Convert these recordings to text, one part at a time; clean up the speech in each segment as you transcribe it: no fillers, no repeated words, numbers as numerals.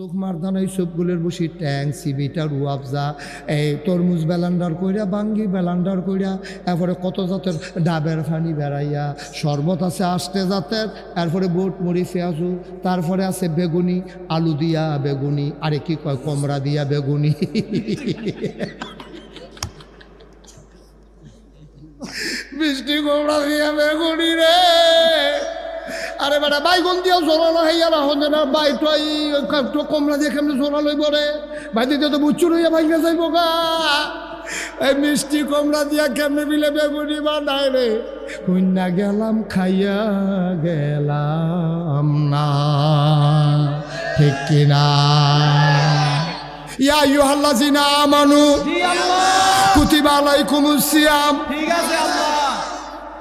তোকমার দানাই সবগুলোর বসি ট্যাং সিবিটা রুয়াবজা এই তরমুজ বেলান্ডার কইরা বাঙ্গি বেলান্ডার কইরা এরপরে কত জাতের ডাবের ফানি বেড়াইয়া শরবত আছে আষ্টে জাতের, এরপরে বুট মুড়ি পেঁয়াজু, তারপরে আছে বেগুনি আলু দিয়া বেগুনি, আরে কি কয় কমরা দিয়া বেগুনি, মিষ্টি কমরা দিয়া বেগুনি রে। আরে বেটা বাইগুন দিয়েও জোরালো হইয়া রাখে না, বাইটাই কমলা দিয়ে কেমনি জোরা লইব রে, ভাই দিতে তো বুচ্চুর হইয়া ভাইকে যাইব গা। এই মিষ্টি কমলা দিয়া কেমনে বিলে বেগুনি বানাই রে, কন্যা গেলাম খাইয়া গেলাম না, ঠিক কিনা? ইয়া আইয়ুহাল্লাযিনা আমানু কুতিবা আলাইকুমুস সিয়াম, ঠিক আছে আল্লাহ,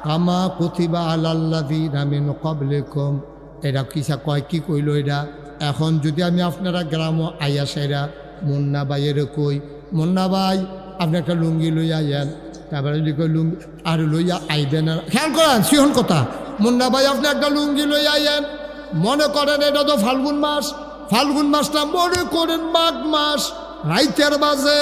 কামা কুতিবা আলাল্লাযিনা মিন ক্বাবলিকুম। এটা কিসা কয় কি কইল এটা? এখন যদি আমি আপনারা গ্রাম আইয়া সেরা মুন্না ভাইয়ের কই, মুন্না ভাই আপনি একটা লুঙ্গি লইয়া আইয়েন, তারপরে যদি কই লুঙ্গি আর লইয়া আইবেন না, খেয়াল করেন সিহন কথা, মুন্না ভাই আপনি একটা লুঙ্গি লইয়া আইয়েন, মনে করেন এটা তো ফাল্গুন মাস, ফাল্গুন মাসটা মনে করেন মাঘ মাস, রাইতের বাজে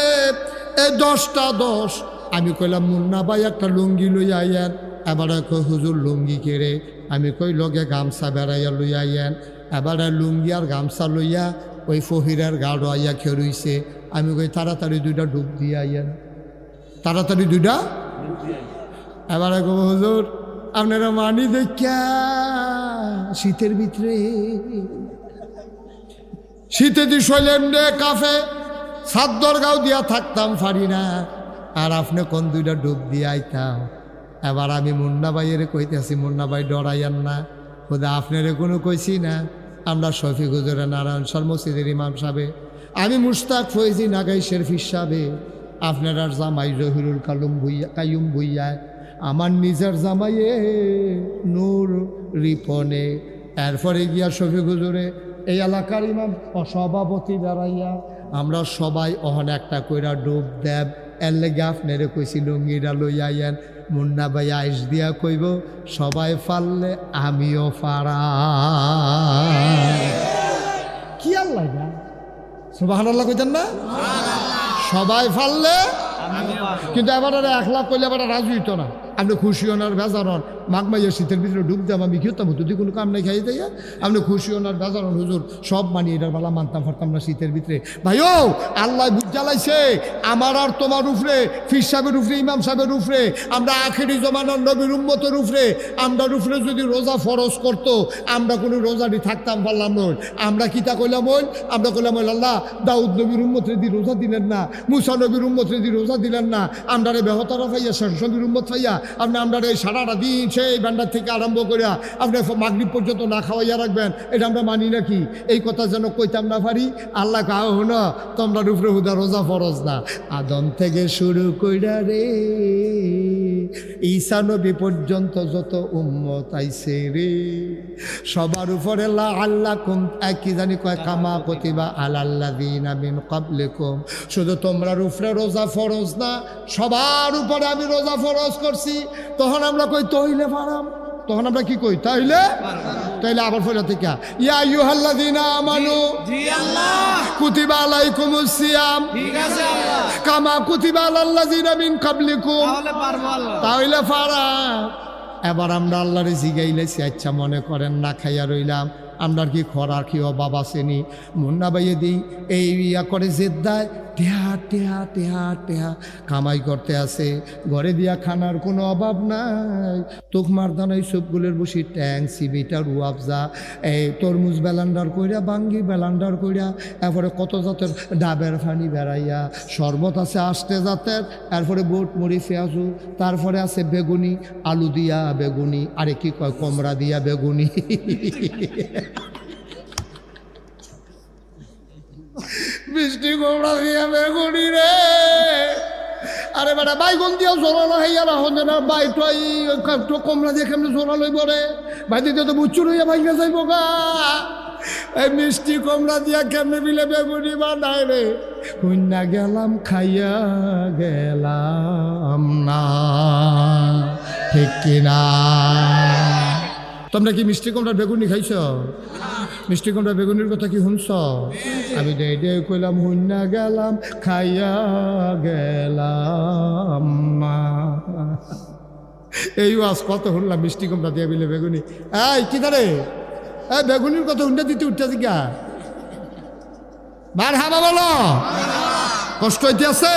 10টা 10, আমি কইলাম মুন্না ভাই একটা লুঙ্গি লইয়া আইয়েন, এবারে কই হুজুর লুঙ্গি কেড়ে, আমি কই লগে গামছা বেড়াইয়া লইয়া আইয়েন, এবারে লুঙ্গি আর গামছা লইয়া ওই ফহিরের গাড় আইয়া খেরুইছে, আমি কই তাড়াতাড়ি 2টা ডুব দিয়ে আইয়েন, তাড়াতাড়ি 2টা। এবারে কব হুজুর আপনারা মানি দেখা শীতের ভিতরে, শীতে দি শৈলেন রে কাফে সাদ্দর গাও দিয়া থাকতাম পারি না, আর আপনি কোন 2টা ডুব দিয়ে আইতাম। এবার আমি মুন্না ভাইয়ের কইতেছি, মুন্না ভাই ডরাইয়ান না, খোদা আপনারে কোনো কইছি না, আমরা শফিক হুজুরে নারায়ণ সর মসজিদের ইমাম সাহেব, আমি মুশতাক ফৈজি নাগাই শেরফিস সাহেব, আপনার জামাই জহিরুল কায়ুম ভুইয়া, আমার নিজের জামাইয়ে নূর রিপনে, এরপরে গিয়া শফিক হুজুরে এই এলাকার ইমাম সভাপতি বেড়াইয়া, আমরা সবাই অহন একটা কইরা ডুব দেব, এর লেগে আপনারে কইছি লুঙ্গিরা লইয়া আইয়েন। মুন্না ভাই আইস দিয়া কইব সবাই পারলে আমিও পারা, কি আল্লাহ না সুবহানাল্লাহ কইতেন না, সবাই পারলে, কিন্তু এবার 1 লাখ কইলে এবার রাজু হইতো না, আপনি খুশি হনার বেজার হন, মাঘ মাইয়া শীতের ভিতরে ডুব দেব, আমি কি হতাম যদি কোনো কাম নাই খাই যাইয়া, আপনি খুশি হনার বেজার হন, হুজুর সব মানি এটার বেলা মানতাম পারতাম না শীতের ভিতরে। ভাই ও আল্লাহ বুঝ জ্বালাইছে আমার আর তোমার উপরে, ফির সাহেবের উপরে, ইমাম সাহেবের উপরে, আমরা আখেরি জমানার নবীর উম্মতের উপরে, আমরা উপরে যদি রোজা ফরজ করতো, আমরা কোনো রোজাটি থাকতাম পারলাম নয়, আমরা কিতা কইলাম ওই, আমরা কইলাম ওই আল্লাহ দাউদ নবীর উম্মতরে দি রোজা দিলেন না, মুসা নবীর উম্মতরে দি রোজা দিলেন না, আমরা রে বেহতারা পাইয়া নবীর উম্মত পাইয়া আপনি আমরা এই সারাটা দিন সেই ভান্ডার থেকে আরম্ভ করিয়া আপনি মাগরিব পর্যন্ত না খাওয়াইয়া রাখবেন, এটা আমরা মানি নাকি? এই কথা যেন কইতাম না পারি, আল্লাহ কাহ না তোমরা উপরে হুদা রোজা ফরজ না, আদম থেকে শুরু কইরা রে ঈসা নবী পর্যন্ত যত উম্মত আইছে রে, সবার উপরে আল্লাহ কুম কি জানি কয় কামা কুতিবা আলাল্লাযিনা মিন ক্বাবলিকুম, শুধু তোমরার উপরে রোজা ফরজ না, সবার উপরে আমি রোজা ফরজ করছি। তখন আমরা কই তইলে পারাম, তখন আমরা কি কই তাইলে, তাইলে আবার ফেরা থেকে ইয়া আইয়ুহাল্লাযিনা আমানু, জি আল্লাহ, কুতিবা আলাইকুমুস সিয়াম, ঠিক আছে আল্লাহ, কামা কুতিবা আলাল্লাযিনা মিন ক্বাবলিকুম, তাহলে পারবো আল্লাহ, তাইলে পারা। এবার আমরা আল্লাহরে জিগাইলেছি, আচ্ছা মনে করেন না খাইয়া রইলাম, আমরা কি খরার কি অভাব আসেনি? মুন্না ভাইয়ে দিই এই ইয়া করে জেদ্দায় টেহা টেহা টেহা টেহা কামাই করতে আসে, ঘরে দিয়া খানার কোনো অভাব নাই, তোকমার দানাই সবগুলোর বসি ট্যাং সিবিটা রুয়াবজা এই তরমুজ বেলান্ডার কইরা বাঙ্গি বেলান্ডার কইরা, এরপরে কত জাতের ডাবের ফানি বেড়াইয়া, শরবত আছে আষ্টে জাতের, এরপরে বুট মুড়ি পেঁয়াজু, তারপরে আছে বেগুনি আলু দিয়া বেগুনি, আরে কি কয় কমরা দিয়া বেগুনি, মিষ্টি কমরা দিয়া বেগুনি রে। আরে বেটা বাইগুন দিয়েও জোরালো হইয়া রাখে না, বাইটাই কমরা দিয়ে কেমনি জোরা লইব রে, ভাই দিতে তো বুচ্চুর হইয়া ভাইকে যাইব গা। এই মিষ্টি কমরা দিয়া কেমনে বিলে বেগুনি বানাই রে, কন্যা গেলাম খাইয়া গেলাম না, ঠিক কিনা? তোমরা কি মিষ্টি কুমড়ার বেগুনি খাইছ? মিষ্টি কুমড়া বেগুনের কথা কি শুনছ? আমি ডে কইলাম হুন্না গেলাম খাইয়া গেলাম মা। এই আজ কত শুনলাম মিষ্টি কুমড়া দিয়ে বিলে বেগুনি। এই কি ধরে এই বেগুনির কথা হুন্ডা দিতে উঠতে গা বার হাবা বলো, কষ্ট হইতে আছে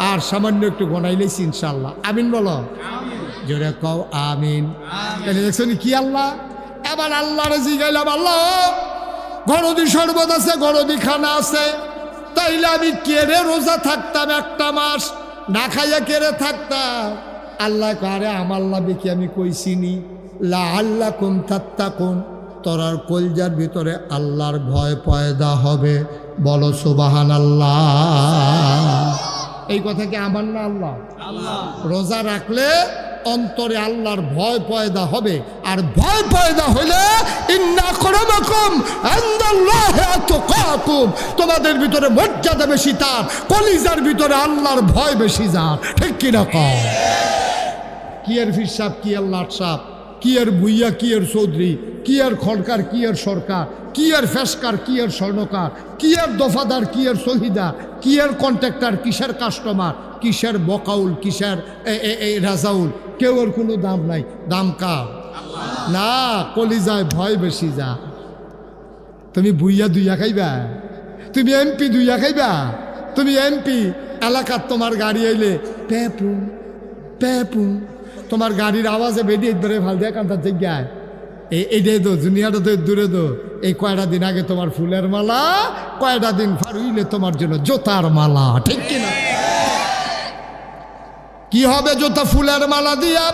আর সামান্য একটু গনাইলেছি ইনশাল্লাহ। আমিন বলো, জোরে কও আমিন। দেখছো কি আল্লাহ, এবার আল্লাহরে জিগাইলাম, আল্লাহ গরদি শরবত আছে, গরদি খানা আছে, তাইলে আমি কেড়ে রোজা থাকতাম একটা মাস, না খাইয়া কেড়ে থাকতাম। আল্লাহ কারে আমার লাভে কি আমি কইছিনি লা আল্লাহ কুম তাত্তাকুন, তোরার কলজার ভিতরে আল্লাহর ভয় পয়দা হবে। বলো সুবহানাল্লাহ। এই কথা কি আমার না আল্লাহ? রোজা রাখলে অন্তরে আল্লাহর ভয় পয়দা হবে, আর ভয় পয়দা হইলে ইন্না আকরামাকুম ইনদাল্লাহি আতকাকুম, তোমাদের ভিতরে মর্যাদা বেশি তার, কলিজার ভিতরে আল্লাহর ভয় বেশি যার। ঠিক কি না কও? কি এর ফির সাহেব, কি এর লাট সাহেব, কি এর ভুইয়া, কি এর চৌধুরী, কি এর খড়কার, কি এর সরকার, কি এর ফেসকার, কি এর স্বর্ণকার, কি এর দফাদার, কি এর শহীদা, কি এর কন্ট্রাক্টর, কিসের কাস্টমার, কিসের বকাউল, কিসের রাজাউল, কেউ এর কোনো দাম নাই। দাম কার? না, কলিজায় ভয় বেশি যা। তুমি ভুইয়া দুইয়া খাইবা, তুমি এমপি দুইয়া খাইবা, তুমি এমপি এলাকার তোমার গাড়ি আইলে পেপু পেপু, তোমার গাড়ির আওয়াজে বেরিয়ে ধরে ভাল দেয় কান্তার জায়গায় এইটাই তো দুনিয়াটা তো দূরে তো। এই কয়টা দিন আগে তোমার ফুলের মালা, কয়টা দিন ফারুইলে তোমার জন্য জোতার মালা। ঠিক কিনা? কি হবে জোতা ফুলের মালা দিয়া?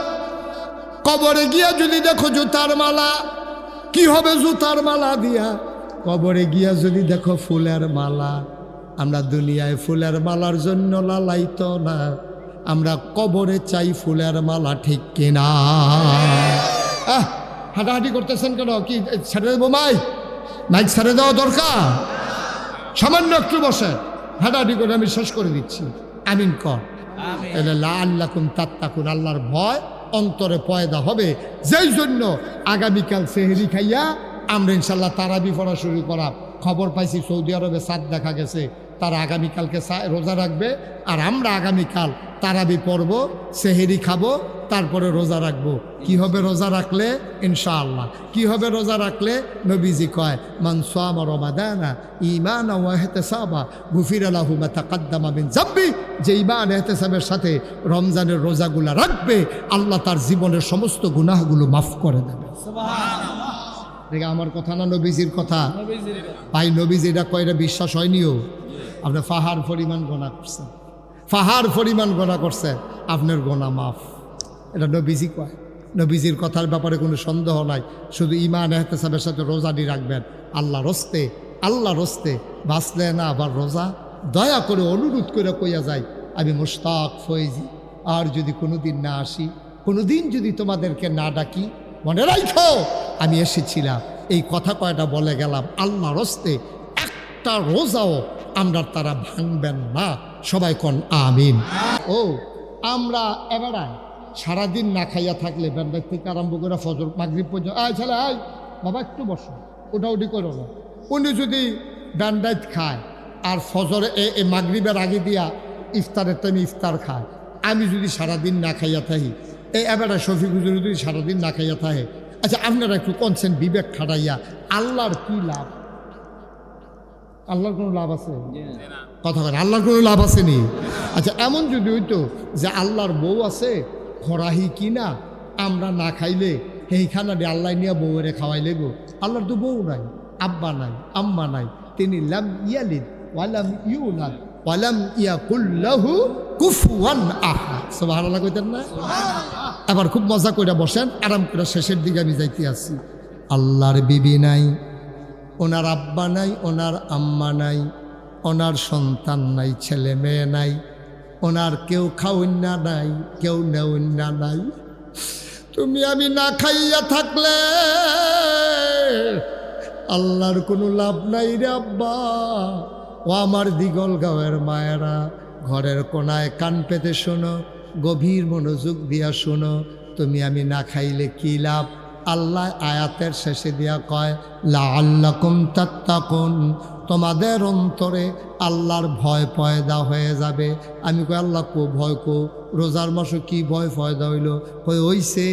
কবরে গিয়া যদি দেখো জুতার মালা, কি হবে জুতার মালা দিয়া? কবরে গিয়া যদি দেখো ফুলের মালা। আমরা দুনিয়ায় ফুলের মালার জন্য লালাইত না, আমরা কবরে চাই ফুলের মালা। ঠিক কিনা? হাঁটাহাঁটি করতেছেন কেন? কি ছেড়ে দেবো মাই? মাইক ছেড়ে দেওয়া দরকার? সামান্য একটু বসে হাঁটাহাঁটি করে আমি শেষ করে দিচ্ছি। আমিন কর। লাআল্লাকুম তাত্তাকুন, আল্লাহর ভয় অন্তরে পয়দা হবে। যেই জন্য আগামীকাল সেহরি খাইয়া আমরা ইনশাল্লাহ তারাবি পড়া শুরু করা। খবর পাইছি সৌদি আরবে চাঁদ দেখা গেছে, তারা আগামীকালকে রোজা রাখবে, আর আমরা আগামীকাল তারাবি পড়ব, সেহেরি খাবো, তারপরে রোজা রাখবো। কি হবে রোজা রাখলে? ইনশাআল্লাহ কি হবে রোজা রাখলে? নবীজি কয়, মান সামা রমাদানা ঈমানান ওয়া ইহতিসাবা গুফিরা লাহু মা তাকাদ্দামা মিন যামবি। যে ঈমান ইহতিসাবের সাথে রমজানের রোজাগুলা রাখবে, আল্লাহ তার জীবনের সমস্ত গুনাহগুলো মাফ করে দেবে। সুবহানাল্লাহ। দেখে আমার কথা না নবীজির কথা? ভাই নবীজি এটা কয়, এটা বিশ্বাস হয়নিও? আপনি ফাহার পরিমাণ গোনা করছেন, ফাহার পরিমাণ গোনা করছেন, আপনার গোনা মাফ। এটা নবীজি কয়। নবীজির কথার ব্যাপারে কোনো সন্দেহ নাই। শুধু ঈমান ইহতিসাবের সাথে রোজাটি রাখবেন। আল্লাহ রস্তে, আল্লাহ রস্তে বাঁচলে না আবার রোজা, দয়া করে অনুরোধ করে কইয়া যায়, আমি মুশতাক ফয়েজি, আর যদি কোনোদিন না আসি, কোনোদিন যদি তোমাদেরকে না ডাকি, মনে রাখো আমি এসেছিলাম। এই কথা কয়টা বলে গেলাম। আল্লাহ রস্তে একটা রোজাও আমরা তারা ভাঙবেন না। সবাই কোন আমিন। ও আমরা এবারে সারাদিন না খাইয়া থাকলে ব্যান্ডার থেকে আরম্ভ করে ফজর মাগরিব পর্যন্ত, আয় ছেলে আয় বাবা একটু বসো, ওটা করো না। উনি যদি ব্যান্ডাইট খায় আর ফজর এ মাগরিবের আগে দিয়া ইফতারের টাইমে ইফতার খায়, আমি যদি সারাদিন না খাইয়া থাকি, এই এবারে শফিক হুজুর যদি সারাদিন না খাইয়া থাকে, আচ্ছা আপনারা একটু কনসেন বিবেক খাটাইয়া, আল্লাহর কি লাভ? আল্লাহর কোনো লাভ আছে? কথা বলেন, আল্লাহর কোনো লাভ আছে নি? আচ্ছা এমন যদি হইতো যে আল্লাহর বউ আছে, খরাহি কিনা আমরা না খাইলে সেইখানে আল্লাহ নিয়ে বউরে খাওয়াইলে গো। আল্লাহর তো বউ নাই, আব্বা নাই, আম্মা নাই, তিনি লাম ইয়ালিদ ওয়ালাম ইউলাদ ওয়ালাম ইয়াকুল লাহু কুফুয়ান আহাদ। সুবহানাল্লাহ কইতেন না? আবার খুব মজা করে বসেন, আরাম করে শেষের দিকে আমি যাইতে আসি। আল্লাহর বিবি নাই, ওনার আব্বা নাই, ওনার আম্মা নাই, ওনার সন্তান নাই, ছেলে মেয়ে নাই, ওনার কেউ খাওয়ন্যা নাই, কেউ নেওয়ন্যা নাই। তুমি আমি না খাইয়া থাকলে আল্লাহর কোনো লাভ নাই রে আব্বা। ও আমার দিগল গাঁয়ের মায়েরা, ঘরের কোনায় কান পেতে শোনো, গভীর মনোযোগ দিয়া শোনো। তুমি আমি না খাইলে কি লাভ? আল্লাহ আয়াতের শেষে দিয়া কয় লাআল্লাকুম তাত্তাকুন, তোমাদের অন্তরে আল্লাহর ভয় পয়দা হয়ে যাবে। আমি কই আল্লাহ কো ভয় কো, রোজার মাসে কি ভয় পয়দা হইল? কই হইছে,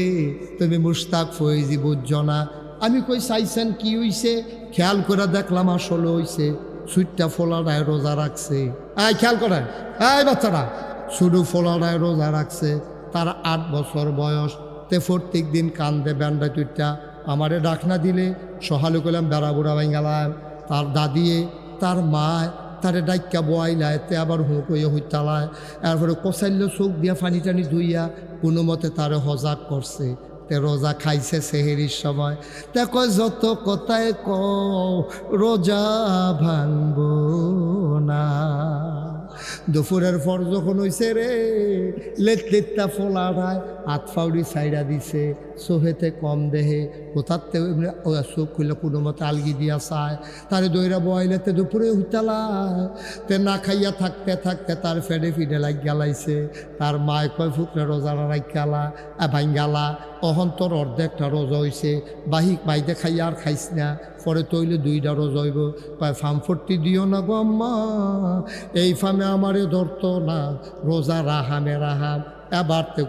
তুমি মুশতাক ফয়েজি বুঝছো না। আমি কই চাইছেন কি হইছে? খেয়াল করে দেখলাম আসলে হইছে সুইটটা ফোলাডায় রোজা রাখছে। খেয়াল করেন এই বাচ্চারা, শুধু ফোলাডায় রোজা রাখছে, তার 8 বছর বয়স। তে প্রত্যেক দিন কান্দে ব্যান্ডা টুইটা আমারে ডাকনা দিলে সহালে করলাম বেড়া বুড়া ভাঙ্গালাম। তার দাদিয়ে তার মায় তারে ডাইকা বোয়াইলায়, তে আবার হুঁক হইয়া হইতালায়, এরপরে কষাইল চোখ দিয়া পানি টানি ধুইয়া কোনো মতে তারে হজাক করছে। তে রোজা খাইছে সেহেরির সময়। তে কয় যত কথায় রোজা ভাঙব না। দুপুরের পর যখন হইছে রে, লেটটা ফোলাড়ায় হাত ফাউড়ি সাইডা দিছে, চোহেতে কম দেহে কোথাতে চোখ খুললে কোনো মতে আলগি দিয়া চায়, তারে দইরা বয়াইলেতে দুপুরে হইতালায়। তে না খাইয়া থাকতে থাকতে তার ফেডে ফিডে লাগ গেলাইছে। তার মায় কয় ফুকরে রোজারা রাখালা ভাঙ্গালা, অহন্তর অর্ধেকটা রোজা হইছে, বাহিক বাইদে খাইয়া আর খাইস না, পরে তৈলে 2টা রোজা হইব। কয় ফার্মফর্তি দিও না গো আম্মা, এই ফার্মে আমারে ধরতো না, রোজা রাহামে রাহাম। এবারতে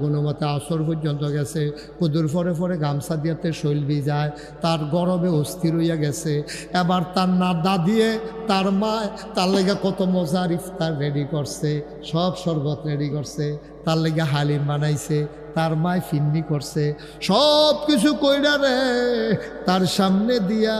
কোনো মতে আসর পর্যন্ত গেছে, কুদুর পরে পরে গামছা দিয়াতে শৈলবি যায়, তার গরমে অস্থির হইয়া গেছে। এবার তার নাদা দিয়ে তার মা তার লেগে কত মজার ইফতার রেডি করছে, সব শরবত রেডি করছে, তার লেগে হালিম বানাইছে, তার মায় ফিন্নি করছে, সব কিছু কইরা রে তার সামনে দিয়া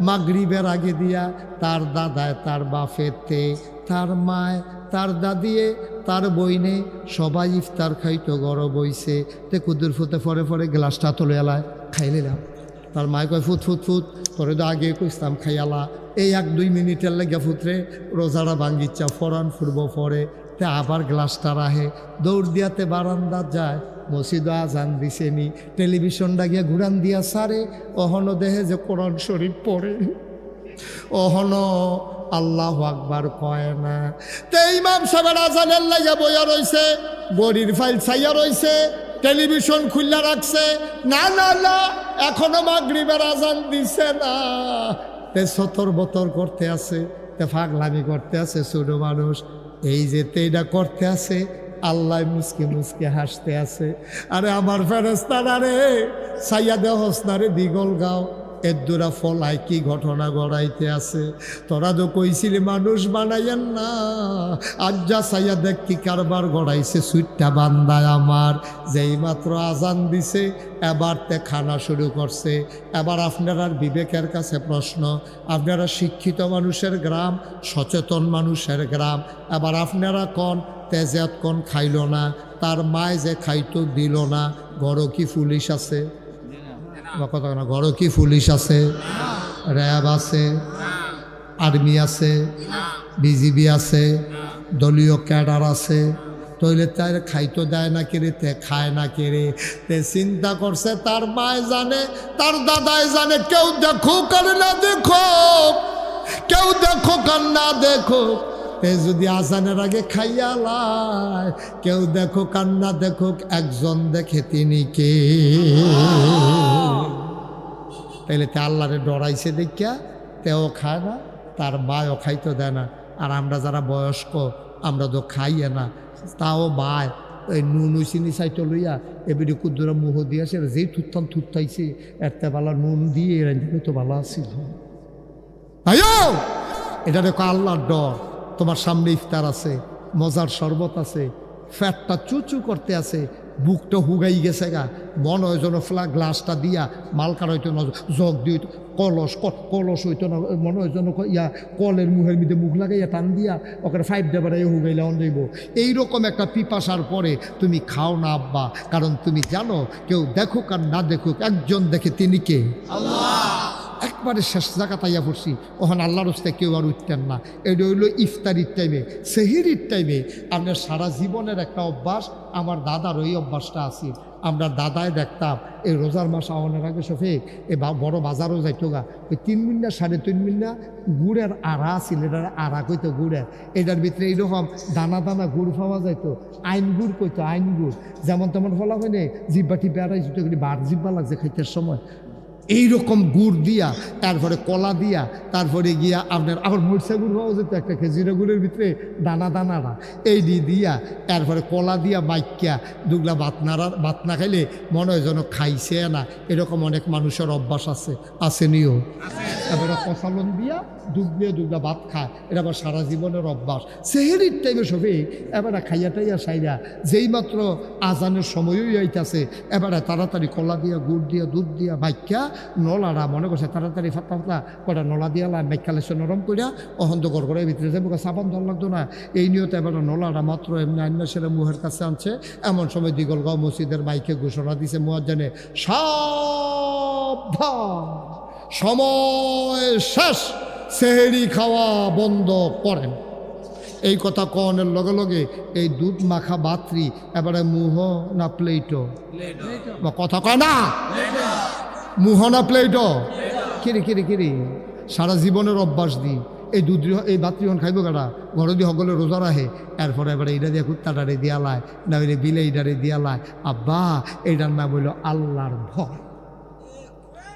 মাগরিবের আগে দিয়া তার দাদায় তার বাফেতে তার মায় তার দাদিয়ে তার বইনে সবাই ইফতার খাইতো, গরব হইছে। তে কুদুর ফুতে পরে পরে গ্লাসটা তুলে এলায় খাই নিলাম। তার মায় কয় ফুট ফুট ফুট, তোরে তো আগে কইতাম খাইয়ালা, এই 1-2 মিনিটের লেগে ফুটরে রোজারা ভাঙ্গিচ্ছা ফরান ফুরব পরে। তে আবার গ্লাসটা রাহে, দৌড় দিয়াতে বারান্দা যায়, মসজিদ আজান দিছে নি, টেলিভিশনটা গিয়া ঘুরান দিয়া সারে, অহনো দেহে যে কোরআন শরীফ পড়ে, অহনো আল্লাহু আকবার কয় না। তে ইমাম সাহেবের আজানের লাগা বইয়া রইছে, বড়ির ফাইল ছাইয়া রইছে, টেলিভিশন খুললা রাখছে, না না না এখনো মাগরিবের আজান দিছে না। তে সতর বতর করতে আছে, তে ফাগলামি করতে আছে ছোট মানুষ, এই যে তেইটা করতে আছে, আল্লাহ মুসকে মুসকে হাসতে আছে। আরে আমার ফেরেস্তারা রে, সাইয়া দেহস না রে দিগল গাও, এদুরা ফলাই কি ঘটনা গড়াইতে আছে। তোরা তো কইছিলি মানুষ বানাইয়েন না, আজ যা সাইয়া দেখ কি কারবার গড়াইছে সুইটটা বান্দায় আমার। যেই মাত্র আজান দিছে এবার তে খানা শুরু করছে। এবার আপনারা বিবেকের কাছে প্রশ্ন, আপনারা শিক্ষিত মানুষের গ্রাম, সচেতন মানুষের গ্রাম, এবার আপনারা কন তেজাত কোন খাইল না, তার মায় যে খাইতো দিল না, ঘরও কি পুলিশ আছে? কথা না, ঘরও কি পুলিশ আছে? র্যাব আছে, আর্মি আছে, বিজিবি আছে, দলীয় ক্যাডার আছে, তইলে তার খাইতো দেয় না কেড়ে, তে খায় না কেড়ে। তে চিন্তা করছে তার মায় জানে, তার দাদায় জানে, কেউ দেখুক আর না দেখুক, কেউ দেখুক আর না দেখুক, যদি আজানের আগে খাইয়া লাই, কেউ দেখো কান্না দেখুক, একজন দেখে তিনি কে। তাইলে তে আল্লাহরে ডরাইছে দেখিয়া তেও খায় না, তার মায়ও খাইতে দেয় না। আর আমরা যারা বয়স্ক আমরা তো খাইয়ে না, তাও বায় ওই নুন চিনি চাইতে লইয়া এবারে কুদ্দুরা মুহ দিয়েছে, যেই থুত্থান থুত্থাইছে এতে ভালো নুন দিয়ে রান্ধি তো ভালো আছিল। এটা দেখো আল্লাহর ডর। তোমার সামনে ইফতার আছে, মজার শরবত আছে, ফ্যাটটা চুচু করতে আছে, বুকটা হুগাই গেছে গা, মনে হয় যেন গ্লাসটা দিয়া মালকার হইতো না, জগ দিয়ে কলস হইতো না, মনে হয় যেন ইয়া কলের মুখের মধ্যে মুখ লাগাইয়া টান দিয়া ওখানে 5 ডেবারাই হুগাইলে অন্যাইব। এইরকম একটা পিপাসার পরে তুমি খাও না আব্বা, কারণ তুমি জানো কেউ দেখুক আর না দেখুক, একজন দেখে তিনি কে? আল্লাহ। একবারে শেষ জায়গা তাইয়া পড়ছি, ওখানে আল্লাহর রাস্তায় কেউ আর উঠতেন না। এটা হইল ইফতারির টাইমে, সেহরির টাইমে। আপনার সারা জীবনের একটা অভ্যাস, আমার দাদার ওই অভ্যাসটা আছে, আমরা দাদায় দেখতাম এই রোজার মাস আওয়ানোর আগে শফিক এই বড় বাজারও যাইতো গা ওই 3 মিনিট 3.5 মিনিট গুড়ের আড়া ছিল, এটার আড়া কইতো গুড়ের, এটার ভিতরে এইরকম দানা দানা গুড় পাওয়া যাইতো, আইন গুড় কইতো, আইন গুড় যেমন তেমন ফলা হয় না, জিব্বা টিপে আড়াই যেত বার জিব্বা লাগছে খাইতে সময়, এইরকম গুড় দিয়া তারপরে কলা দিয়া তারপরে গিয়া আপনার আবার মরচা গুড় পাওয়া যেত একটা খেজুরা গুড়ের ভিতরে দানা দানারা এই দিয়া তারপরে কলা দিয়া মাইকিয়া দুগলা ভাত না খাইলে মনে হয় যেন খাইছে না, এরকম অনেক মানুষের অভ্যাস আছে নিও। এবারে কষালন দিয়া দুগলা ভাত খায়, এটা আবার সারা জীবনের অভ্যাস। সেহেরির টাইমে সবই এবারে খাইয়া টাইয়া সাইরা যেই মাত্র আজানের সময়ই আইতাছে এবারে তাড়াতাড়ি কলা দিয়া গুড় দিয়া দুধ দিয়া মাইকিয়া নলারা মনে করছে তাড়াতাড়ি ফাতা ফাতা কটা নলা দিয়া মেকালে সে নরম করিয়া অহন্ত গড়গড়ের ভিতরে যাবো সাবান ধর লাগতো না, এই নিয়তে এবার নলারা মাত্র এমনি আইনা সেরা মুহের কাছে আনছে। এমন সময় দিগলগাঁও মসজিদের মাইকে ঘোষণা দিছে মুয়াজ্জিনে, সাবধান সময় শেষ, সেহেরি খাওয়া বন্ধ করেন। এই কথা কনের লগে লগে এই দুধ মাখা বাত্রি এবারে মুহ না প্লেটো, কথা কয় না মুহ না প্লেটো, কিরে সারা জীবনের অভ্যাস দি এই দুধ এই বাত্রিহন খাইব কারা ঘরে দিয়ে সকলে রোজা রাখে, এরপরে এবারে এইটা দিয়ে কুত্তাটারে দিয়ালায় না হইলে বিলে এইটারে দিয়ালায়, আব্বা এইটার নাম হইল আল্লাহর ভয়,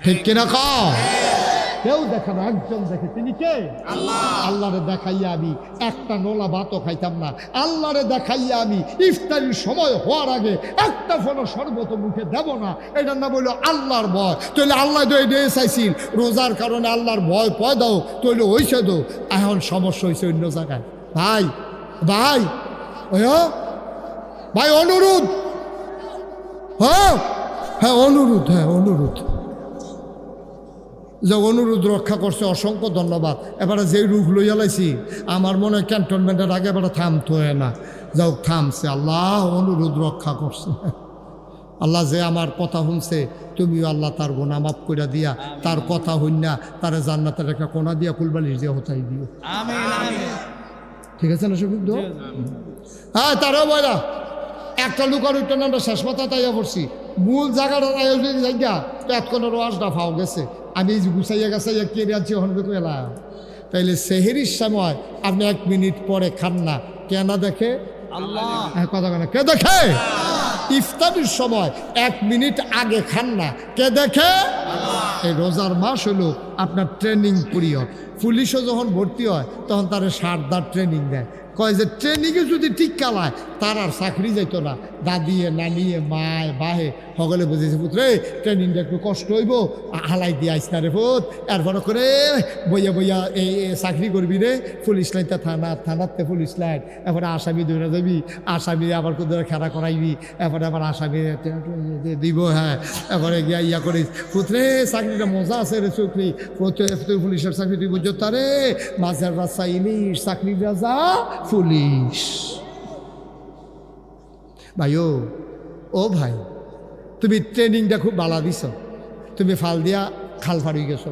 ঠিক কিনা কও? কেউ দেখে না, একজন দেখে, তিনি কে? আল্লাহরে দেখাইয়া আমি একটা নোলা ভাতও খাইতাম না, আল্লাহরে দেখাইয়া আমি ইফতারির সময় হওয়ার আগে একটা ফোনো শরবত মুখে দেব না, এটার নাম বললো আল্লাহর ভয়। তাহলে আল্লাহ দিয়ে চাইছিল রোজার কারণে আল্লাহর ভয় পয় দাও, তাহলে হইছে দো, এখন সমস্যা হয়েছে অন্য জায়গায়। ভাই ভাই ভাই অনুরোধ, হ্যাঁ অনুরোধ যে অনুরোধ রক্ষা করছে, অসংখ্য ধন্যবাদ। এবারে যেই রুখ লইয়া লাইছি আমার মনে হয় ক্যান্টনমেন্টের আগে এবারে থামতে হয় না, যাও থামছে, আল্লাহ অনুরোধ রক্ষা করছে। আল্লাহ যে আমার কথা শুনছে তুমিও আল্লাহ তার গুনাহ মাফ করে দিয়া তার কথা হইনা তারে জান্নাতের একটা কোনা দিয়া কুলবালিশ দিয়া হতাই দিও, ঠিক আছে না শফিক? হ্যাঁ তারও বলা একটা লুকার উঠতে আমরা শেষ কথা তাইয়া পড়ছি, মূল জায়গাটা যদি জায়গা এতক্ষণের ওয়াজটা ফাও গেছে, আমি গুছাইয়া গাছাইয়া কেড়ে আছি হনবে এলাম। তাইলে সেহেরির সময় আপনি 1 মিনিট পরে খান না, কেন দেখে? আল্লাহ। কথা কেন কে দেখে? ইফতারির সময় 1 মিনিট আগে খান না, কে দেখে? এই রোজার মাস হলো আপনার ট্রেনিং পিরিয়ড। পুলিশও যখন ভর্তি হয় তখন তারা সারদার ট্রেনিং দেয়, কয় যে ট্রেনিংয়ে যদি ঠিক কালায় তার আর চাকরি যাইতো না, দাদিয়ে নানিয়ে মায় বাহে সকলে বুঝেছে পুত্রে ট্রেনিংটা একটু কষ্ট হইব, হালাই দিয়ে আইস না রে পুত, এরপরে করে বইয়া এই চাকরি করবি রে, পুলিশ লাইনটা থানাতে পুলিশ লাইন, এরপরে আসামি ধরে যাবি, আসামি আবার কোথাও খেলা করাইবি, এরপরে আবার আসামি দিব, হ্যাঁ এরপরে গিয়া ইয়া করিস, পুত্রে চাকরিটা মজা আছে রে চকরি, পুলিশের চাকরি তুই বুঝছো তারে, মাঝের রাস্তা ইলিশ, চাকরি রাজা পুলিশ। ভাই ও ভাই তুমি ট্রেনিংটা খুব ভালো দিছ, তুমি ফাল দিয়া খাল ফাড়ি গেছো,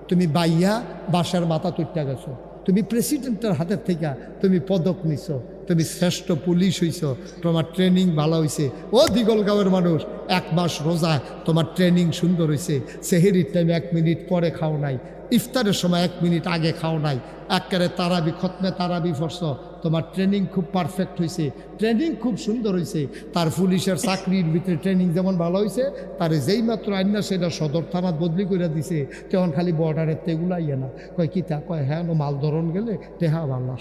তুমি বাইয়া বাসার মাথা তুইটা গেছো, তুমি প্রেসিডেন্টের হাতের থেকে তুমি পদক নিছ, তুমি শ্রেষ্ঠ পুলিশ হইছ, তোমার ট্রেনিং ভালো হয়েছে। ও দিগলগাঁওয়ের মানুষ 1 মাস রোজা তোমার ট্রেনিং সুন্দর হয়েছে, সেহেরির টাইমে 1 মিনিট পরে খাও নাই, ইফতারের সময় 1 মিনিট আগে খাও নাই, একেবারে তারাবি খতমে তারাবি পড়ছ, তোমার ট্রেনিং খুব পারফেক্ট হয়েছে, ট্রেনিং খুব সুন্দর হয়েছে। তার পুলিশের চাকরির ভিতরে ট্রেনিং যেমন ভালো হয়েছে, তার যেই মাত্র আইনা সেটা সদর থানাত বদলি করে দিছে, তখন খালি বর্ডারের তেগুলো আইয়া না, কয় কি তা, কয় হ্যাঁ মাল ধরন গেলে তেহা ভালো।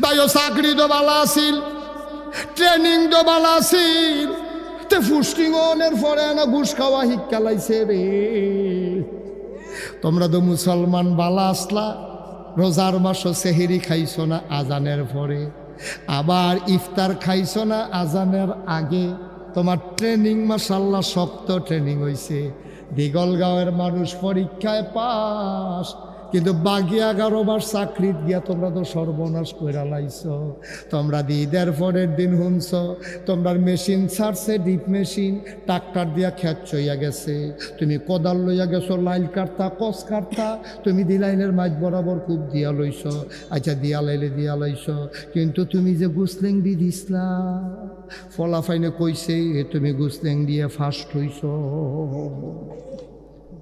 ভাই ও চাকরি তো ভালো আছিল, ট্রেনিং তো ভালো আছিল, তে ফুস্টিংনের পরে না ঘুষ খাওয়া শিক্ষা লাইছে রে। তোমরা তো মুসলমান বালা আসলা, রোজার মাসও সেহেরি খাইছো না আজানের পরে, আবার ইফতার খাইছো না আজানের আগে, তোমার ট্রেনিং মাশাআল্লাহ শক্ত ট্রেনিং হয়েছে। দিগলগাঁওয়ের মানুষ পরীক্ষায় পাস, কিন্তু বাকি 11 বার চাকরিত গিয়া তোমরা তো সর্বনাশ কইরা লাইছ। তোমরা ঈদের পরের দিন শুনছ তোমরা মেশিন ছাড়ছে, ডিপ মেশিন, ট্রাক্টর দিয়া খেত চইয়া গেছে, তুমি কোদাল লইয়া গেছো লাইল কাটতা, কস কাটতা, তুমি দিলাইলের মাঝ বরাবর কূপ দিয়া লইছ। আচ্ছা দিয়া লাইছ, কিন্তু তুমি যে গুসলেং দি দিসলা, ফলাফাইনে কইছে তুমি গুসলেং দিয়ে ফার্স্ট হইছ।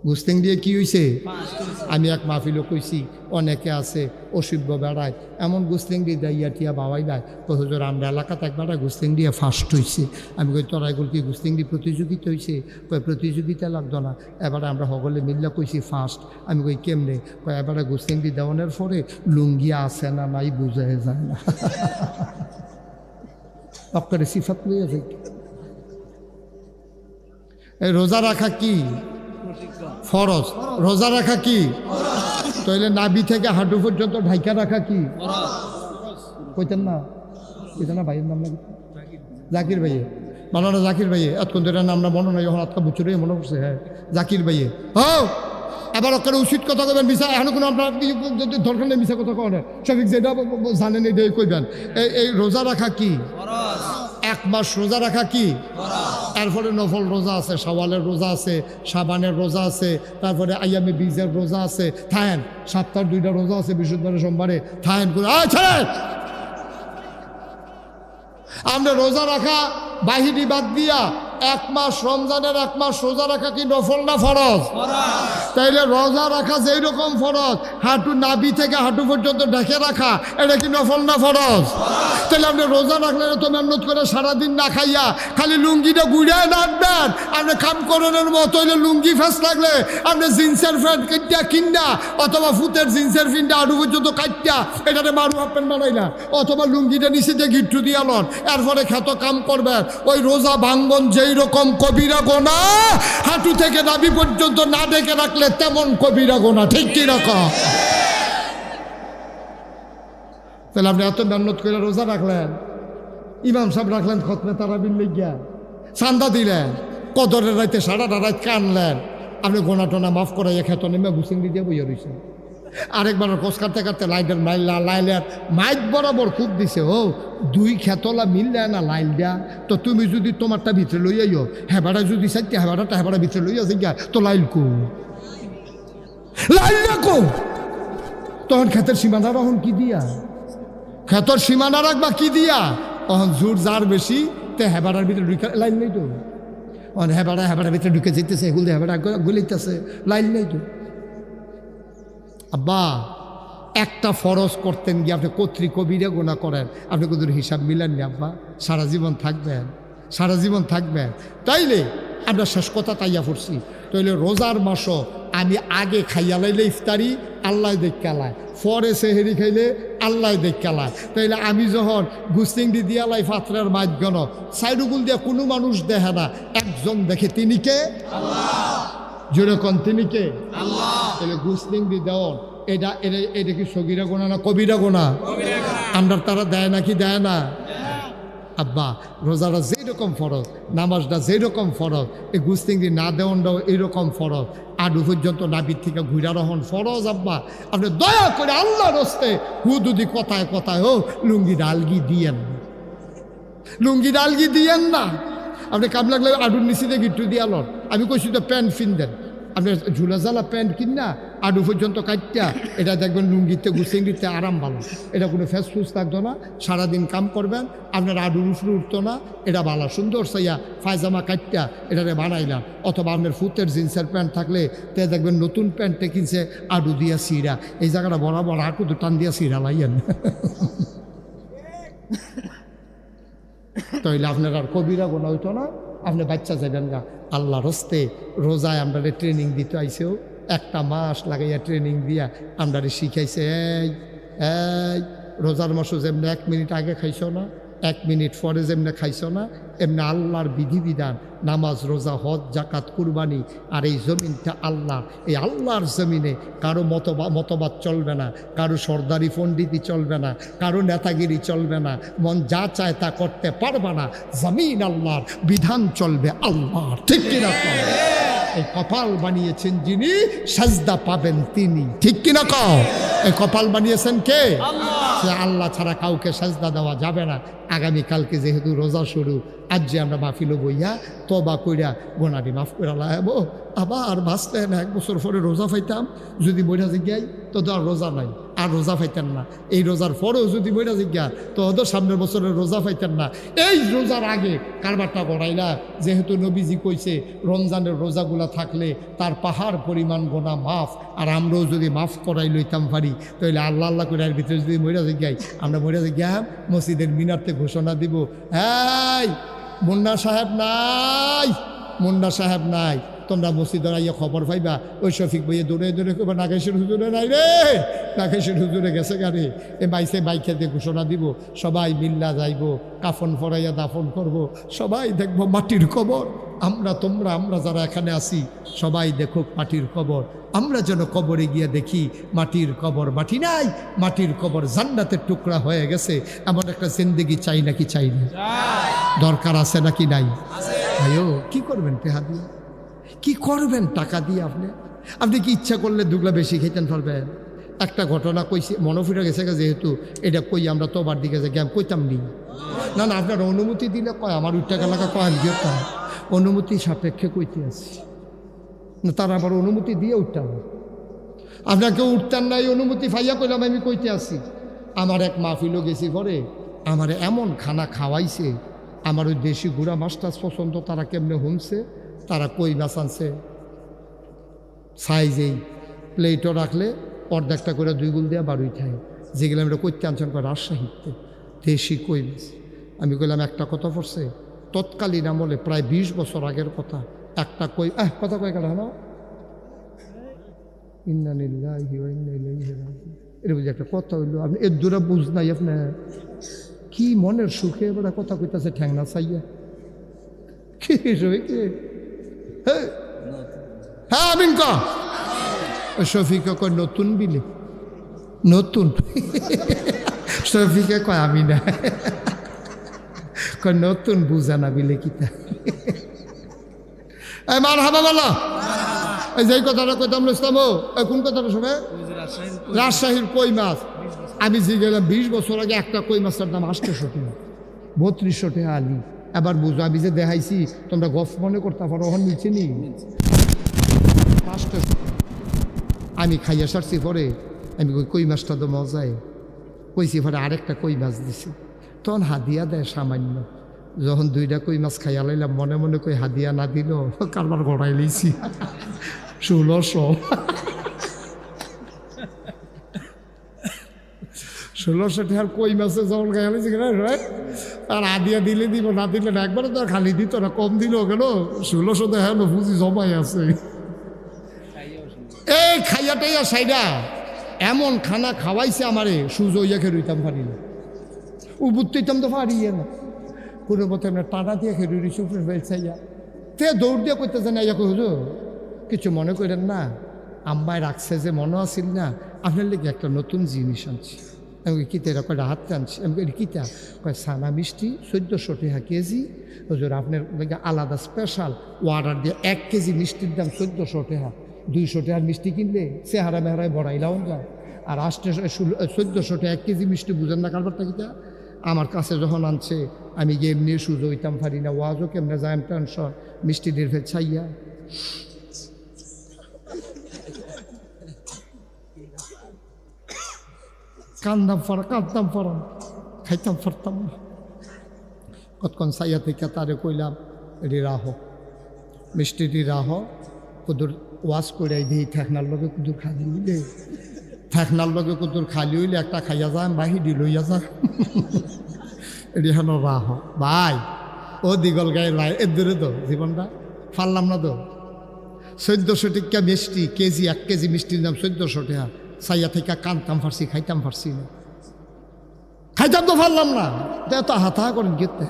গুস্তেং দিয়ে কি হয়েছে? আমি এক মাহফিলও কইছি, অনেকে আছে অসভ্য বেড়ায় এমন গুস্তেং দিয়ে দাইয়া টিয়া বাবাই দেয়, হুজুর আমরা এলাকাতে একবার গুস্তেং দিয়ে ফার্স্ট হয়েছে। আমি কই তোরা এগুলো কি গুস্তেং দিয়ে প্রতিযোগিতা হয়েছে? কই প্রতিযোগিতা লাগতো না, এবারে আমরা সকলে মিল্লা কইছি ফার্স্ট। আমি কই কেমনে? কই এবারে গুস্তেং দিয়ে দেওয়ানোর পরে লুঙ্গি আছে না নাই বুঝা যায় না। অক্করে সিফাত লইয়া যাই। এই রোজা রাখা কি ফরজ? রোজা রাখা কি? তাইলে নাভি থেকে হাঁটু পর্যন্ত ঢাইকা রাখা কি? কইতেন না, কইতেন না ভাইয়ের নাম নাকি? জাকির ভাইয়ে, মানানা জাকির ভাইয়ে, এতক্ষণ ধরে নামটা মনে নাই, যখন আজকে বুচুরে মনে করছে। হ্যাঁ জাকির ভাইয়ে। হ্যাঁ এবার ওকে উচিত কথা কবেন, মিশা এখন কোনো আপনার যদি দরকার নেই মিশা কথা কবেন, সঠিক যেটা জানেন এটাই কইবেন। এই রোজা রাখা কি? 1 মাস রোজা রাখা কি? তারপরে নফল রোজা আছে, শাওয়ালের রোজা আছে, শাবানের রোজা আছে, তারপরে আইয়ামে বীজের রোজা আছে, থাকেন সপ্তাহের 2টা রোজা আছে, বৃহস্পতিবার সোমবারে থাকেন করে। আমরা রোজা রাখা বাহিনী বাদ দিয়া 1 মাস রমজানের 1 মাস রোজা রাখা কি নফল না ফরজ? তাইলে রোজা রাখা যেই রকম ফরজ, হাঁটু নাভি থেকে হাঁটু পর্যন্ত ঢেকে রাখা, এটা কি নফল না ফরজ? তাহলে আপনি রোজা রাখলে তো মেহনত করে সারাদিন না খাইয়া খালি লুঙ্গিটা গুড়ায় নাচবেন। আপনি কামকরণের মতো হইলে লুঙ্গি ফেস লাগলে আপনি জিন্সের প্যান্ট কিনটা কিনা, অথবা ফুতের জিন্সের প্যান্টটা হাঁটু পর্যন্ত কাটটা এটাতে মারু হাফ প্যান্ট বানাইলা, অথবা লুঙ্গিটা নিচে দিয়ে গিট্টু দিয়া লন, এরপরে খেত কাম করবেন। ওই রোজা ভাঙ্গন যেই রকম কবিরা গোনা, হাঁটু থেকে নাভি পর্যন্ত না ডেকে রাখলে তেমন কবিরা গোনা। ঠিক কি রকম? তাহলে আপনি এত মেহনত করে রোজা রাখলেন, ইমাম সাহেব রাখলেন খতমে তারাবির লইয়া, চান্দা দিলেন, কদরের রাইতে সারাটা রাত কানলেন, আপনি গোনা টোনা মাফ করাইয়া খেত নেমে গুছিং দিয়ে বইয়া রয়েছেন। আরেকবার কোষ কাটতে কাটতে লাইটের লাইলের মাইক বরাবর খুব দিছে, ও 2 খেতলা মিললে না লাইল দেয়া, তো তুমি যদি তোমারটা ভিতরে লইয়াইও, হেবাটা যদি চাইতে হেবাটা হেবাটা ভিতরে লইয়া যাই তো লাইল কো, লাইল না কো। তখন ক্ষেতের সীমানা রাখুন কি দিয়া? ক্ষেতর সীমানা রাখবা কি দিয়া? তখন জোর যার বেশি তে হেবাটার ভিতরে ঢুকে লাইল নেই তো, হেবাটার ভিতরে ঢুকে যেতেছে, এগুলো হেবাটা গলিতেছে, লাইল নেই তো। আব্বা একটা ফরজ করতেন গিয়ে আপনি কর্তৃক কবিরা গোনা করেন, আপনি কোন হিসাব মিলেননি আব্বা, সারা জীবন থাকবেন, সারা জীবন থাকবেন। তাইলে আমরা শেষ কথা তাইয়া পড়ছি, তাইলে রোজার মাসও আমি আগে খাইয়া লাইলে ইফতারি আল্লাহ দেখালায়, পরে সেহেরি খাইলে আল্লাহ দেখালায়। তাইলে আমি যখন গুস্তিংডি দিয়ালাই পাত্রের মাঝগণ সাইডুগুল দিয়া কোনো মানুষ দেখে না, একজন দেখে, তিনি কে? যেরকম তিনি কে? তাহলে গুস্তিংডি দেওয়ান এটা এটা কি সগিরা গোনা না কবিরা গোনা? আমরা তারা দেয় নাকি দেয় না? আব্বা রোজাটা যেরকম ফরজ, নামাজটা যেরকম ফরজ, এই গুস্তিংডি না দেওয়ানটাও এইরকম ফরজ, আডু পর্যন্ত নাবির থেকে ঘুরা রহন ফরজ। আব্বা আপনি দয়া করে আল্লাহর হস্তে হুদুদি কথায় কথায় ও লুঙ্গি ডালগি দিয়েন, লুঙ্গি ডালগি দিয়েন না। আপনি কাম লাগলে আডুর নিচে গিট্টু দিয়ে আলোন, আমি কইছি তো প্যান্ট ফিনদেন, আপনি ঝুলা জ্বালা প্যান্ট কিনা আডু পর্যন্ত কাটটা, এটা দেখবেন লুঙ্গিতে গুছিংড়িতে আরাম ভালো, এটা কোনো ফেসফুস থাকতো না, সারাদিন কাম করবেন, আপনার আডুর উপরে উঠতো না, এটা ভালো সুন্দর চাইয়া পায়জামা কাটটা এটারে বানাইলাম। অথবা আপনার ফুতের জিন্সের প্যান্ট থাকলে তে দেখবেন নতুন প্যান্টে কিনছে আডু দিয়া সিরা, এই জায়গাটা বরাবর হাঁটু তো টান দিয়া সিরা লাইয়েন, তাইলে আপনার আর কবিরা গোনা হইতো না, আপনি বাচ্চা যাবেন গা। আল্লাহর হস্তে রোজায় আমরা ট্রেনিং দিতে আইসেও 1 মাস লাগাইয়া ট্রেনিং দিয়া আমরা শিখাইছে, এই রোজার মাসও যেমনি 1 মিনিট আগে খাইছ না, 1 মিনিট পরে যেমনি খাইছ না, এমনি আল্লাহর বিধিবিধান নামাজ রোজা হজ জাকাত কুরবানি, আর এই জমিনটা আল্লাহর, এই আল্লাহর জমিনে কারো মতবাদ চলবে না, কারো সর্দারি পণ্ডিতি চলবে না, কারো নেতাগিরি চলবে না, মন যা চায় তা করতে পারবে না, জমিন আল্লাহর, বিধান চলবে আল্লাহর। ঠিক কিনা? এই কপাল বানিয়েছেন যিনি, সাজদা পাবেন তিনি। ঠিক কিনা কও? এই কপাল বানিয়েছেন কে? সে আল্লাহ ছাড়া কাউকে সাজদা দেওয়া যাবে না। আগামীকালকে যেহেতু রোজা শুরু, আজ যে আমরা মাহফিল বইয়া তবা কইরা গোনারি মাফ করে লাগাবো, আবার বাঁচতেন 1 বছর পরে রোজা পাইতাম, যদি বইরা জিজ্ঞাই তো আর রোজা নাই, আর রোজা পাইতেন না। এই রোজার পরেও যদি বইরা জিজ্ঞা তো ওদের সামনের বছরে রোজা পাইতেন না। এই রোজার আগে কারবারটা গড়াইলা, যেহেতু নবীজি কইছে রমজানের রোজাগুলা থাকলে তার পাহাড় পরিমাণ গোনা মাফ, আর আমরাও যদি মাফ করাই লইতাম পারি তাহলে আল্লাহ আল্লাহ করে এর ভিতরে যদি মইরা জিজ্ঞাই, আমরা মইরা জিজ্ঞা মসজিদের মিনারতে ঘোষণা দিব, এই মুন্না সাহেব নাই, মুন্না সাহেব নাই, তোমরা মসজিদের আইয়া খবর পাইবা, ওই শফিক ভাইয়া দৌড়ে দৌড়ে কইবা নাগেশের হুজুরে নাই রে, নাগেশের হুজুরে গেছে গাড়ি, এ বাইসে বাইকে দিয়ে ঘোষণা দিব, সবাই মিল্লা যাইব, কাফন ফরাইয়া দাফন করব, সবাই দেখবো মাটির কবর। আমরা যারা এখানে আছি সবাই দেখুক মাটির কবর, আমরা যেন কবরে গিয়ে দেখি মাটির কবর মাটি নাই, মাটির কবর জান্নাতের টুকরা হয়ে গেছে। এমন একটা জিন্দেগি চাই নাকি চাই না? দরকার আছে নাকি নাই? ভাইও কি করবেন টেহা দিয়ে, কি করবেন টাকা দিয়ে? আপনি কি ইচ্ছা করলে দুগলা বেশি খেতেন পারবেন? একটা ঘটনা কইছি, মনে ফিরে গেছে, যেহেতু এটা কই আমরা তোবার দিকে যে জ্ঞান কইতাম নি, না না আপনার অনুমতি দিলে কয়, আমার উঠটা এলাকা কয় গিয়ে অনুমতি সাপেক্ষে কইতে আছি না, তার আবার অনুমতি দিয়ে উঠতাম, আপনাকে উঠতেন না, এই অনুমতি ফাইয়া কইলাম আমি কইতে আছি। আমার এক মাহফিলও গেছি ঘরে, আমার এমন খানা খাওয়াইছে, আমার ওই দেশি গুড়া মাছটা পছন্দ, তারা কেমনে হুমছে, তারা কই মাছ আনছে সাইজেই, প্লেটও রাখলে অর্ধেকটা করে 2 গুল দেওয়া বাড়ুই খায়, যেগুলো আমরা করতে আনছেন রাজশাহীতে দেশি কই মাছ। আমি কইলাম একটা কথা পড়ছে, তৎকালীন আমলে প্রায় 20 বছর আগের কথা, একটা কই কথা কয়ে গেল না, ইন্না লিল্লাহি ওয়া ইন্না ইলাইহি রাজিউন, এর বুঝে একটা কথা হইলো, আপনি এর দূরে বুঝ নাই, আপনার কি মনের সুখে এবার কথা কইতাছে ঠ্যাংনা চাইয়া, কি কে হ্যাঁ আমিন ক শফিকে কয় নতুন বিলে, নতুন শফিকে কয় আমি না, কয় নতুন বুঝা না বিলে কিতা। মার হাবা বলো, এই যে কথাটা কইতাম ইসলাম, কোন কথাটা শোনে? রাজশাহীর কই মাছ। আমি যে গেলাম 20 বছর আগে, একটা কই মাছের দাম 800 টাকা, 3200 টাকা আলি। এবার বুঝো, আমি যে দেখাইছি তোমরা গফ মনে করতে পারো, ওখানে নিচে নি 500। আমি খাইয়া সারছি পরে, আমি কই মাছটা তো মজায় কইছি, পরে আরেকটা কই মাছ দিছি, তখন হাদিয়া দেয় সামান্য। যখন 2টা কই মাছ খাইয়া লাইলাম, মনে মনে কই হাদিয়া না দিল কারবার গড়াই লইছি 1600। 1600 টাকার কই মাছে যখন খাইয়া লাইছি, আর হাদিয়া দিলে দিব, না দিলে না, একবারে তো খালি দিত না, কম দিল কেন, 1600 দেখা পুঁজি জমাই আছে। এই খাইয়াটাইয়া সাইডা এমন খানা খাওয়াইছে আমারে, সুজ হইয়া খেয়ে রইতাম পারি না, উবুত্তইতাম তো পারিয়ে না, কোনো মতো আমরা টানা দিয়ে খেয়ে রই সুফরে ফেলছাইয়া, তে দৌড় দিয়ে করতেছে না, ইয়াকে হুজুর কিছু মনে করেন না, আম্মায় রাখছে যে মনে আসিল না, আপনার লেগে একটা নতুন জিনিস আনছি। আমি কিতা, এটা কয়টা হাতে আনছি, আমি কিতা, কয় সানা মিষ্টি 1400 টাকা কেজি, হুজুর আপনার লেগে আলাদা স্পেশাল অর্ডার দিয়ে 1 কেজি মিষ্টির দাম 1400 টাকা। 200 টাকার মিষ্টি কিনলে চেহারা মেহারায় বড়াইলাও যায়, আর 1400 টাকা 1 কেজি মিষ্টি, বুঝেন না কারবারটা কিতা? আমার কাছে যখন আনছে, আমি গিয়ে এমনি সুযোগ হইতাম পারি না, ওয়াজও কেমনে যায় টেনশন, মিষ্টি নির্ভেদ ছাইয়া কাঁদতাম খাইতাম পারতাম না। কতক্ষণ সাইয়া থেকে তারে কইলাম, এটি রাহ মিষ্টিটি রাহ, কুদুর ওয়াশ করে দিই, ঠেকনার লগে কুদুর খালি হইলে, ঠেকনার লগে কুদুর খালি হইলে একটা খাইয়া যায়, বাহিরি লইয়া যা, এটি হেন রাহ ভাই। ও দিগল গায়ে লাই এর দূরে তো জীবনটা ফারলাম না তো। 1400 টাকা মিষ্টি কেজি, 1 কেজি মিষ্টির দাম 1400 টাকা। সাইয়া থেকে কানতাম ফারছি, খাইতাম ফারছি না, খাইতাম তো পারলাম না। এত হাতাহা করেন গেতে,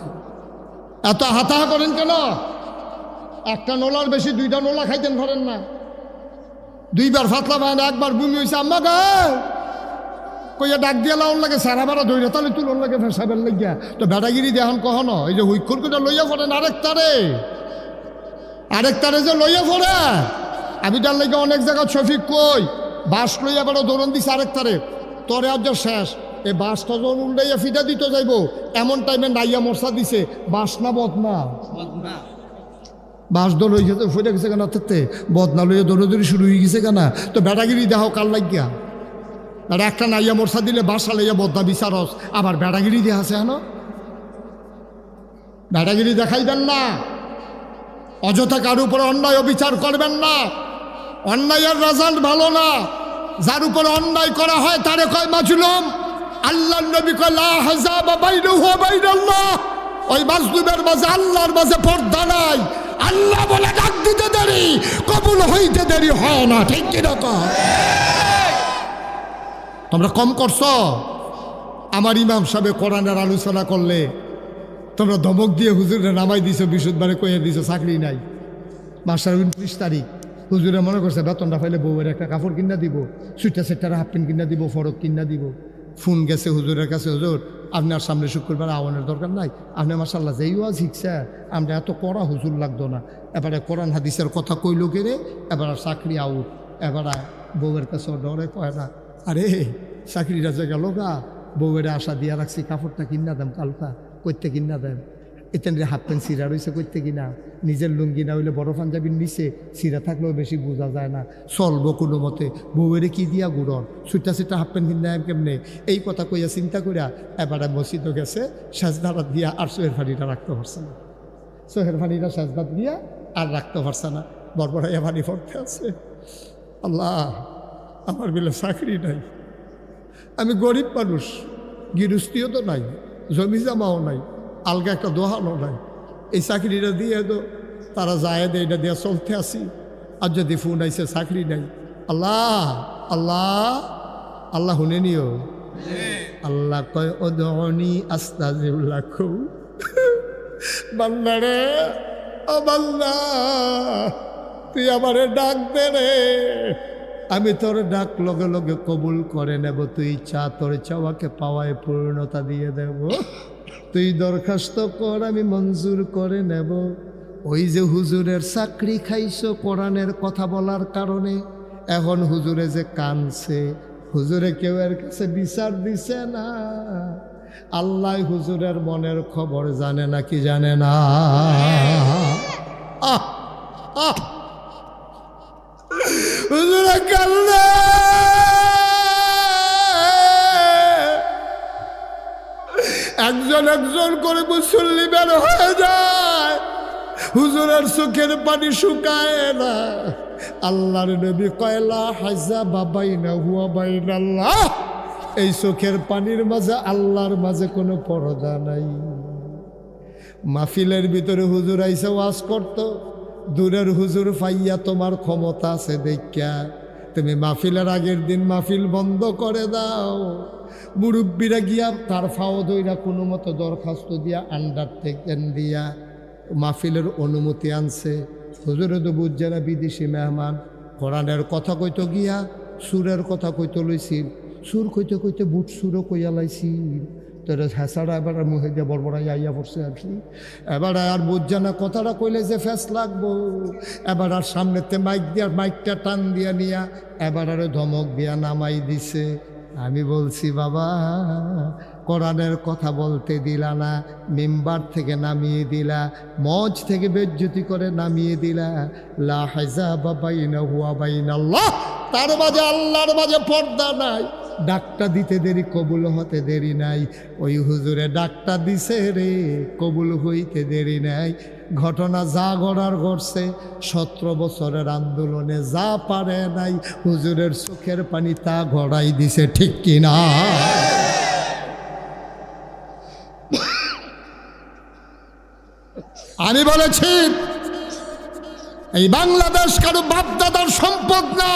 এত হাতাহা করেন কেন? একটা নোলার বেশি 2টা নোলা খাইতেন পারেন না, 2বার ফাতলা পায় না, 1বার বমি হয়েছে, আম্মা গা কইয়া ডাক দিয়া লাউন লাগে, সারা বারা ধৈর্য তাহলে তুলন লাগে ফেসাবেন লাগিয়া, তো বেটাগিরি দেখান কখনো, এই যে হুইক্ষর করে লইয়া পড়েন আরেক তারে, আরেকটারে যে লইয়া পড়ে আমি তার লেগে অনেক জায়গা শফিক কই বাস লইয়া বেড়ো দৌড়ন দিছে আরেকটারে তোরে আজ শেষ এই বাসটা যখন উল্টাইয়া ফিটা দিতে যাইব এমন টাইমে নাইয়া মশা দিছে বাস না বদনা বাস দল হয়ে গেছে ফিরে গেছে কেনা থাকতে বদনা লইয়া দৌড়ি শুরু হয়ে গেছে কেনা তো বেটাগিরি দেহ কাল লাগিয়া আর একটা নাইয়া মশা দিলে বাসা লইয়া বদনা বিচারস আবার বেটাগিরি দেওয়া আছে হেন বেটাগিরি দেখাইবেন না অযথা কারো উপরে অন্যায় অবিচার করবেন না অন্যায়ের রেজাল্ট ভালো না যার উপরে অন্যায় করা হয় তারে কয় মাজলুম আল্লাহর নবী কয় লা হাজাবা বাইনাহু ওয়া বাইনাল্লাহ ওই মাজলুমের মাঝে আল্লাহর মাঝে পর্দা নাই আল্লাহ বলে ডাক দিতে দেরি কবুল হইতে দেরি হয় না ঠিক কি না তোমরা কম করছো আমার ইমাম সাহেব কোরআনের আলোচনা করলে তোমরা ধমক দিয়ে হুজুরে নামাই দিছো বিশুদ্ধবারে কইয়ে দিছো চাকরি নাই মাসের 29 তারিখ হুজুরে মনে করছে বেতনটা পাইলে বউয়ের একটা কাপড় কিনা দিব সুইটার সেটার হাফ প্যান্ট কিনা দিব ফরক কিনা দিব ফোন গেছে হুজুরের কাছে হুজুর আপনার সামনে শুক্রবার আওয়ানের দরকার নাই আপনি মাশাআল্লাহ যেই ওয়াজ শিখছে আমরা এত কড়া হুজুর লাগতো না এবারে কোরআন হাদিসের কথা কইল কেড়ে এবার চাকরি আউট এবারে বউয়ের কাছে ডরে কয় না আরে চাকরিটা যে গেল গা বউয়ের আশা দিয়া রাখছি কাপড়টা কিনা দাম কালকা করতে কিনা দেন এতেন হাফ প্যান্ট সিরা রয়েছে করতে কিনা নিজের লুঙ্গি না হইলে বড় পাঞ্জাবির নিচে সিরা থাকলেও বেশি বোঝা যায় না চলবো কোনো মতে বউয়েরে কি দিয়া গুড়র সুইটা সিটা হাফ প্যান্ট কিনা কেমনে এই কথা কইয়া চিন্তা করিয়া এবারে মসজিদও গেছে সাজদারাত দিয়া আর সোহের ফানিটা রাখতে পারছে না সোহের ফানিটা সাজদাত দিয়া আর রাখতে পারছে না বরবরাইয়া ফানি পড়তে আছে আল্লাহ আমার বেলা চাকরি নাই আমি গরিব মানুষ গৃহস্থিও তো নাই জমি জামাও নাই আলগা একটা দোহানও নাই এই চাকরিটা দিয়ে তো তারা যায় দেয় এটা দিয়ে চলতে আসি আর যদি ফোন আইসে চাকরি নাই আল্লাহ আল্লাহ আল্লাহ শুনে নিও আল্লাহ কয় ওদনি আস্তাজিবুল্লাহ খুব বান্দারে ও বান্দা তুই আমারে ডাক দে রে আমি তোর ডাক লগে লগে কবুল করে নেব তুই চা তোর চাওয়াকে পাওয়ায় পূর্ণতা দিয়ে দেব তুই দরখাস্ত কর আমি মঞ্জুর করে নেব ওই যে হুজুরের চাকরি খাইছো কোরআনের কথা বলার কারণে এখন হুজুরে যে কানছে হুজুরে কেউ এর কাছে বিচার দিছে না আল্লাহ হুজুরের মনের খবর জানে নাকি জানে না আহ আহ হুজুরে কান্দে একজন একজন করে মুসল্লি বের হয়ে যায় হুজুরের চোখের পানি শুকায় না আল্লাহর নবী কয়লা হাজা বাবাইনা হুয়া বাইনাল্লাহ এই চোখের পানির মাঝে আল্লাহর মাঝে কোনো পর্দা নাই মাহফিলের ভিতরে হুজুর আইসা ওয়াজ করতো দূরের হুজুর পাইয়া তোমার ক্ষমতা আছে দেখা তুমি মাহফিলের আগের দিন মাহফিল বন্ধ করে দাও মুরব্বীরা গিয়া তার ফাও দইরা কোনো মতো দরখাস্ত দিয়া আন্ডারটেকেন দিয়া মাহফিলের অনুমতি আনছে হুজুরে তো বুঝছে না বিদেশি মেহমান কোরআনের কথা কইতো গিয়া সুরের কথা কইতো লইছি সুর কইতে কইতে বুট সুরও কইয়া লাইছি তোর হেঁচারা এবার মুখে দিয়ে বড়বড়াই আইয়া পড়ছে আর কি এবার আর বুঝছে না কথাটা কইলে যে ফেস লাগবো এবার আর সামনেতে মাইক দিয়া মাইকটা টান দিয়া নিয়া এবার আরও ধমক দিয়া নামাই দিছে আমি বলছি বাবা কোরআনের কথা বলতে দিলা না মিম্বার থেকে নামিয়ে দিলা মঞ্চ থেকে বেজ্জতি করে নামিয়ে দিলা লা হাজাবা বাইনাহু ওয়া বাইনাল্লাহ তার মাঝে আল্লাহর মাঝে পর্দা নাই ডাকটা দিতে দেরি কবুল হতে দেরি নাই ওই হুজুরে ডাকটা দিছে রে কবুল হইতে দেরি নাই ঘটনা যা গড়ার ঘটছে 17 বছরের আন্দোলনে যা পারে নাই হুজুরের চোখের পানি তা গড়াই দিছে ঠিক কিনা আমি বলেছি এই বাংলাদেশ কারো বাপদাদার সম্পদ না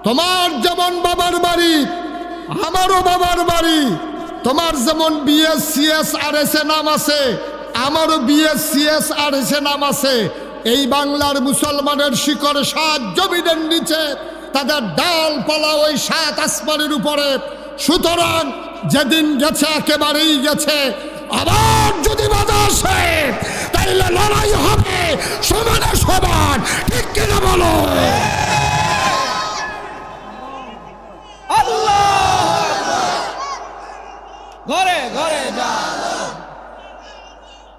তোমার যেমন বাবার বাড়ি আমারও বাবার বাড়ি তোমার যেমন বিএসসিএস আরএসএ নাম আছে আমারও বিএসসিএস আরএসএ নাম আছে এই বাংলার মুসলমানের শিকড় 7 জমিনের নিচে তাদের ডালপালা ওই 7 আসমানের উপরে সুতরাং যেদিন গেছে একেবারেই গেছে আবার যদি বাধা আসে তাহলে তাইলে লড়াই হবে সমানে সমান, ঠিক কিনা বলো? ঘরে ঘরে জালো,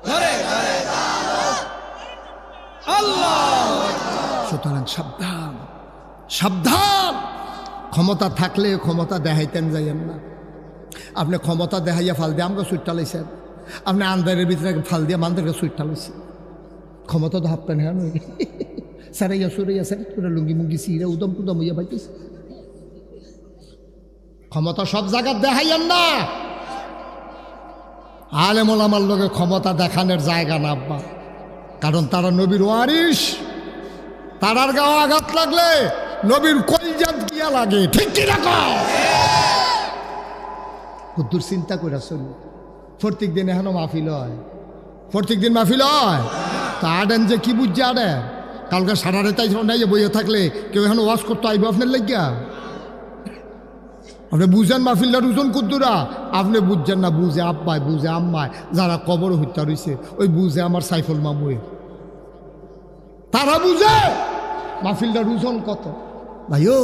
ঘরে ঘরে জালো, আল্লাহ। সুতরাং সাবধান, সাবধান। ক্ষমতা থাকলে ক্ষমতা দেখাইতেন যাইয়েন না। আপনি ক্ষমতা দেখাইয়া ফাল দিয়ে আমাকে সুইটটা লাইছেন, আপনি আন্দারের ভিতরে ফাল দিয়ে মান্দারকে সুইটটা লাইছেন। ক্ষমতা তো হাঁপতেন হ্যাঁ নই সারাইয়া সুরাইয়া স্যার তোরা লুঙ্গি মুঙ্গি সিরা উদম টুদম হইয়া পাইতেছ। ক্ষমতা সব জায়গায় দেখাইয়েন না। আলেমুল আমার লোকে ক্ষমতা দেখানোর জায়গা না আব্বা, কারণ তারা নবীর ওয়ারিস। তারার গাও আঘাত লাগলে নবীর কলিজাত গিয়া লাগে, ঠিক কি রাখো? কুদ্দুর চিন্তা করে চল। প্রত্যেক দিন এখনো মাহফিল হয়, প্রত্যেক দিন মাহফিল হয়। তা আডেন যে কি বুঝছে আডেন? কালকে সারা রেতাই নাই বইয়ে থাকলে কেউ এখন ওয়াশ করতে আইব আপনার লাগিয়া? আপনি বুঝেন মাহফিলটার ওজন কুদ্দুরা? আপনি বুঝছেন না, বুঝে আব্বাই, বুঝে আম্মায়, যারা কবর হত্যা রয়েছে ওই বুঝে আমার সাইফুল মামুয়ে, তারা বুঝে মাহফিলটার ওজন কত। ভাইও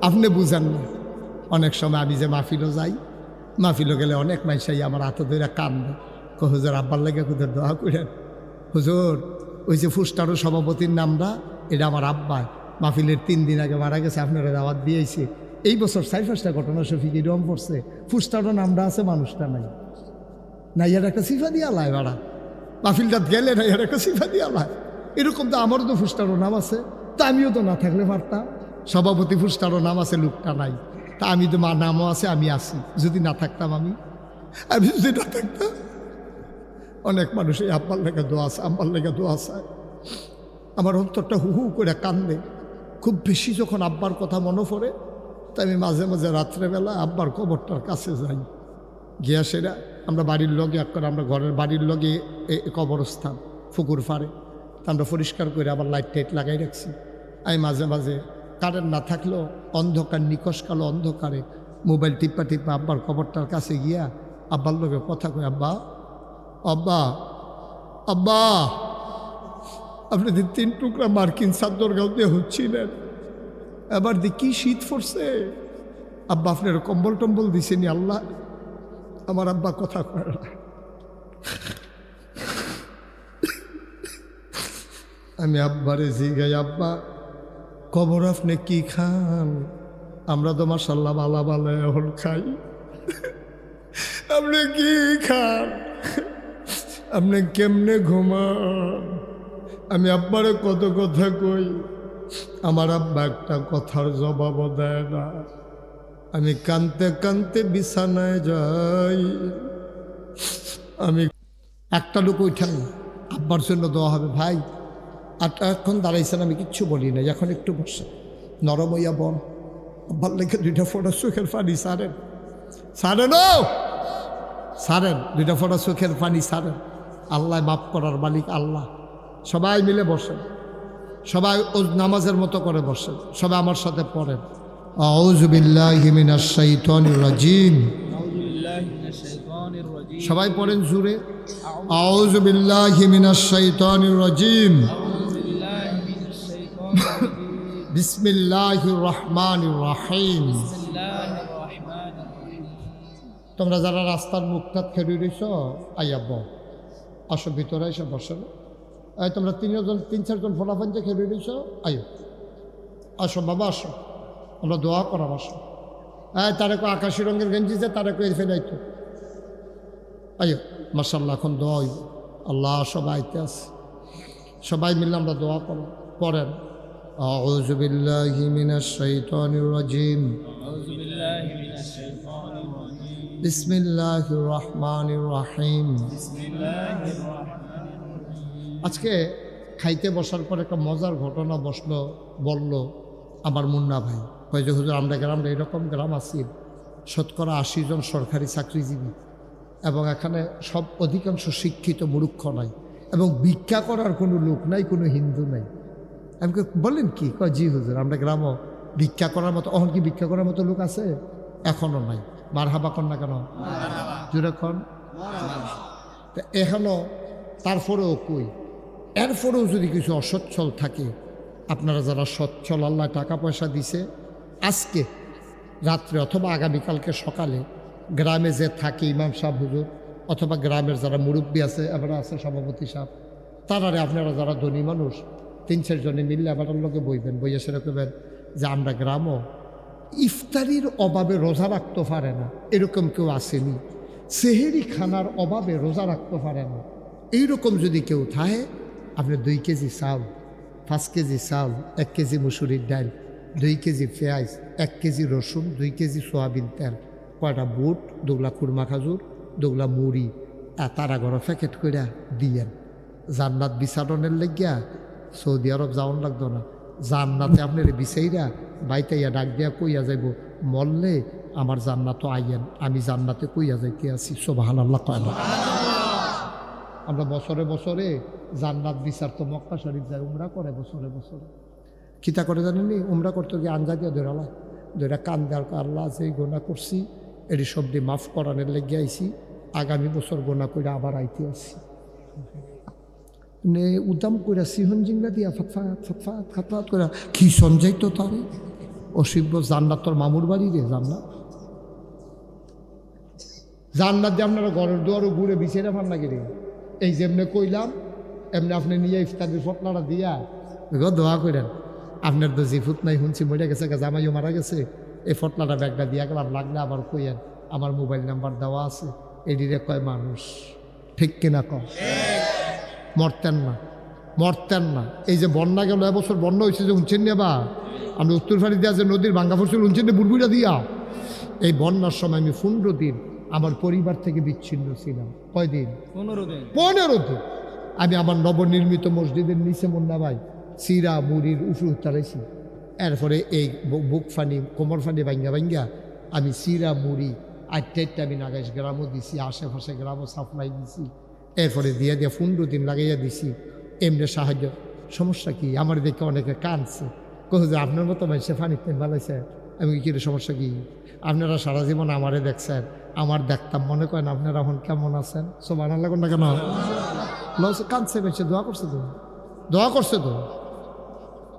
আপনি বুঝেন না। অনেক সময় আমি যে মাহফিলও যাই, মাহফিলও গেলে অনেক মাইসাই আমার হাতে ধরে কান্দে, হুজুর আব্বার লেগে হুজুর দোয়া করেন। হুজুর ওই যে ফুস্টারও সভাপতির নামটা, এটা আমার আব্বাই মাহফিলের 3 দিন আগে মারা গেছে, আপনারা দাওয়াত দিয়েছে। এই বছর 4-5টা ঘটনা শফিক এরকম পড়ছে, ফুস্টারও নামটা আছে, মানুষটা নাই। নাই আর একটা সিফা দিয়া লাই বাড়া, মাহফিলটা গেলে নাই আর একটা সিফা দিয়া লাই। এরকম তো আমারও তো ফুস্টারও নাম আছে, তা আমিও তো না থাকলে পারতাম। সভাপতি ফুস্টারও নাম আছে, লোকটা নাই। তা আমি তো মা নামও আছে, আমি আছি। যদি না থাকতাম আমি যদি না থাকতাম। অনেক মানুষ এই আব্বার লেগে দোয়া আছে, আব্বার লেগে দোয়া চায়। আমার অন্তরটা হু হু করে কান্দে খুব বেশি যখন আব্বার কথা মনে পড়ে। তাই আমি মাঝে মাঝে রাত্রেবেলা আব্বার কবরটার কাছে যাই, গিয়া সেরা আমরা বাড়ির লগে একবার, আমরা ঘরের বাড়ির লগে কবরস্থান পুকুর পাড়ে, তা আমরা পরিষ্কার করে আবার লাইট টাইট লাগাই রাখছি। আমি মাঝে মাঝে কারেন্ট না থাকলেও অন্ধকার, নিকশ কালো অন্ধকারে মোবাইল টিপ্পা টিপ্পা আব্বার কবরটার কাছে গিয়া আব্বার লগে কথা কই, আব্বা আব্বা আব্বা, আপনি যে 3 টুকরা মার্কিন চাদর গাও দিয়ে হচ্ছিলেন, এবার দি কি শীত পড়ছে আব্বা, আপনার কম্বল টম্বল দিছেনি আল্লাহ? আমার আব্বা কথা কয় না। আমি আব্বারে জিগাই, আব্বা কবর আপনি কি খান? আমরা তো মাশাআল্লাহ বালা বালা এখন খাই, আপনি কি খান? আপনি কেমনে ঘুমান? আমি আব্বারে কত কথা কই, আমার আব্বা একটা কথার জবাবও দেয় না। আমি কানতে কানতে বিছানায় যাই। আমি একটা লোক ওইঠান আব্বার জন্য দেওয়া হবে ভাই, আর এখন দাঁড়াইছেন, আমি কিচ্ছু বলি না, এখন একটু বসে নরম হইয়া বন, আব্বার লেগে 2টা ফোঁটা চোখের পানি সারেন, সারেন ও সারেন, 2টা ফোঁটা চোখের পানি সারেন। আল্লাহ মাফ করার মালিক আল্লাহ। সবাই মিলে বসেন, সবাই নামাজের মতো করে বসেন, সবাই আমার সাথে পড়েন। আউযু বিল্লাহি মিনাশ শাইতানির রাজিম। সবাই পড়েন জুড়ে, আউযু বিল্লাহি মিনাশ শাইতানির রাজিম, বিসমিল্লাহির রহমানির রহিম। তোমরা যারা রাস্তার মুখটা খেয়ে রয়েছ, আইয়া বল, আসো ভিতরে এসে বসো। এই তোমরা 3-4জন ফোলাফানতে খেয়ে রয়েছ, আইও আসো বাবা, আসো, আমরা দোয়া করাম, আসো। হ্যাঁ, তারে কো আকাশি রঙের গেঞ্জি যে তারে কো ফেলাই তো, আইও মাশাআল্লাহ, এখন দোয়া হইব। আল্লাহ সবাই আইতে আছে, সবাই মিলে আমরা দোয়া করো, পড়েন। আউযু বিল্লাহি মিনাশ শাইতানির রাজিম, বিসমিল্লাহির রহমানির রহিম। আজকে খাইতে বসার পর একটা মজার ঘটনা বলল আমার মুন্না ভাই। কয় যে হুজুর, আমরা গ্রামে এরকম গ্রাম আছি, শতকরা 80 জন সরকারি চাকরিজীবী, এবং এখানে সব অধিকাংশ শিক্ষিত, মূর্খ নাই, এবং ভিক্ষা করার কোনো লোক নাই, কোনো হিন্দু নাই। আমি বলেন কি? কয় জি হুজুর, আমরা গ্রামও ভিক্ষা করার মতো, এখন কি ভিক্ষা করার মতো লোক আছে? এখনও নাই। মারহাবা কন না কেন? জোরে কন। এখনও তারপরেও কই, এরপরেও যদি কিছু অসচ্ছল থাকে, আপনারা যারা সচ্ছল, আল্লাহ টাকা পয়সা দিছে, আজকে রাত্রে অথবা আগামীকালকে সকালে গ্রামে যে থাকে ইমাম সাহেব হুজুর অথবা গ্রামের যারা মুরব্বী আছে, এবার আছে সভাপতি সাহেব, তারারে আপনারা যারা ধনী মানুষ 3-4 জনে মিললে আবার লোকে বইবেন, বইয়ে সেরকমের যে আমরা গ্রামও ইফতারির অভাবে রোজা রাখতে পারে না, এরকম কেউ আসেনি। সেহেরি খানার অভাবে রোজা রাখতে পারে না, এইরকম যদি কেউ থাকে, আপনি 2 কেজি চাউল, 5 কেজি চাউল, 1 কেজি মুসুরির ডাল, 2 কেজি পেঁয়াজ, 1 কেজি রসুন, 2 কেজি সোয়াবিন তেল, কয়টা বুট, 2 কুরমা খাজুর, 2 মুড়ি, তারা ঘরে প্যাকেট করে দিয়েন। জান্নাত বিচারণের লেগিয়া সৌদি আরব যাওয়ান লাগতো না, জান্নাতে আপনার বিচাইরা বাইতাইয়া ডাক দিয়া কইয়া যাইব, মরলে আমার জান্নাতও আইয়েন, আমি জান্নাতে কইয়া যাইতে আছি। সুবহানাল্লাহ কয় না? আমরা বছরে বছরে জান্নাত বিচার তো মক্কা শরীফ যায়, উমরা করে বছরে বছরে। কিতা করে জানেনি? উমরা করতে গিয়ে আঞ্জা দিয়ে ধরালা, ধরা কান দেওয়ার আল্লাহ যে গোনা করছি এটি সবটি মাফ করানোর লেগে আইছি, আগামী বছর গোনা করে আবার আইতে আসি। উদাম করে সিহন জিংলা দিয়া ফাতফাত ফাতফাত ফাতফাত করে কি সঞ্জয় তো তারে অসিব্য জান্নাত, তোর মামুর বাড়ি রে জান্নাত। জান্নাত দিয়ে আপনারা ঘরের দুয়ারও ঘুরে বিছেরা ফান লাগে রে। এই যেমনি কইলাম এমনি আপনি নিয়ে ইফতারের ফটলাটা দিয়া দোয়া করেন। আপনার তো জিফুত নাই, শুনছি মরে গেছে, জামাইও মারা গেছে, এই ফটলাটা ব্যাগটা দিয়া গেলাম, লাগলে আবার কইয়েন আমার মোবাইল নাম্বার দেওয়া আছে, এডিরে কয় মানুষ, ঠিক কিনা কম? মরতেন না, মরতেন না। এই যে বন্যা গেল, এবছর বন্যা হয়েছে যে উঞ্চেন নেবা, আমি উত্তর ফাড়ি দিয়া যে নদীর ভাঙ্গা পড়ছিল উঞ্চেন বুড়বুড়া দিয়া, এই বন্যার সময় আমি 15 দিন আমার পরিবার থেকে বিচ্ছিন্ন ছিলাম। কয়দিন? 15 দিন। আমি আমার নবনির্মিত মসজিদের নিচে মুন্না ভাই সিরা মুড়ির উফরু তারাইছি। এরপরে এই বুক ফানি কোমর ফানি ভাঙ্গা ভাঙ্গা আমি সিরা মুড়ি 8টা আমি নাগাইশ গ্রামও দিছি, আশেপাশে গ্রামও সাপ্লাই দিছি। এরপরে দিয়ে 15 দিন লাগাইয়া দিছি। এমনি সাহায্য, সমস্যা কি? আমার দেখে অনেকে কাঁদছে, কহ যে আপনার মতো মানুষে ফানিতে ভালাইছে। আমি কি সমস্যা কি? আপনারা সারা জীবন আমারে দেখছেন, আমার দেখতাম মনে করেন আপনারা এখন কেমন আছেন? সুবহানাল্লাহ না কেন? কাঁদছে বেশি, দোয়া করছে তো, দোয়া করছে তো।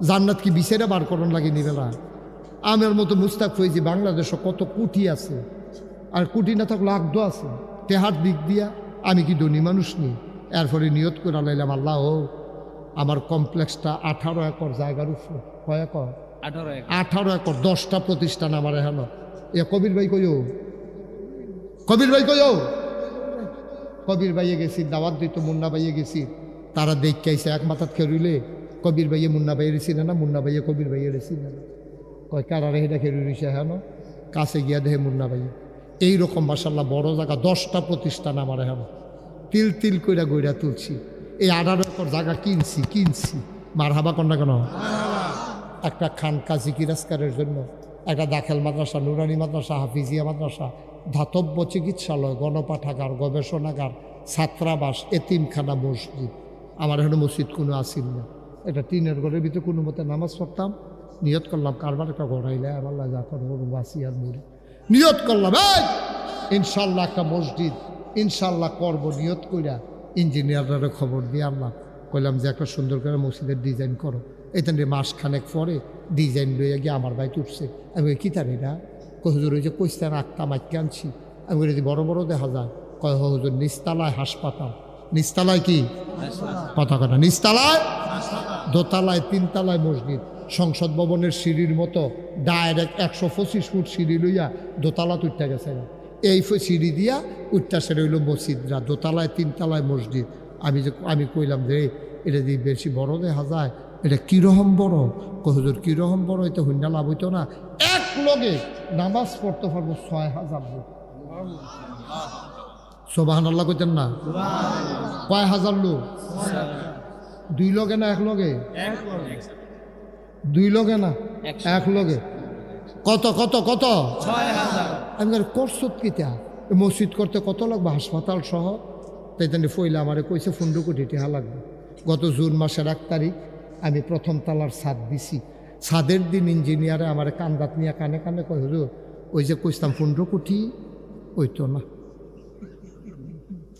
জান্নাত কি বিচারে বার করণ লাগে নিবেলা? আমার মতো মুস্তাক ফৈজি বাংলাদেশে কত কোটি আছে, আর কোটি না থাকলে আগদ আছে। তেহার দিক দিয়া আমি কি ধনী মানুষ নি? এরপরে নিয়ত করে লাইলাম, আল্লাহ ও আমার কমপ্লেক্সটা 18 একর জায়গার উপর। কয় একর? 18 একর, 10টা প্রতিষ্ঠান আমার এখানে। এ কবির ভাই কইও, কবির ভাই কইও, কবির ভাইয়ে গেছি, দাওয়াত দিত মুন্না ভাইয়ে গেছি, তারা দেখতে আইসে এক মাথাত খেরুইলে কবির ভাইয়ে মুন্না ভাইয়ের ছিলেন না, মুন্না ভাইয়ে কবির ভাইয়ের ছিলেন না। কয় কারারে হেটা খেরুই রইছে হেন, কাছে গিয়া দেহে মুন্না ভাইয়ে। এইরকম মাশাল্লাহ বড় জায়গা, 10টা প্রতিষ্ঠান আমার এখন তিল তিল কইরা গইরা তুলছি। এই 18 একর জায়গা কিনছি মারহাবা কন্যা কেন? একটা খানকা জিকিরাজকারের জন্য, একটা দাখেল মাদ্রাসা, নুরানি মাদ্রাসা, হাফিজিয়া মাদ্রাসা, ধাতব্য চিকিৎসালয়, গণপাঠাগার, গবেষণাগার, ছাত্রাবাস, এতিমখানা, মসজিদ। আমার এখানে মসজিদ কোনো আসিল না, এটা টিনের ঘরের ভিতরে কোনো মতে নামাজ পড়তাম। নিয়ত করলাম কারবার একটা গড়াইলে আমার যা করবো বাসি আর মুড়ি। নিয়ত করলাম এই ইনশাল্লাহ একটা মসজিদ ইনশাল্লাহ করবো। নিয়ত কইরা ইঞ্জিনিয়াররা খবর দিয়ে আনলাম, কইলাম যে একটা সুন্দর করে মসজিদের ডিজাইন করো। এইখান মাসখানেক পরে ডিজাইন লইয়া গিয়ে আমার বাড়িতে উঠছে। আমি কি তার এটা হুজুর ওই যে কইস্তান আঁকতাম আঁকে আনছি। আমি যদি বড় বড় দেখা যায়, কয় হুজুর নিচতলায় হাসপাতাল, নিচতলায় কি কথা কথা, নিচতলায়, দোতলায়, 3তলায় মসজিদ, সংসদ ভবনের সিঁড়ির মতো ডাইরেক্ট 125 ফুট সিঁড়ি লইয়া দোতলা উঠতে গেছে। এই সিঁড়ি দিয়া উঠতে সেটা হইল মসজিদরা, দোতলায় 3তলায় মসজিদ। আমি কইলাম যে এটা যদি বেশি বড় দেখা যায়, এটা কীরকম বড়? হুজুর কীরকম বড়? এটা হুন্ডা লাভ হইতো না, এক লগে নামাজ পড়তে পারবো 6000 লোক। সুবহানাল্লাহ কইতেন না? কয় হাজার লোক? 2 লগে না 1 লগে? 2 লগে না 1 লগে? কত কত কত? 6000। আমি করছো কিতা? মসজিদ করতে কত লাগবে? হাসপাতাল সহ। তাই তাই ফইলে আমারে কইছে 15 কোটি টাকা লাগবে। গত জুন মাসের 1 তারিখ আমি প্রথম তালার ছাদ দিছি। ছাদের দিন ইঞ্জিনিয়ারে আমার কান্দাত নিয়ে কানে কানে কয় হুজুর ওই যে কইতাম 15 কোটি ওই তো না।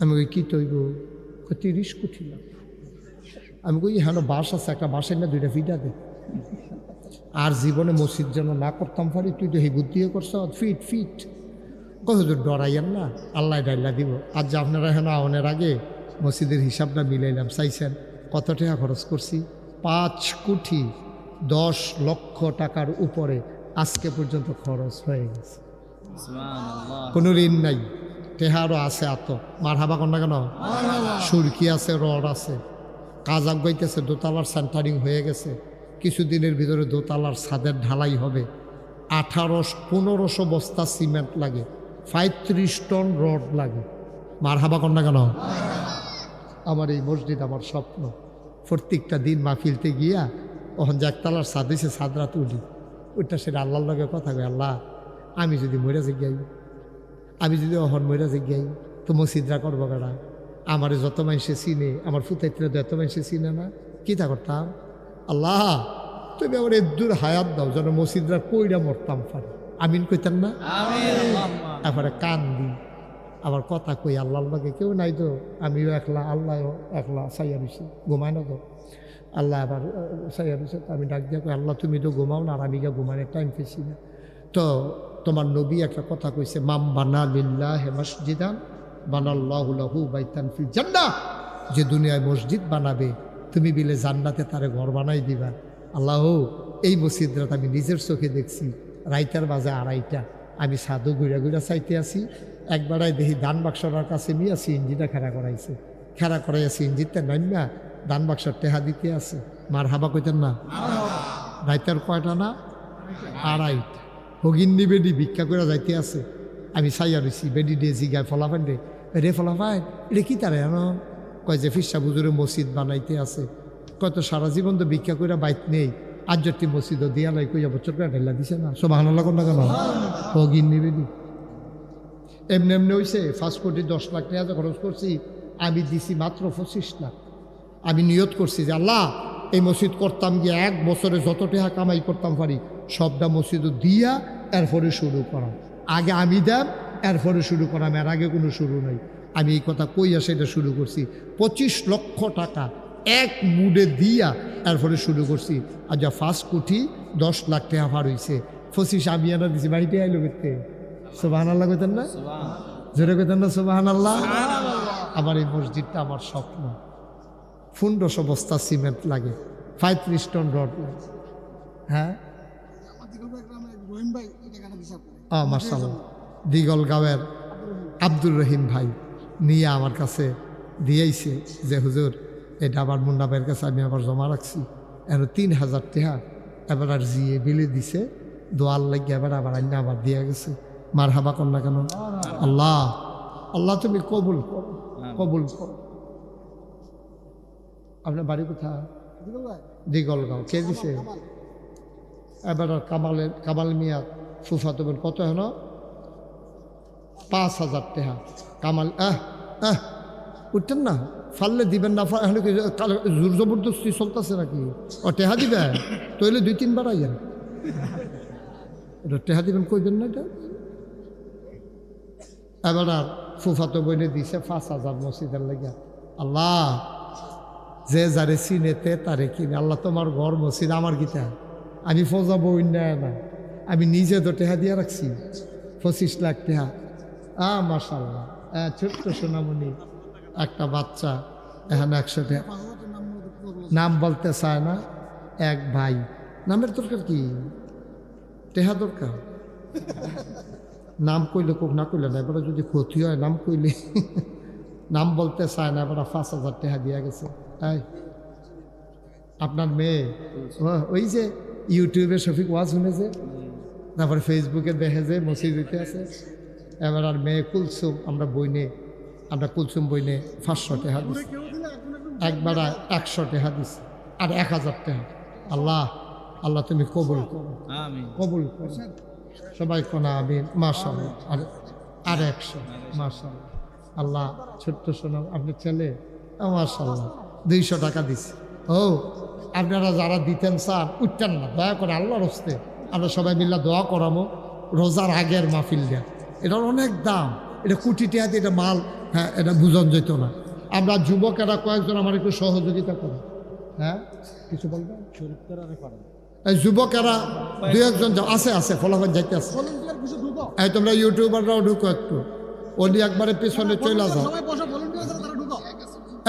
আমি ওই কী তৈব? 30 কোটি লাগবে। আমি কই হ্যাঁ বাস আছে, একটা বাসের না 2টা ফিটা দে। আর জীবনে মসজিদ যেন না করতাম পারি, তুই তো এই বুদ্ধিও করছ ফিট ফিট। কত ডরাইয়েন না, আল্লাহ ডাইলা দিব। আর যে আপনারা হেন আওনের আগে মসজিদের হিসাবটা মিলাইলাম, চাইছেন কত টাকা খরচ করছি? 5 কোটি 10 লক্ষ টাকার উপরে আজকে পর্যন্ত খরচ হয়ে গেছে। কোনো ঋণ নাই, টেহারও আছে এত। মার হাবা কন্যা কেন? সুরকি আছে, রড আছে, কাজ আগাইতেছে, দোতলার সেন্টারিং হয়ে গেছে। কিছুদিনের ভিতরে দোতলার ছাদের ঢালাই হবে। 1500 বস্তা সিমেন্ট লাগে, 35 টন রড লাগে। মার হাবা কন্যা কেন? আমার এই মসজিদ আমার স্বপ্ন। প্রত্যেকটা দিন মাহফিলতে গিয়া ওখান যে একতলার ছাদ হয়েছে, ছাদ রাত উঠি, ওইটা সেটা আল্লাহর লগে কথা কই, আল্লাহ আমি যদি মরে যাই, আমি যদি অহন মরে যাই, তো মসজিদরা করবো কেনা? আমার যত মানুষে চিনে, আমার ফুতাইত্রে যত মানুষে চিনে না, কী তা করতাম? আল্লাহ তুমি আমার এদূর হায়াত দাও যেন মসজিদরা কইরা মরতাম পারে। আমিন কইতেন না? তারপরে কান দিই, আবার কথা কই আল্লাহর লগে কেউ নাই তো, আমিও একলা, আল্লাহ একলা, সাইয়া দিছি ঘুমায় না তো। আল্লাহ আবার সাইয়া দিছে, আমি ডাক দিয়া কই আল্লাহ তুমি তো ঘুমাও না, আর আমি গিয়ে ঘুমানোর টাইম পেয়েছি না। তো তোমার নবী একটা কথা কইছে, মাম বানা লিল্লাহি মসজিদান বানাল্লাহু লাহু বাইতান ফিল জান্নাহ। যে দুনিয়ায় মসজিদ বানাবে তুমি বিলে জান্নাতে তারে ঘর বানাই দিবা। আল্লাহ এই মসজিদটা আমি নিজের চোখে দেখছি, রাইতার বাজে 2:30, আমি সাধু ঘুরা ঘুরা চাইতে আসি, একবারাই দেখি দান বাক্সটার কাছে নিয়ে আসি, ইঞ্জিনটা খেড়া করাইছে, খেড়া করাইয়াছি, ইঞ্জিনটা নাইমা দান বাক্সর টেহা দিতে আছে। মার হাবা কইতেন না? রাইতার কয়টা না? 2:30। হগিন্নি বেডি ভিক্ষা করে যাইতে আছে, আমি চাইয়া রইছি, বেডি দিয়ে জিগায় ফলাফান রে ফলাফান এটা কি তারা এমন? কয় যে ফিসা বুজুরে মসজিদ বানাইতে আছে। কত সারা জীবন তো ভিক্ষা করে বাইত নেই, আজ যদি মসজিদও দিয়া লাই কইয়া বছর করে ঢেলা দিছে না। সুবহানাল্লাহ না কেন? হগিন্নি বেডি এমনি এমনি হয়েছে। 5 কোটি 10 লাখ টাকা খরচ করছি, আমি দিছি মাত্র 25 লাখ। আমি নিয়ত করছি যে আল্লাহ এই মসজিদ করতাম গিয়ে 1 বছরে যত টাকা কামাই করতাম পারি সবটা মসজিদ দিয়া এরপরে শুরু করা। আগে আমি দেব, এরপরে শুরু করাম, এর আগে কোনো শুরু নাই। আমি এই কথা কইয়া সেটা শুরু করছি। 25 লক্ষ টাকা এক মুডে দিয়া এরপরে শুরু করছি। আর যা 5 কোটি 10 লাখ টাকা ভার হয়েছে, 25 আমি আনা দিছি, বাড়িতে আইলো করতে। সুবহানাল্লাহ কইতেন না? জোরে কইতেন না সুবহানাল্লাহ? আমার এই মসজিদটা আমার স্বপ্ন। 1500 বস্তা সিমেন্ট লাগে, 35 টন রড লাগে। হ্যাঁ মাশাআল্লাহ, দিগল গাঁয়ের আব্দুর রহিম ভাই নিয়ে আমার কাছে দিয়েছে যে হুজুর এটা আবার মুন্না ভাইয়ের কাছে আমি আবার জমা রাখছি, এর 3000 টাকা এবার আর জিয়ে বিলে দিছে, দোয়ার লাগিয়ে এবার আবার আইনা আবার দিয়ে গেছে। মার হাবা কর না কেন? আল্লাহ আল্লাহ তুমি কবুল করো, কবুল করো। আপনার বাড়ি কোথায়? দিগলগাঁও। কে দিছে? এবার কামাল মিয়া ফুফা তোমার কত হলো? 5000 টাকা। কামাল উঠতেন না, ফাললে দিবেন না, জোর জবরদস্তি চলতেছে নাকি? ও টেহা দিবে তৈলে 2-3 বার আইয়েন, এটা টেহা দিবেন কইবেন না এটা। এবার আর ফুফাতো বইনে দিছে 5000 মসজিদের লেগে। আল্লাহ যে যারে চিনেতে তারে কিনে, আল্লাহ তোমার ঘর মসজিদ আমার গীতা, আমি ফজা বই না, আমি নিজে তো টেহা দিয়ে রাখছি 25 লাখ টাকা। মাশাআল্লাহ, ছোট্ট সোনামণি একটা বাচ্চা, এখানে 100 টাকা। নাম বলতে চায় না এক ভাই। নামের দরকার কি? টেহা দরকার। নাম কইলে কোক, না কইলে না, এবারে যদি ক্ষতি হয় নাম কইলে। নাম বলতে চায় না, এবার 5000 টাকা দিয়া গেছে। আপনার মেয়ে ওই যে ইউটিউবে শফিক ওয়াজ শুনেছে, তারপরে ফেসবুকে দেখে যে মসজিদ দিতে আছে। এবার আর মেয়ে কুলসুম, আমরা বইনে, আমরা কুলসুম বইনে 500 টাকা দিচ্ছি, একবার 100 টাকা দিচ্ছি, আর 1000 টাকা। আল্লাহ আল্লাহ তুমি কবুল করো, কবুল করো। সবাই কোনা আমি মাশাআল্লাহ। আর 100 মাশাআল্লাহ। আল্লাহ ছোট্ট শোনাম আপনি ছেলে, মাশাআল্লাহ 200 টাকা দিচ্ছি। ও আপনারা যারা দিতেন স্যার উঠতেন না, দয়া করে আল্লাহর হস্তে আমরা সবাই মিল্লা দোয়া করামো। রোজার আগের মাহফিল দেয়া, এটার অনেক দাম, এটা কোটি টাকা দিয়ে এটা মাল, হ্যাঁ এটা বুঝন যেত না। আমরা যুবকেরা কয়েকজন আমার একটু সহযোগিতা করে। হ্যাঁ, কিছু বলবেন? এই যুবকেরা দুই একজন আছে ফলাফল যাইতে আছে। এই তোমরা ইউটিউবাররাও ঢুকো একটু, ওলি একবারে পেছনে চলে যাও।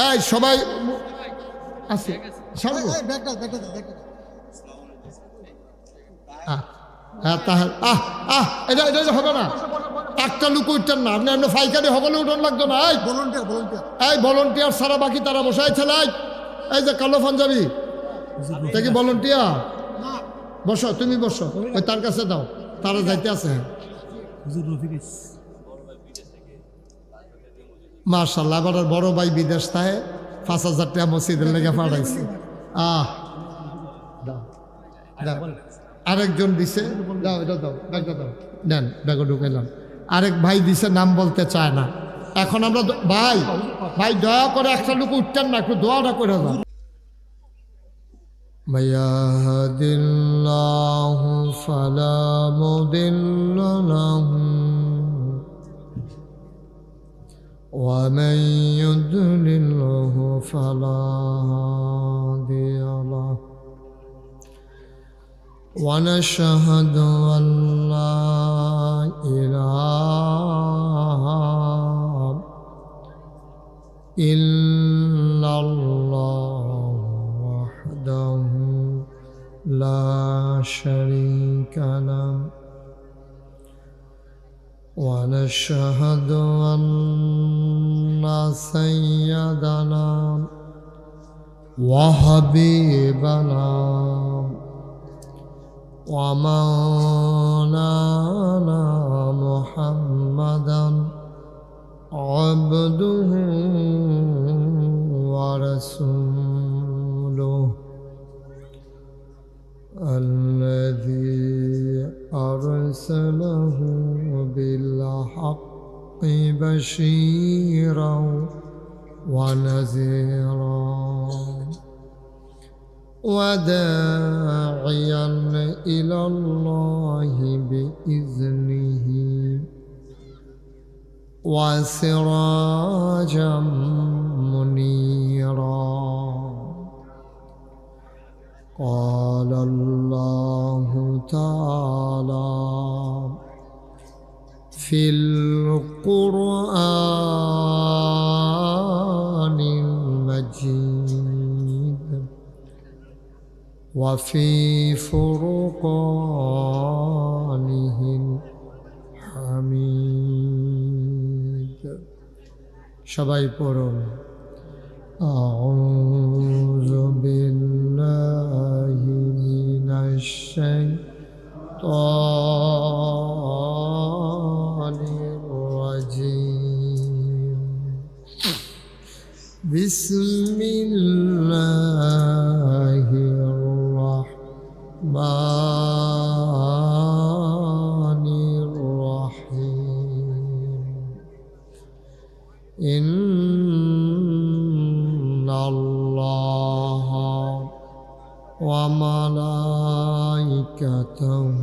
এই সবাই আছে, ছাড়বো। হ্যাঁ তাহলে এটা হবে না, একটা লুক উঠতেন না আপনি, এমনি ফাইকারি হবলে উঠন লাগতো না। এই ভলেন্টিয়ার ছাড়া বাকি তারা বসাই ছেলে। এই যে কালো পাঞ্জাবি দেখি ভলেন্টিয়ার, বসো তুমি বসো, ওই তার কাছে দাও, তারা যাইতে আছে। মার্শাল্লাহ, এবার বড় ভাই বিদেশ থাকে, 5,000 টাকা মসজিদের লেগে পাঠাইছে। আরেকজন দিছে, দাও এটা দাও, ব্যাগটা দাও, নেন ব্যাগে ঢুকাইলাম। আরেক ভাই দিছে, নাম বলতে চায় না। এখন আমরা ভাই দয়া করে একটা লোক উঠতেন না, একটু দোয়াটা করে দাও। من يهد الله فلا مضل له ومن يضلله فلا هادي له ونشهد أن لا إله إلا الله وحده لا شريك له ونشهد أن سيدنا وحبيبنا ومولانا محمدا عبده ورسوله الذي أرسله بالحق بشيرا ونذيرا وداعيا إلى الله بإذنه وسراجا منيرا. قال الله تعالى في القرآن المجيد وفي فرقانه الحميد. সবাই পড়ুন أعوذ بالله من الشيطان الرجيم. بسم الله الرحمن الرحيم. إن الله وملائكته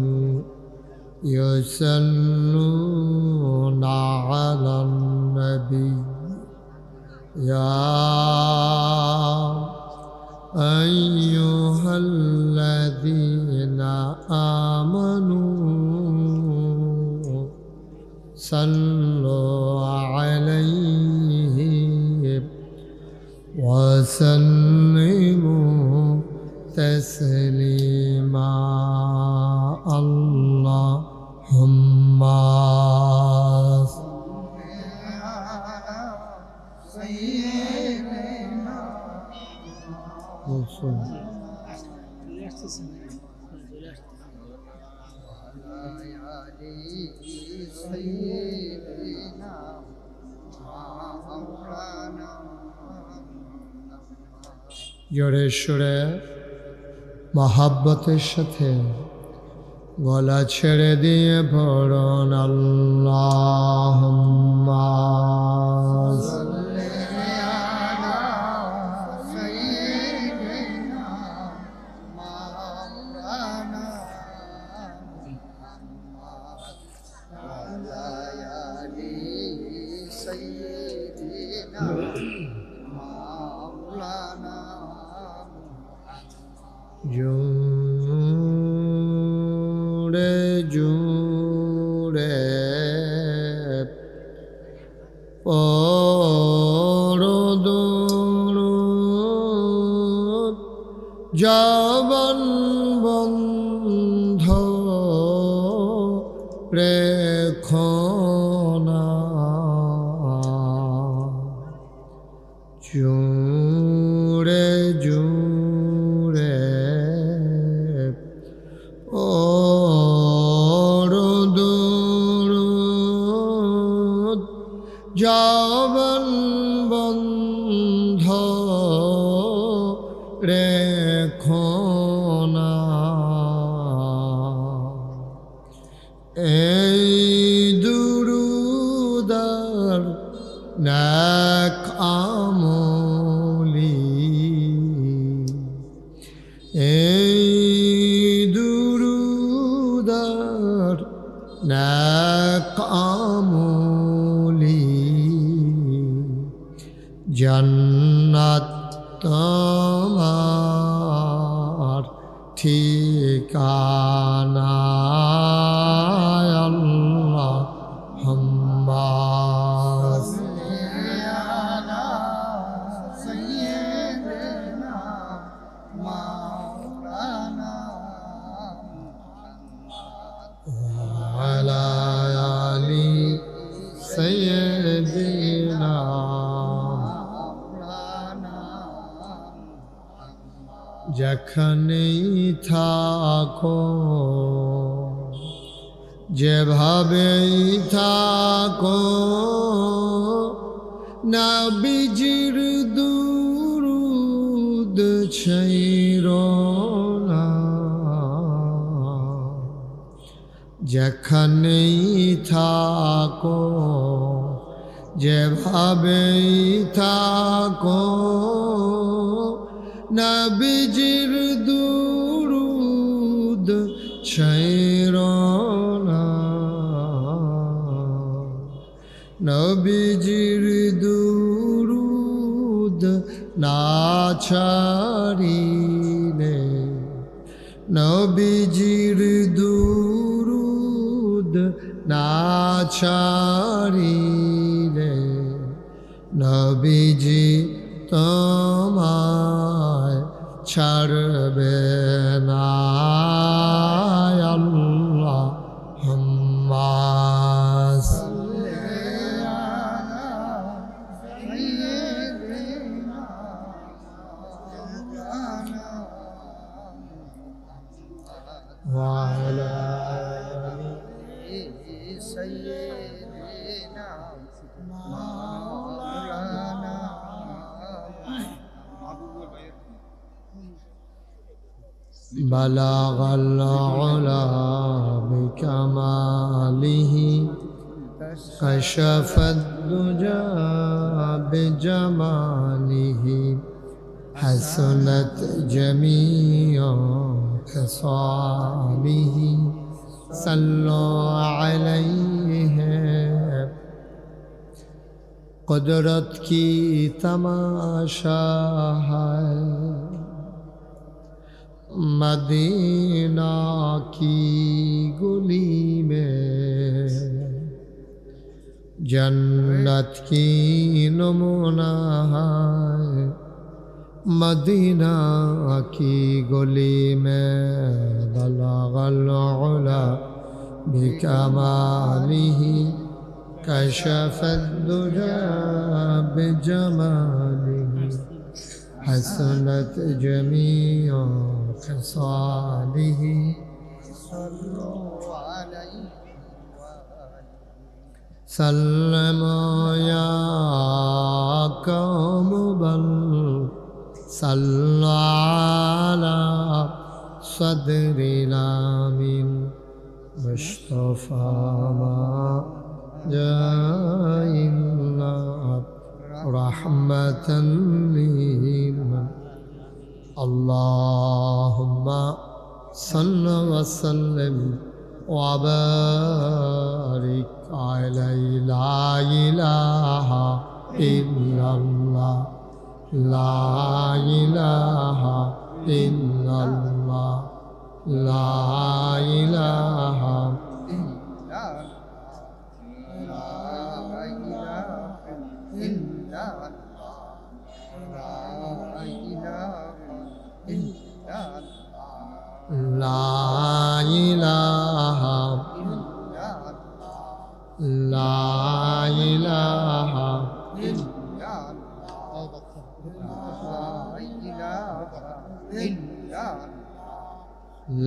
يصلون على النبي يا أيها الذين آمنوا صلوا عليه وسلموا تسليما. اللهم জোরে সুরে মহাব্বতের সাথে গলা ছেড়ে দিয়ে পড়ুন আল্লাহুম্মা জুড়ে জুড়ে পরদুরুদ জবান বন্ধ রেখো না জুড়ে জুড়ে পরদুরুদ জবান বন্ধ রেখো না এই দুরুদার নেক আমলি এই দুরুদার নেক আমলি জান্নাত তোমার ঠিকানা আল্লাহুম্মা وعلى آل سيدنا যেখানেই থাকো যেভাবেই থাকো নবীজির দুরুদ ছাইরো না যেখানেই থাকো যেভাবেই থাকো নবীজির দুরুদ ছাইরো না নবীজির দুরুদ না ছাড়িলে নবীজির দুরুদ না ছাড়িলে নবীজি তোমায় ছাড়বে না আল্লাহুম্মা وعلى آل سيدنا مولانا بلغ العلا بكماله كشف الدجى بجماله حسنت جميع خصاله صلوا عليه قدرت کی تماشا ہے مدینہ کی گلی میں جنت کی نمونہ ہے مدینہ کی گلی میں بلغ العلا بکمالہ کشف الدجى بجماله حسنت جميع خصاله صلوا عليه سلموا يا قوم بل صلوا على صدر الامين مصطفى ما جاء الله رحمة لمن اللهم صل وسلم وبارك عليه لا إله إلا الله لا إله إلا الله লা ইলাহা লা ইলাহা লা ইলাহা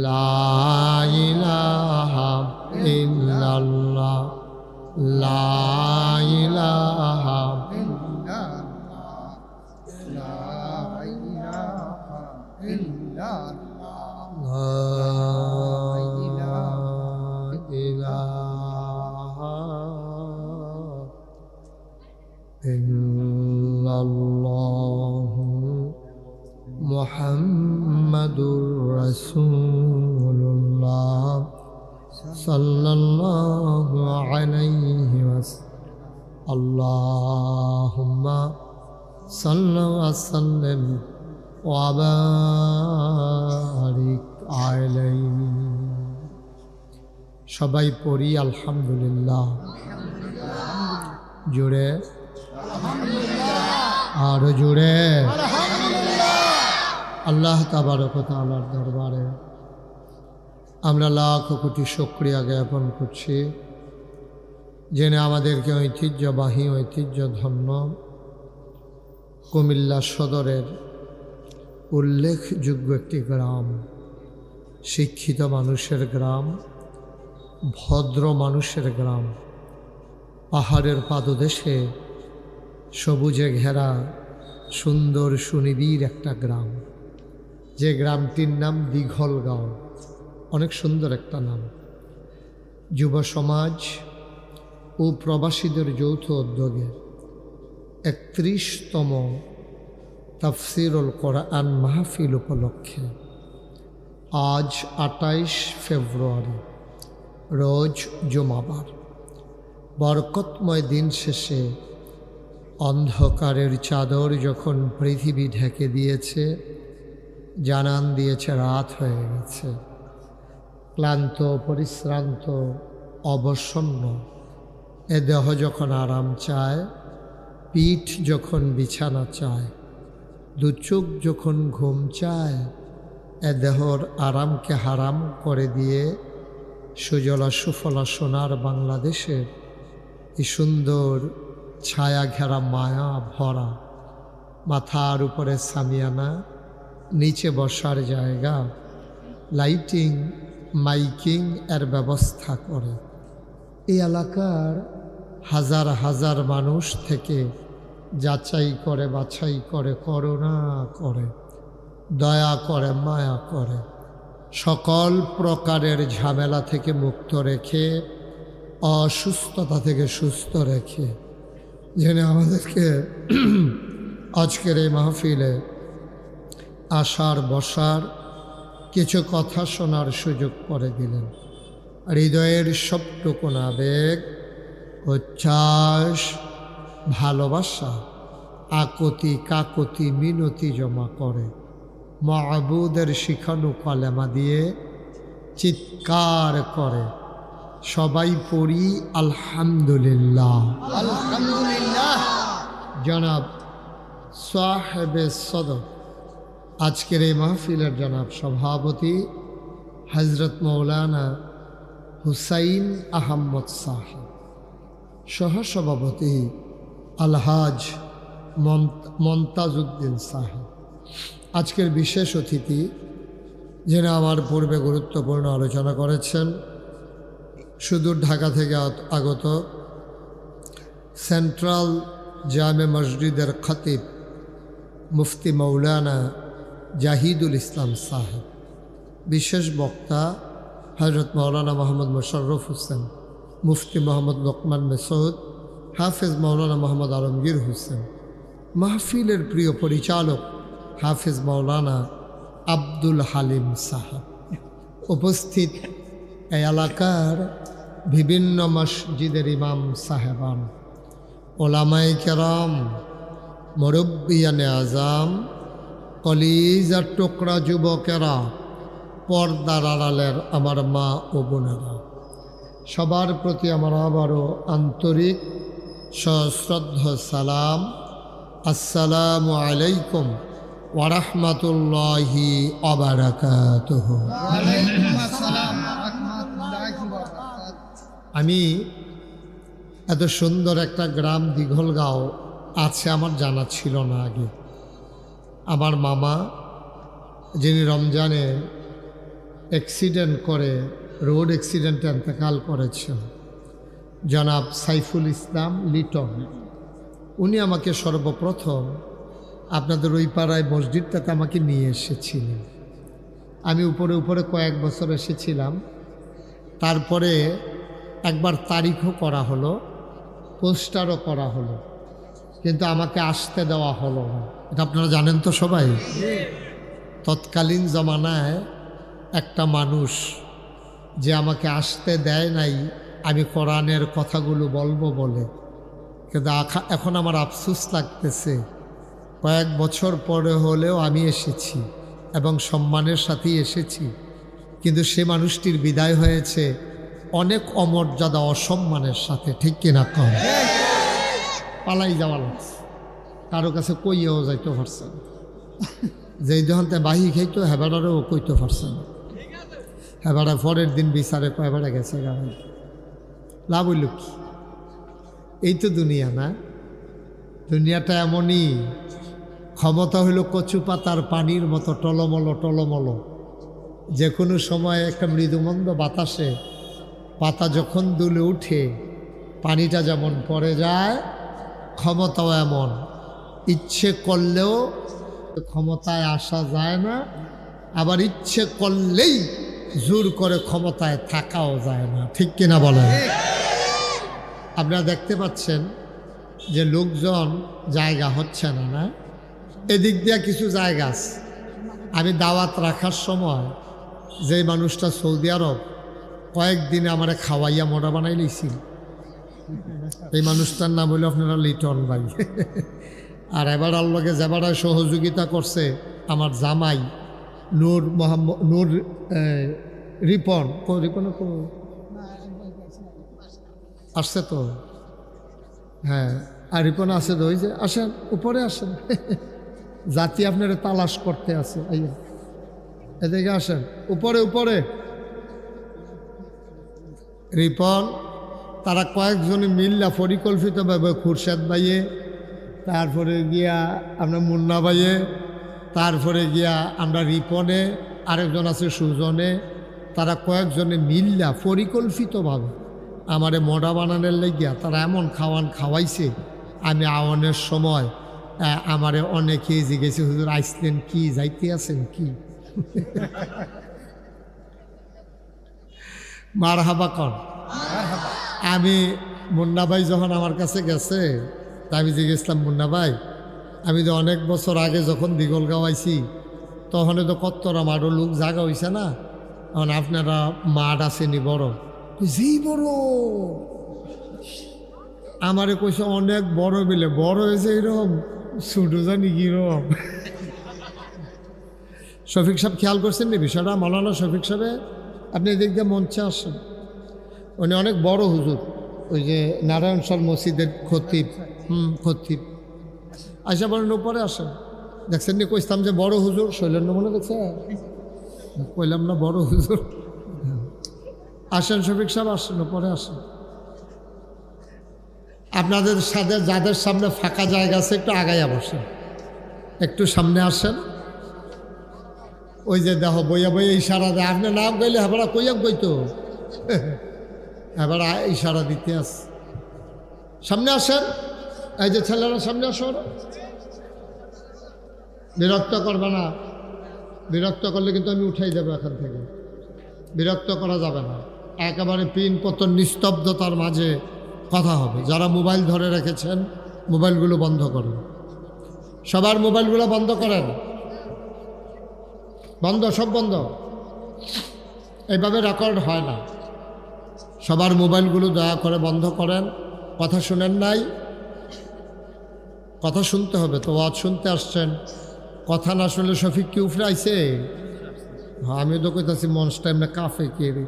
লা ইলাহা ইল্লাল্লাহ লা ইলাহা মুহাম্মাদুর রাসূলুল্লাহ সাল্লাল্লাহু আলাইহি ওয়াসাল্লাম আল্লাহুম্মা সাল্লি ওয়া সাল্লিম ওয়া বারিক আলাইহি। সবাই পড়ি আলহামদুলিল্লাহ, জুড়ে আরো জুড়ে আল্লাহ তাবারক ওয়া তাআলার দরবারে আমরা লাখ কোটি শুকরিয়া জ্ঞাপন করছি, জেনে আমাদেরকে ঐতিহ্যবাহী ঐতিহ্যধন্য কুমিল্লা সদরের উল্লেখযোগ্য একটি গ্রাম, শিক্ষিত মানুষের গ্রাম, ভদ্র মানুষের গ্রাম, পাহাড়ের পাদদেশে সবুজে ঘেরা সুন্দর সুনিবিড় একটা গ্রাম, যে গ্রামটির নাম দীঘলগাঁও। অনেক সুন্দর একটা নাম। যুব সমাজ ও প্রবাসীদের যৌথ উদ্যোগে 31তম তাফসীরুল কোরআন মাহফিল উপলক্ষে আজ 28 ফেব্রুয়ারি রোজ জুমাবার বরকতময় দিন শেষে অন্ধকারের চাদর যখন পৃথিবী ঢেকে দিয়েছে, জানান দিয়েছে রাত হয়ে গেছে, ক্লান্ত পরিশ্রান্ত অবসন্ন এ দেহ যখন আরাম চায়, পিঠ যখন বিছানা চায়, দু চোখ যখন ঘুম চায়, এ দেহর আরামকে হারাম করে দিয়ে সুজলা সুফলা সোনার বাংলাদেশের এই সুন্দর ছায়া ঘেরা মায়া ভরা, মাথার উপরে সামিয়ানা, নিচে বসার জায়গা, লাইটিং মাইকিং এর ব্যবস্থা করে এই এলাকার হাজার হাজার মানুষ থেকে যাচাই করে, বাছাই করে, করুণা করে, দয়া করে, মায়া করে, সকল প্রকারের ঝামেলা থেকে মুক্ত রেখে, অসুস্থতা থেকে সুস্থ রেখে, জেনে আমাদেরকে আজকের এই মাহফিলে আসার বসার কিছু কথা শোনার সুযোগ করে দিলেন। হৃদয়ের সবটুকুন আবেগ, উচ্ছ্বাস, ভালোবাসা, আকুতি কাকুতি মিনতি জমা করে মাবুদের শিখানো কলেমা দিয়ে চিৎকার করে সবাই পড়ি আলহামদুলিল্লাহ। আলহামদুলিল্লাহ। জনাব সাহেবে সদর, আজকের এই মাহফিলের জনাব সভাপতি হজরত মৌলানা হুসাইন আহমদ সাহেব, সহসভাপতি আলহাজ মমতাজউদ্দিন সাহেব, আজকের বিশেষ অতিথি যিনি আমার পূর্বে গুরুত্বপূর্ণ আলোচনা করেছেন, সুদূর ঢাকা থেকে আগত সেন্ট্রাল জামে মসজিদের খতিব মুফতি মৌলানা জাহিদুল ইসলাম সাহেব, বিশেষ বক্তা হজরত মৌলানা মোহাম্মদ মোশাররফ হোসেন, মুফতি মোহাম্মদ লোকমান মেসউদ, হাফেজ মৌলানা মোহাম্মদ আলমগীর হোসেন, মাহফিলের প্রিয় পরিচালক হাফেজ মৌলানা আব্দুল হালিম সাহেব, উপস্থিত এই এলাকার বিভিন্ন মসজিদের ইমাম সাহেবান, ওলামায়ে কেরাম, মুরব্বিয়ানে আজাম, কলিজার টুকরা যুবকেরা, পর্দার আড়ালের আমার মা ও বোনেরা, সবার প্রতি আমার আবারও আন্তরিক সশ্রদ্ধ সালাম। আসসালামু আলাইকুম ওয়া রাহমাতুল্লাহি ওয়া বারাকাতুহু। ওয়ালাইকুম আসসালাম ওয়া রাহমাতুল্লাহি ওয়া বারাকাতুহু। আমি এত সুন্দর একটা গ্রাম দিঘলগাঁও আছে আমার জানা ছিল না আগে। আমার মামা যিনি রমজানে অ্যাক্সিডেন্ট করে রোড অ্যাক্সিডেন্টে ইন্তেকাল করেছেন, জনাব সাইফুল ইসলাম লিটন, উনি আমাকে সর্বপ্রথম আপনাদের ওই পাড়ায় মসজিদটাতে আমাকে নিয়ে এসেছিলেন। আমি উপরে উপরে কয়েক বছর এসেছিলাম। তারপরে একবার তারিখও করা হলো, পোস্টারও করা হলো, কিন্তু আমাকে আসতে দেওয়া হলো না। এটা আপনারা জানেন তো সবাই। তৎকালীন জমানায় একটা মানুষ যে আমাকে আসতে দেয় নাই আমি কোরআনের কথাগুলো বলবো বলে, কিন্তু এখন আমার আফসোস লাগতেছে, কয়েক বছর পরে হলেও আমি এসেছি এবং সম্মানের সাথেই এসেছি, কিন্তু সে মানুষটির বিদায় হয়েছে অনেক অমর্যাদা অসম্মানের সাথে। ঠিক কিনা কম? পালাই যাওয়া লাগছে, কারো কাছে কইয়াও যাইতে পারছে না। যেই দোকানতে বাহি খাইতো হেবাড়ারও কইতে পারছে না। হেবাড়া পরের দিন বিচারে কয়বারে গেছে গাড়ি। লাভ হইল কি? এই তো দুনিয়া না? দুনিয়াটা এমনই, ক্ষমতা হইল কচু পাতার পানির মতো টলমল টলমল। যে কোনো সময় একটা মৃদুমন্দ বাতাসে পাতা যখন দুলে উঠে পানিটা যেমন পড়ে যায়, ক্ষমতাও এমন, ইচ্ছে করলেও ক্ষমতায় আসা যায় না, আবার ইচ্ছে করলেই জোর করে ক্ষমতায় থাকাও যায় না। ঠিক কিনা বলেন? আপনারা দেখতে পাচ্ছেন যে লোকজন জায়গা হচ্ছে না, না? এদিক দিয়ে কিছু জায়গা আছে। আমি দাওয়াত রাখার সময় যে মানুষটা সৌদি আরব কয়েকদিনে আমারে খাওয়াইয়া মোড়া বানাই লইছিল, এই মানুষটার নাম হইল আপনারা লিটন ভাই। আর এবার আল্লাহকে যেবারায় সহযোগিতা করছে আমার জামাই নূর মোহাম্মদ, নূর রিপন আসছে তো, হ্যাঁ, আর রিপন আছে তো, ওই যে আসেন উপরে আসেন, জাতি আপনারা তালাশ করতে আছে, এদিকে আসেন উপরে উপরে। রিপন তারা কয়েকজনে মিল্লা পরিকল্পিতভাবে খুরশেদ ভাইয়ে, তারপরে গিয়া আপনার মুন্না ভাইয়ে, তারপরে গিয়া আমরা রিপনে, আরেকজন আছে সুজনে, তারা কয়েকজনে মিল্লা পরিকল্পিতভাবে আমারে মোড়া বানানোর লাগিয়া তারা এমন খাওয়াইছে। আমি আওয়ানের সময় আমারে অনেকেই জিজ্ঞেসে, হুজুর আইসলেন কি, যাইতে আছেন কি? মারহাবা কর। আমি মুন্না ভাই যখন আমার কাছে গেছে, তা আমি জিজ্ঞেসলাম, মুন্না ভাই আমি তো অনেক বছর আগে যখন দিঘলগাঁও আইছি তখন তো কত্তরা মাঠও লোক জাগা হইছে না, এখন আপনারা মাঠ আসেনি বড়? জি বড়। আমারে কইছে অনেক বড় মিলে, বড় হয়েছে এরকম, ছোট জানি কিরকম। শফিক সাহেব খেয়াল করছেন নি বিষয়টা? মাওলানা শফিক সাহেব, আপনি এদিক দিয়ে মঞ্চে আসেন, উনি অনেক বড় হুজুর, ওই যে নারায়ণসর মসজিদের খতিব। খতিব আইসা বলেন উপরে আসেন। দেখছেন নি কইতাম যে বড় হুজুর, শৈলেন মনে দেখছে, কইলাম না বড় হুজুর? আসেন শফিক সাহেব, আসেন উপরে আসেন। আপনাদের সাথে যাদের সামনে ফাঁকা জায়গা আছে একটু আগাইয়া বসেন, একটু সামনে আসেন। ওই যে দেখো বইয়া বইয়া ইশারা দেয়, আপনি নাম গাইলে এবার কইয়া বইতো, এবার ইশারা দিতে আস। সামনে আসেন, এই যে ছেলেরা সামনে আসো। বিরক্ত করবে না, বিরক্ত করলে কিন্তু আমি উঠাই যাবো এখান থেকে। বিরক্ত করা যাবে না, একেবারে পিন পতন নিস্তব্ধতার মাঝে কথা হবে। যারা মোবাইল ধরে রেখেছেন মোবাইলগুলো বন্ধ করুন, সবার মোবাইলগুলো বন্ধ করেন, বন্ধ, সব বন্ধ। এইভাবে রেকর্ড হয় না। সবার মোবাইলগুলো দয়া করে বন্ধ করেন। কথা শুনেন নাই? কথা শুনতে হবে তো, ওয়াজ শুনতে আসছেন, কথা না শুনলে শফিক কি উফরে আইছে? হ্যাঁ আমিও তো কইতাছি মঞ্চটা এমনি কাফে কে রে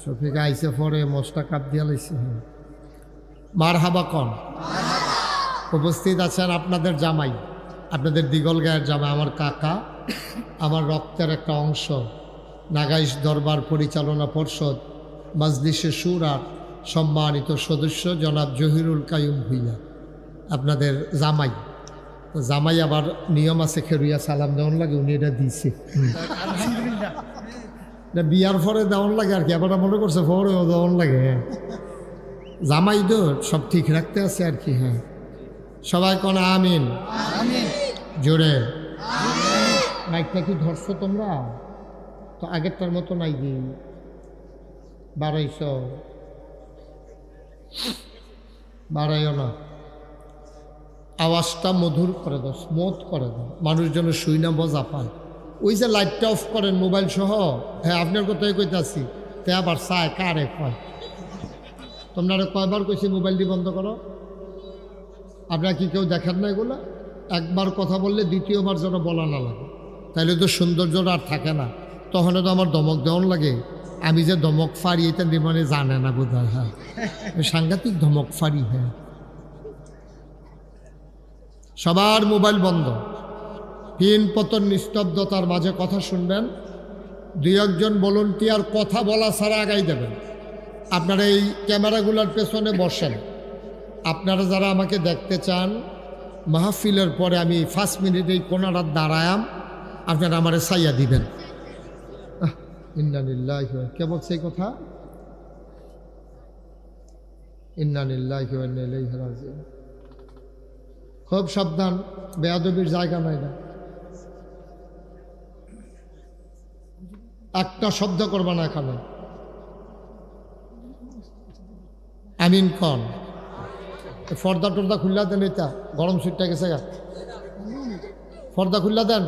শফিক আইসে পরে মঞ্চটা কাপ দিয়া লাইছে মার হাবা কন উপস্থিত আছেন আপনাদের জামাই, আপনাদের দিগল গায়ের জামাই, আমার কাকা, আমার রক্তের একটা অংশ, নাগাইশ দরবার পরিচালনা পর্ষদ মাজলিসে সুরার সম্মানিত সদস্য জনাব জহিরুল কাইয়ুম ভুইয়া, আপনাদের জামাই। তো জামাই আবার নিয়ম আছে খেরুইয়া সালাম দেওয়ান লাগে, উনি এটা দিয়েছে। এটা বিয়ার পরে দেওয়ান লাগে আর কি, আবার মনে করছে পরেও দেওয়ান লাগে। হ্যাঁ জামাই তো সব ঠিক রাখতে আছে আর কি। হ্যাঁ সবাই কোন আমিন জোরে। মাইকটা কি ধরছো তোমরা? তো আগেরটার মতো নাই কি বাড়াইও না, আওয়াজটা মধুর করে দাও, স্মুথ করে দাও, মানুষ যেন শুই না মজা পায়। ওই যে লাইটটা অফ করেন মোবাইল সহ। হ্যাঁ আপনার কথাই কইতাছি, তে আবার চায় কারে কয়? তোমরা কয়বার কইছি মোবাইলটি বন্ধ করো? আপনারা কি কেউ দেখেন না এগুলো? একবার কথা বললে দ্বিতীয়বার যেন বলা না লাগে, তাইলে তো সৌন্দর্যটা আর থাকে না। তখন তো আমার দমক দেওয়ান লাগে। আমি যে ধমক ফাড়ি এটা মানে জানে না বোধ হয়। হ্যাঁ সাংঘাতিক ধমক ফাড়ি। হ্যাঁ সবার মোবাইল বন্ধ, পিন পতন নিস্তব্ধতার মাঝে কথা শুনবেন। দুই একজন ভলান্টিয়ার কথা বলা ছাড়া আগাই দেবেন। আপনারা এই ক্যামেরাগুলোর পেছনে বসেন। আপনারা যারা আমাকে দেখতে চান, মাহফিলের পরে আমি 5 মিনিট এই কোনারাত দাঁড়ায়াম, আপনারা আমারে সাইয়া দিবেন। ইন্না লিল্লাহি কে বলছে এই কথা? ইন্না লিল্লাহি ওয়া ইন্না ইলাইহি রাজিউন। খুব সাবধান, বেয়াদবির জায়গা নাই না। একটা শব্দ করবা না এখানে। আমিন কন। পর্দা টর্দা খুললা দেন, এটা গরম সুইটটা গেছে গা, পর্দা খুললা দেন।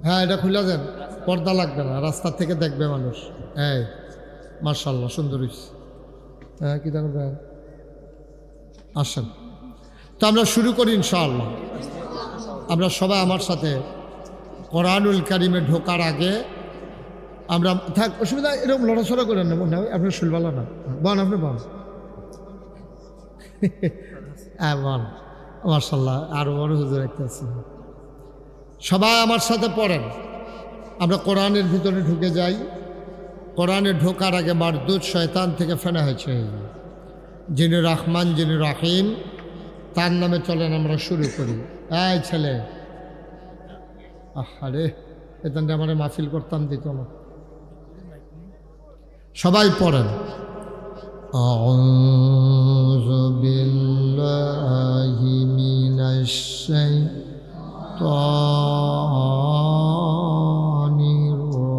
হ্যাঁ এটা খুলে দেন, পর্দা লাগবে না, রাস্তা থেকে দেখবে মানুষ। হ্যাঁ মার্শাল্লাহ সুন্দর হয়েছে। হ্যাঁ কি দেখবেন, আসেন। তো আমরা শুরু করি ইনশাআল্লাহ। আমরা সবাই আমার সাথে কোরআনুল কারিমে ঢোকার আগে আমরা থাক, অসুবিধা এরকম লড়াচড়া করেন না, মনে হয় আপনার শুনবালা না। বন আপনি বন। হ্যাঁ বন মার্শাল্লাহ, আরো বড় হুজুর একটা আছে। সবাই আমার সাথে পড়েন। আমরা কোরআনের ভিতরে ঢুকে যাই। কোরআনে ঢোকার আগে মারদুদ শয়তান থেকে ফেনা হয়েছে, যিনি রহমান যিনি রাহিম, তার নামে চলেন আমরা শুরু করি। এই ছেলে, আরে এখানটা আমার মাহফিল করতাম দিত না। সবাই পড়েন। আউযু বিল্লাহি মিনাশ শাইতানির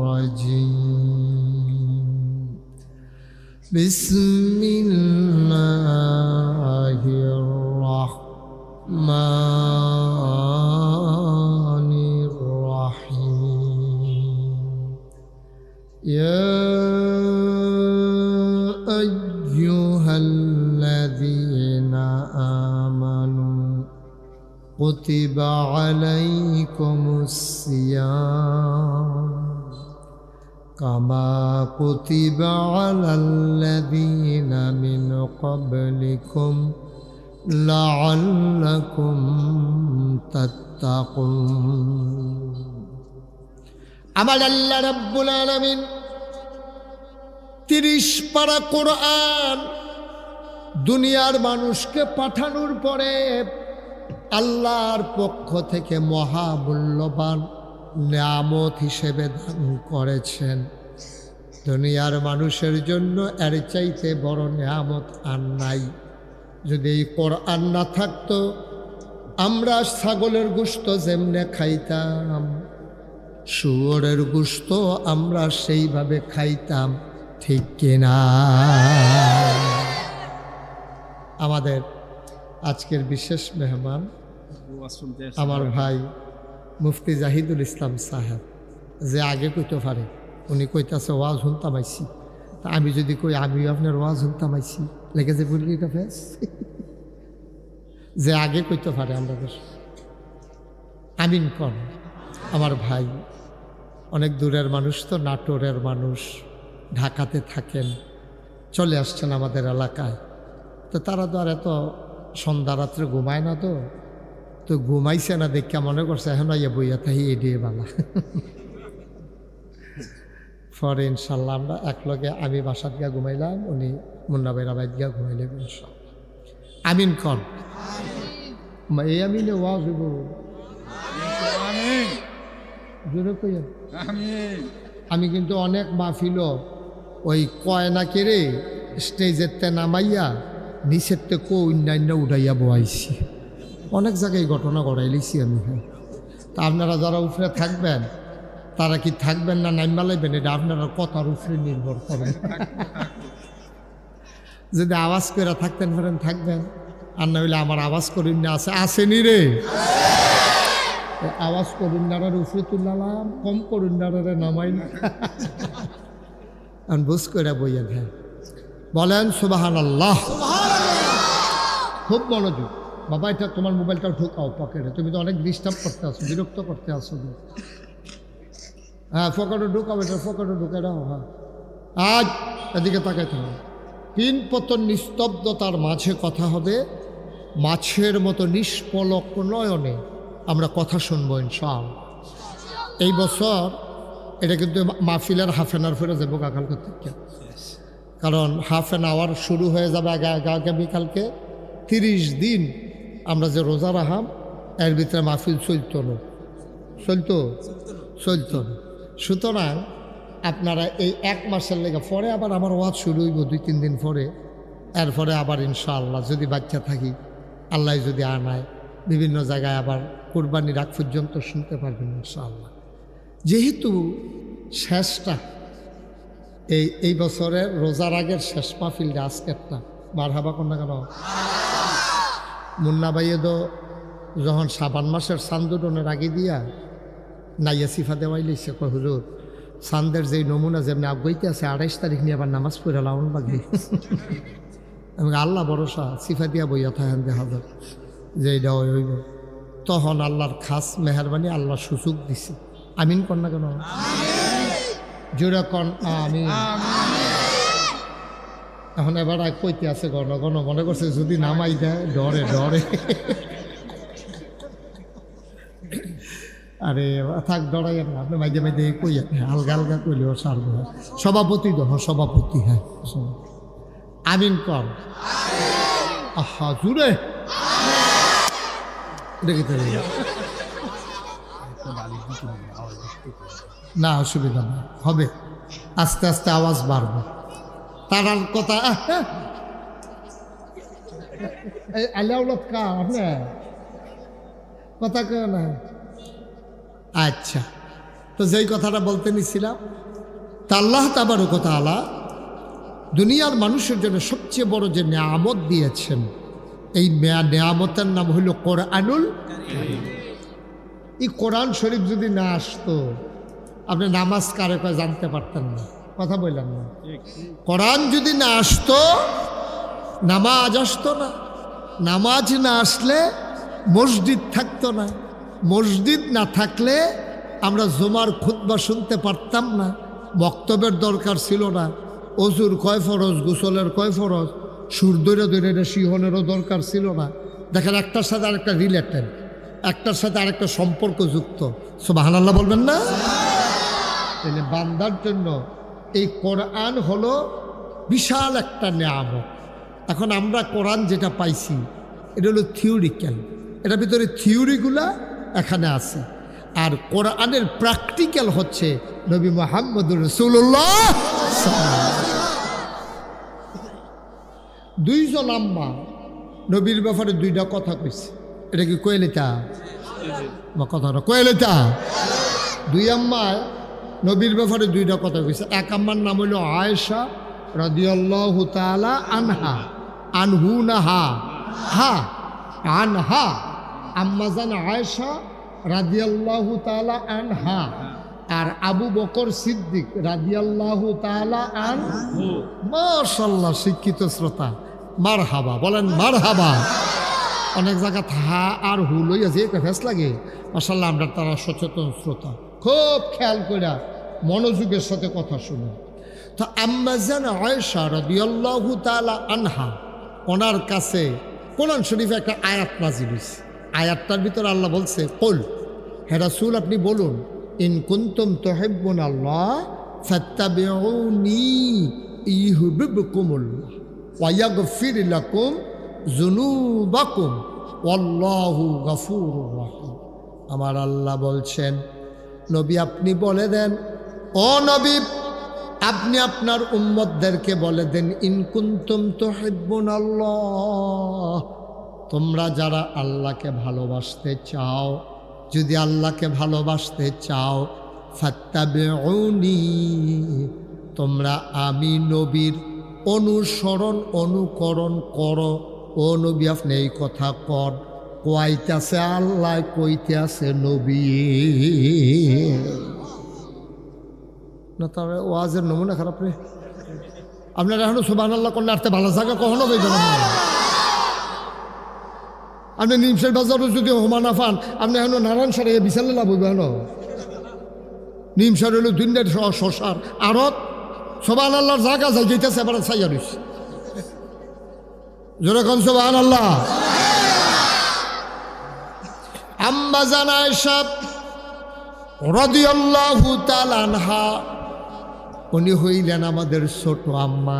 রাজিম। বিসমিল্লাহির রাহমানির রাহিম। ইয়া আইয়ুহাল্লাযীনা আমানু কুতিবা আলাইকুমুস সিয়াম কামা কুতিবা আলাল্লাযীনা মিন ক্বাবলিকুম লাআল্লাকুম তাত্তাকুন। আমার আল্লাহ রাব্বুল আলামিন 30 পারা কোরআন দুনিয়ার মানুষকে পাঠানোর পরে আল্লাহর পক্ষ থেকে মহামূল্যবান নিয়ামত হিসেবে দান করেছেন। দুনিয়ার মানুষের জন্য এর চাইতে বড় নিয়ামত আর নাই। যদি এই কোরআন না থাকতো, আমরা ছাগলের গোশত যেমনে খাইতাম, শুয়োরের গোশত আমরা সেইভাবে খাইতাম, ঠিক কিনা? আমাদের আজকের বিশেষ মেহমান আমার ভাই মুফতি জাহিদুল ইসলাম সাহেব, যে আগে কইতে পারে, উনি কইতাছে ওয়াজ শুনতাম আইছি। তা আমি যদি কই আমিও আপনার ওয়াজ শুনতাম আইছি, লেগে যে বলি এটা ফেস, যে আগে কইতে পারে আমরা আমিন কর। আমার ভাই অনেক দূরের মানুষ, তো নাটোরের মানুষ, ঢাকাতে থাকেন, চলে আসছেন আমাদের এলাকায়। তো তারা তো আর এত সন্ধ্যা রাত্রে ঘুমায় না, তো ঘুমাইছে না দেখে মনে করছে এখন ইয়ে বইয়া থাকি এডিয়ে বালা। পরে ইনশাল্লাহ আমরা একলগে, আমি বাসাত গিয়া ঘুমাইলাম, উনি মুন্না ভাইরা বাইর গিয়া ঘুমাইলেন ইনশাল্লাহ। আমিন কন। এই আমিনে ওয়াজ হইব, জোরে কইয়া। আমি কিন্তু অনেক মাহফিল ওই কয়না কেড়ে স্টেজের তে নামাইয়া নিচের তে অন্যান্য উঠাইয়া বয়াইছি, অনেক জায়গায় ঘটনা ঘটাই লিছি আমি। হ্যাঁ, তা আপনারা যারা উপরে থাকবেন তারা কি থাকবেন না নাইমা লাইবেন, এটা আপনারা কথার উপরে নির্ভর করেন। যদি আওয়াজ করে থাকতেন পারেন থাকবেন, আর না হইলে আমার আওয়াজ করুন না আছে, আসেনি রে আওয়াজ করুন নাড়ার উপরে তুললাম, কম করুন নাড়ারে নামাই বুঝ করে বইয়া। হ্যাঁ বলেন সুবহানাল্লাহ। খুব মনোযোগ বাবা, এটা তোমার মোবাইলটা ঢুকাও পকেটে, তুমি তো অনেক ডিস্টার্ব করতে আসো, বিরক্ত করতে আসো। হ্যাঁ পকেটে ঢুকাও, এটা পকেটে ঢুকে দাও। হ্যাঁ আজ এদিকে তাকাইতে হবে। তিন পতন নিস্তব্ধতার মাঝে কথা হবে, মাছের মতো নিষ্পলক নয়নে আমরা কথা শুনবো ইনশাআল্লাহ। এই বছর এটা কিন্তু মাহফিলের হাফ অ্যান আওয়ার ফিরে যাবো কালকে থেকে, কারণ হাফ অ্যান আওয়ার শুরু হয়ে যাবে আগামীকালকে। 30 দিন আমরা যে রোজা রাখাম, এর ভিতরে মাহফিল চলতো না। সুতরাং আপনারা এই 1 মাসের লেগে পরে আবার আমার ওয়াজ শুরু হইব 2-3 দিন পরে, এরপরে আবার ইনশাআল্লাহ যদি বাচ্চা থাকি, আল্লাহ যদি আনায়, বিভিন্ন জায়গায় আবার কুরবানির আগ পর্যন্ত শুনতে পারবেন ইনশাআল্লাহ। যেহেতু শেষটা এই বছরের রোজার আগের শেষ মাহফিলটা আজকেরটা, মারহাবা কন্যা কেন মুন্না ভাইয়ে তো যখন শাবান মাসের চান্দুডনের আগে দিয়া নাইয়া সিফা দেওয়াই লইছে, কয় হুজুর চান্দের যেই নমুনা যেমনি আবগাইতে আছে 28 তারিখ নিয়ে আবার নামাজ পড়ে লাউন বাকি। আমি আল্লাহ ভরসা সিফা দিয়া বইয়া থাকেন দেখা যাক যে এইটা হইব। তখন আল্লাহর খাস মেহরবানি, আল্লাহ সুযোগ দিছে। আমিন কন্যা কেন জোরে কন আমি। এখন এবার কইতে আছে ঘন ঘন, মনে করছে যদি নামাই দেয় ডরে। আরে থাক ডরাই না, আপনি মাঝে মাঝে কই আলগা আলগা কইলেও সারব। সভাপতি দহ সভাপতি। হ্যাঁ আমিন কর। আহা জুড়ে না, অসুবিধা না, হবে আস্তে আস্তে আওয়াজ বাড়বে। তারার কথা আল্লাহ কা আপনার কথা কেউ না। আচ্ছা, তো যেই কথাটা বলতে নিছিলাম, তা আল্লাহ তাবারক ওয়া তাআলা দুনিয়ার মানুষের জন্য সবচেয়ে বড় যে নেয়ামত দিয়েছেন, এই নেয়ামতের নাম হইল কোরআনুল কারীম। এই কোরআন শরীফ যদি না আসতো, আপনি নামাজ কারে কয় জানতে পারতেন না, কথা বললেন না। কোরআন যদি না আসতো, নামাজ আসতো না। নামাজ না আসলে মসজিদ থাকতো না। মসজিদ না থাকলে আমরা জুমার খুতবা শুনতে পারতাম না। বক্তব্যের দরকার ছিল না। অজুর কয় ফরজ, গোসলের কয় ফরজ, সুর ধরে শিহনেরও দরকার ছিল না। দেখেন একটার সাথে আরেকটা রিলেটেড, একটার সাথে আরেকটা সম্পর্ক যুক্ত। সুবহানাল্লাহ বলবেন না? তাহলে বান্দার জন্য এই কোরআন হলো বিশাল একটা নেয়ামত। এখন আমরা কোরআন যেটা পাইছি এটা হলো থিওরিক্যাল, এটার ভিতরে থিওরিগুলা এখানে আছে, আর কোরআনের প্র্যাকটিক্যাল হচ্ছে নবী মুহাম্মদুর রাসূলুল্লাহ। 2জন আম্মা নবীর ব্যাপারে 2টা কথা কইছে। এটা কি কইলেতা কথাটা কইলেতা? 2 আম্মা নবীর ব্যাপারে 2টা কথা কইছে। এক আম্মার নাম হইল আয়েশা রাদিয়াল্লাহু তাআলা আনহা, আনহু না হা হা আনহা, আম্মাজান আয়েশা রাদিয়াল্লাহু তাআলা আনহা, আর আবু বকর সিদ্দিক রাদিয়াল্লাহু তাআলা আনহু। মাশাআল্লাহ, শিক্ষিত শ্রোতা, মারহাবা বলেন, মারহাবা। অনেক জায়গা হা আর হু লইয়া যে একটা ফেস লাগে মাশাআল্লাহ আমরা তারা সচেতন শ্রোতা খুব খেয়াল করে মনোযোগের সাথে কথা শুনে। তো আম্মা জান আয়েশা রাদিয়াল্লাহু তাআলা আনহা ওনার কাছে কোরআন শরীফে একটা আয়াত নাজিল হয়েছে। আয়াতটার ভিতরে আল্লাহ বলছে কুল, হে রাসূল আপনি বলুন, ইন কুনতুম তুহিব্বুনাল্লাহ ফাত্তাবিউনি ইউহিব্বুকুমুল্লাহ ওয়া ইয়াগফির লাকুম যুনুবাকুম ওয়াল্লাহু গফুরুর রহিম। আমার আল্লাহ বলছেন নবী আপনি বলে দেন, ও নবী আপনি আপনার উম্মতদেরকে বলে দেন, ইন কুনতুম তুহিব্বুনাল্লাহ, তোমরা যারা আল্লাহকে ভালোবাসতে চাও, যদি আল্লাহকে ভালোবাসতে চাও, ফাত্তাবিউনি, তোমরা আমি নবীর অনুসরণ অনুকরণ করো। ও নবী আপনি এই কথা কর, কইতাছে আল্লাহ, কইতে আছে নবী। না তার ওয়াজের নমুনা খারাপ রে। আপনারা এখনো সুবহানাল্লাহ করলে আসতে ভালো জায়গা কখনো পেবেন না। আপনি নিমসের বাজারও যদি হোমানা পান, আপনি এখনো নারায়ণ সারে বিশালে লাভ হইবে। এখনো নিমসার হইল দুনিয়ার শশার আড়ত, সুবহানাল্লাহর জায়গা যাই যেতেছে এবার ছাইয়া রইছে। যেরকম সুবহানাল্লাহ। আম্মা জান আয়েশা রাদিয়াল্লাহু তাআলা আনহা, উনি হইলেন আমাদের ছোট আম্মা।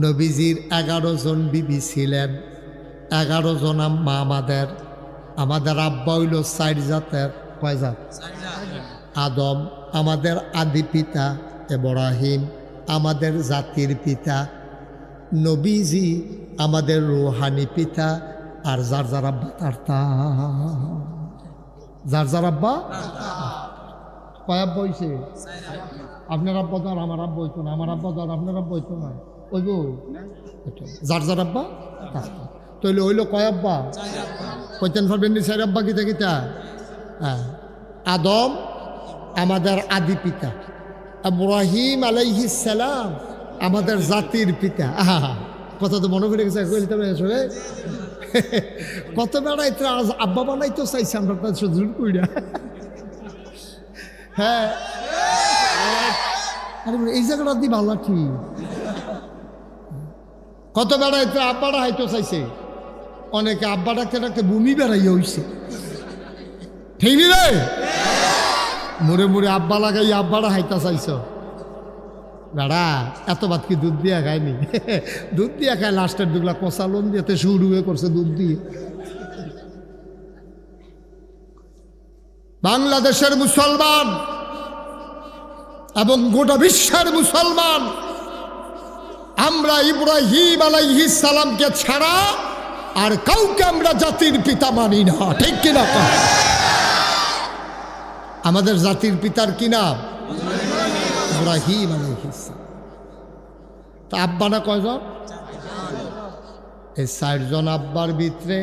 নবীজির 11 জন বিবি ছিলেন, 11 জন আম্মা আমাদের। আমাদের আব্বা হইল 4 জাতের। কয় জাত? আদম আমাদের আদি পিতা, ইব্রাহিম আমাদের জাতির পিতা, নবীজি আমাদের রুহানি পিতা, আর যার যার আব্বা তার তা। যার যার আব্বা কয় আব্বা হইছে? আপনার আব্বা তো আর আমার আব্বা হইতো না, আমার আব্বা তো আর আপনার আব্বা হইতো না। ওইব যার যার আব্বা তার তা। তৈলে হইল কয় আব্বা? কইতেন পারবেন নি 4 আব্বা কিতা কিতা? হ্যাঁ, আদম আমাদের আদি পিতা, ইব্রাহিম আলাইহিস সালাম আমাদের জাতির পিতা। আহা, কথা তো মনে পড়ে গেছে। কত বেড়াইতে আব্বা বানাইতো চাইছে আমরা তার সুযোগ কইরা। হ্যাঁ, আরে এই জায়গাটা দি ভালো ঠিক। কত বেড়াইতে আব্বাটা হাইতো চাইছে, অনেকে আব্বা ডাকতে ডাকতে ভূমি বেড়াইয়া হইছে। ঠিক নি রে? মুড়ে মুড়ে আব্বা লাগাই আব্বাটা হাইতা চাইছ। বেড়া এত ভাত কি দুধ দিয়া খায়নি? দুধ দিয়া খায়, লাস্টের দুগুলা কষা লোন দিয়েতে শুরু হয়ে করছে দুধ দিয়ে। বাংলাদেশের মুসলমান এবং গোটা বিশ্বের মুসলমান আমরা ইব্রাহিম আলাইহিস সালামকে ছাড়া আর কাউকে আমরা জাতির পিতা মানি না। ঠিক কিনা? আমাদের জাতির পিতার কি নাম? ইব্রাহিম আলাইহিস সালাম। তা আব্বা না কয়জন? এই 4 জন আব্বার ভিতরে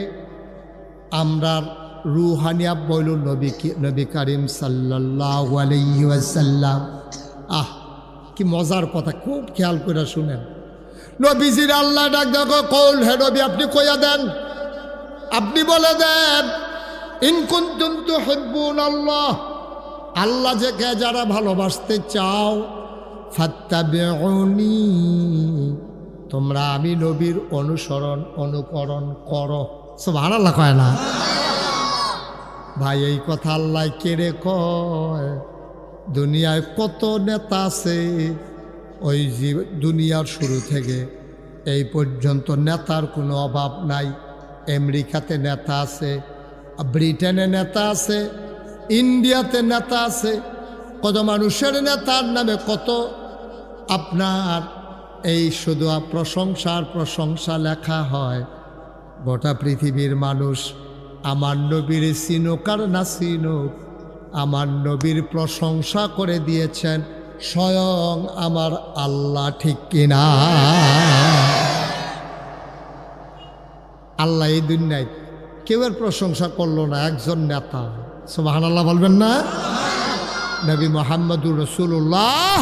আমরা রুহানি আব্বা হইল নবী করিম সাল্লাল্লাহু আলাইহি ওয়াসাল্লাম। আহ কি মজার কথা, খুব খেয়াল করে শুনেন। নবীজির আল্লাহ ডাক দেখো, কৌল, হে নবী আপনি কইয়া দেন, আপনি বলে দেন, ইন কুনতুম তুহিব্বুনাল্লাহ, আল্লাহ যে কে যারা ভালোবাসতে চাও, ফাত্তাবিউনি, তোমরা আমি নবীর অনুসরণ অনুকরণ করো। সুবহানাল্লাহ কয় না? ভাই এই কথা আল্লাহ কেড়ে কয়? দুনিয়ায় কত নেতা আছে, ওই দুনিয়ার শুরু থেকে এই পর্যন্ত নেতার কোনো অভাব নাই। আমেরিকাতে নেতা আছে, ব্রিটেনে নেতা আছে, ইন্ডিয়াতে নেতা আছে, কত মানুষের নেতার নামে কত আপনার এই শুধু প্রশংসার প্রশংসা লেখা হয়। গোটা পৃথিবীর মানুষ আমার নবীর চিনুক আর না চিনুক, আমার নবীর প্রশংসা করে দিয়েছেন স্বয়ং আমার আল্লাহ। ঠিক কিনা? আল্লাহ এই দুনিয়ায় কেউ এর প্রশংসা করলো না, একজন নেতা। সুবহানাল্লাহ বলবেন না? নবী মুহাম্মদুর রাসূলুল্লাহ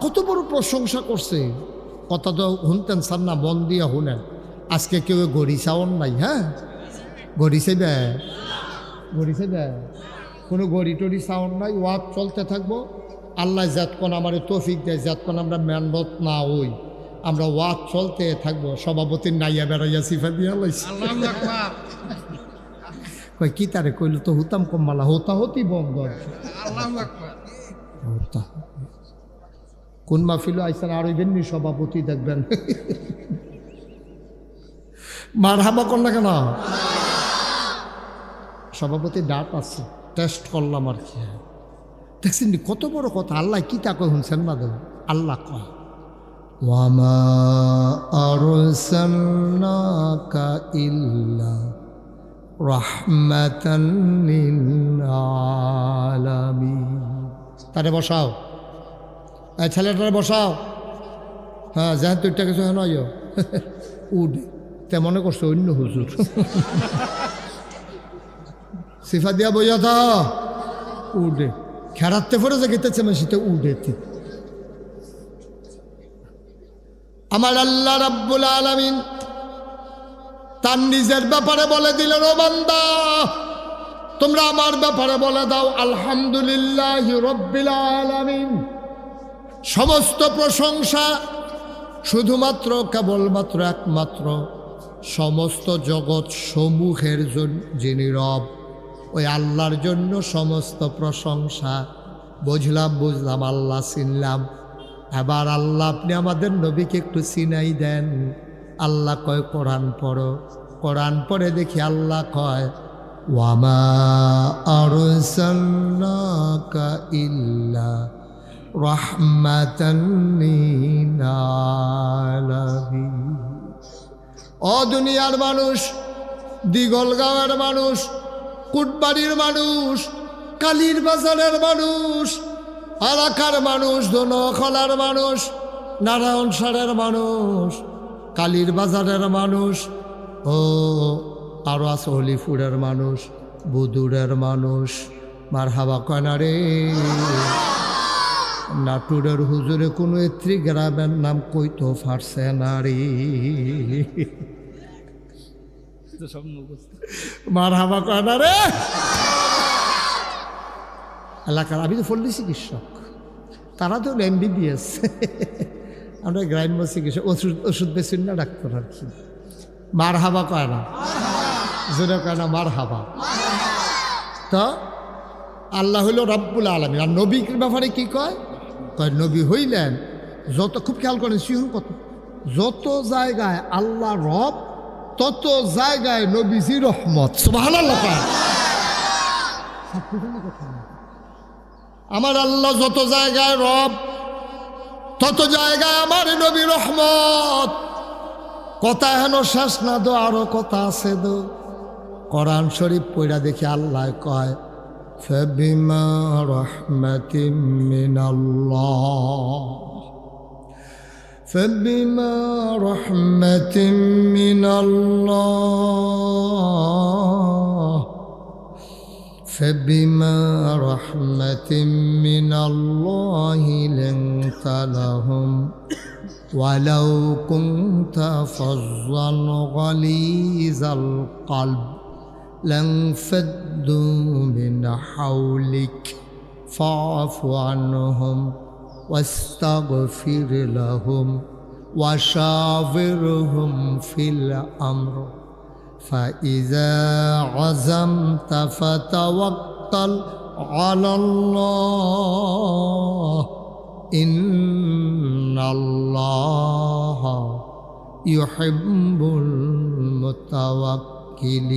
কত বড় প্রশংসা করছে। কথা তো শুনতেন স্যার না, মন দিয়ে শুনেন। আজকে কেউ গড়ি চাওন নাই, হ্যাঁ গড়ি চাইবে, গড়ি চাইবে, কোনো গড়ি টড়ি চাওন নাই। ওয়াজ চলতে থাকবো, আল্লাহ যাতক্ষণ আমার তৌফিক দেয়, যাতক্ষণ আমরা মেহনত না হই, আমরা ওয়াজ চলতে থাকবো। সভাপতির নাইয়া বেড়াইয়া সিফা দিয়া লাইছি, আল্লাহু আকবার, কই কি তারে কইল তো হুতাম কম্মালা, হোতা হতি বন্ধ আল্লাহু আকবার। হোতা। কোন মাহফিল আইসান আর হইবেননি সভাপতি দেখবেন। মার হাবা কর না কেন, সভাপতি ডাট আছে, টেস্ট করলাম আর কি। দেখছেন কত বড় কথা, আল্লাহ কি তা কয় শুনছেন না? দেব আল্লাহ কয় ওয়ামা আরসালনাকা ইল্লা রাহমাতান লিল আলামিন। তারে বসাও, এই ছেলেটারে বসাও, হ্যাঁ যাই তুইটা কিছু হেন উড তে মনে করছো অন্য হুজুর। সিফা দিয়া বইয়া থা উডে খেরাতে পরে যে গেতেছে মেশিতে উডে। আমার আল্লাহ রাব্বুল আলামিন তার নিজের ব্যাপারে বলে দিলেন, ও বান্দা তোমরা আমার ব্যাপারে বলে দাও আলহামদুলিল্লাহি রাব্বিল আলামিন। সমস্ত প্রশংসা শুধুমাত্র কেবলমাত্র একমাত্র সমস্ত জগৎ সমূহের যিনি রব, ওই আল্লাহর জন্য সমস্ত প্রশংসা। বুঝলাম আল্লাহ চিনলাম। এবার আল্লাহ আপনি আমাদের নবীকে একটু চিনাই দেন। আল্লাহ কয় কোরআন পড়ো, কোরআন পড়ে দেখি আল্লাহ কয় ওয়ামা আরসালনাকা ইল্লা রাহমাতান লিল আলামিন। ও দুনিয়ার মানুষ, দিগলগাঁওয়ের মানুষ, কুটবাড়ির মানুষ, কালীর বাজারের মানুষ, এলাকার মানুষ, দোনখলার মানুষ, নারায়ণসারের মানুষ, কালীর বাজারের মানুষ, ও আরো আছে হলিপুরের মানুষ, বুদুরের মানুষ। মারহাবা কয়না রে। নাটুরের হুজুরে কোনো এত্রি গ্রামের নাম কইতো ফারছে না রে। মারহাবা কয়না রে। এলাকার আমি তো ফল্লি চিকিৎসক, তারা তো MBBS, আমরা গ্রাম্য চিকিৎসক, ওষুধ বেচুন না ডাক্তার আর কি। মার হাবা কয় না, জোরে কয় না মার হাবা। তো আল্লাহ হইল রব্বুল আলামিন। আর নবীর ব্যাপারে কি কয়? কয় নবী হইলেন যত, খুব খেয়াল করেন শিহুর কত, যত জায়গায় আল্লাহ রব তত জায়গায় নবীজি রহমত। সুবহানাল্লাহ কয়। আমার আল্লাহ যত জায়গায় রব তত জায়গায় আমার নবী রহমত। কথা হেন শেষ না দো, আরো কথা আছে দো। কোরআন শরীফ পড়া দেখি আল্লাহ কয় ফাবিমা রাহমাতিম মিনাল্লাহ, ফাবিমা রাহমাতিম মিনাল্লাহ, فبما رحمة من الله لنت لهم ولو كنت فظا غليظ القلب لانفضوا من حولك فاعف عنهم واستغفر لهم وشاورهم في الأمر فإذا عزمت فتوكل على الله إن الله يحب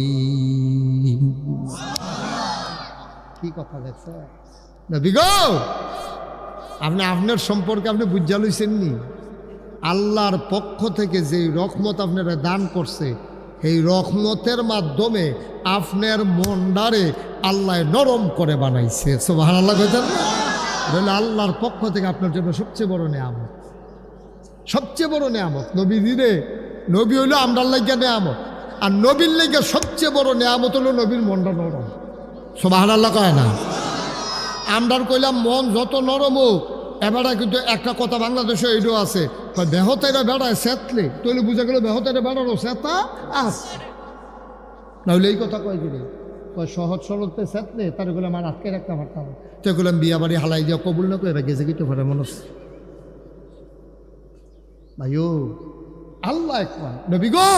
المتوكلين। কি কথা দেখছে নবী গো, আপনি আপনার সম্পর্কে আপনি বুঝা লইছেন নি? আল্লাহর পক্ষ থেকে যে রহমত আপনারা দান করছে, এই রহমতের মাধ্যমে আপনার মনটারে আল্লাহ নরম করে বানাইছে। সুবহানাল্লাহ কইতেন না? আল্লাহর পক্ষ থেকে আপনার জন্য সবচেয়ে বড় নেয়ামত, সবচেয়ে বড় নেয়ামত। নবীরে, নবী হইল আমরার লাইগা নেয়ামত, আর নবীর লাইগা সবচেয়ে বড় নেয়ামত হলো নবীর মনটা নরম। সুবহানাল্লাহ কয় না? আমরার কইলাম মন যত নরম হোক, এবারে কিন্তু একটা কথা বাংলাদেশে এইটাও আছে, বেহতেরা বেড়ায় সেতলে তৈলে বুঝা গেল বেহতেরা বেড়ারও সেতা আছে, নাহলে এই কথা কয় কিনে কয় সহজ সরলতে সেতলে তার এগুলো আমার আটকে রাখতে পারতাম, তো এগুলো বিয়া বাড়ি হালাই দিয়া কবুল না করে গেছে কিন্তু পারে মনে হচ্ছে ভাইও আল্লাহ একবার নবী গো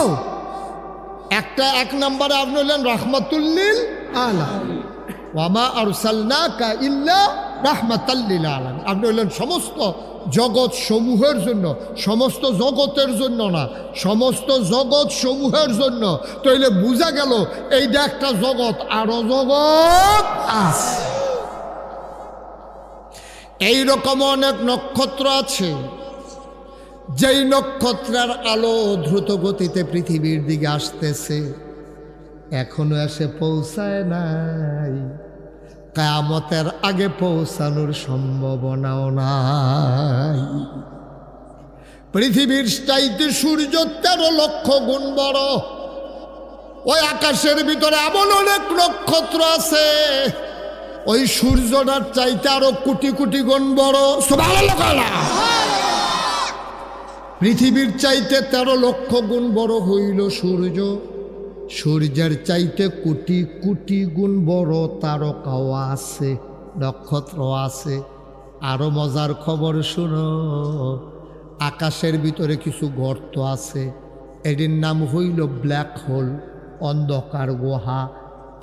একটা এক নম্বরে আপনি হলেন রাহমাতুল্লিল আলামিন, ওয়ামা আরসালনাকা ইল্লা রাহমাতাল লিল আলামিন, আপনি হলেন সমস্ত জগৎ সমূহের জন্য, সমস্ত জগতের জন্য না, সমস্ত জগৎ সমূহের জন্য। তাইলে বোঝা গেল এইটা একটা জগৎ, আরো জগৎ আছে। এইরকম অনেক নক্ষত্র আছে যেই নক্ষত্রের আলো দ্রুত গতিতে পৃথিবীর দিকে আসতেছে, এখনো এসে পৌঁছায় নাই, কিয়ামতের আগে পৌঁছানোর সম্ভাবনাও নাই। পৃথিবীর চাইতে সূর্য 13 লক্ষ গুণ বড়। ওই আকাশের ভিতরে এমন অনেক নক্ষত্র আছে ওই সূর্যটার চাইতে আরো কোটি কোটি গুণ বড়। সুবহানাল্লাহ। পৃথিবীর চাইতে 13 লক্ষ গুণ বড় হইল সূর্য, সূর্যের চাইতে কোটি কোটি গুণ বড় তারকাও আছে, নক্ষত্র আছে। আরো মজার খবর শুনো, আকাশের ভিতরে কিছু গর্ত আছে, এটির নাম হইল ব্ল্যাক হোল, অন্ধকার গুহা।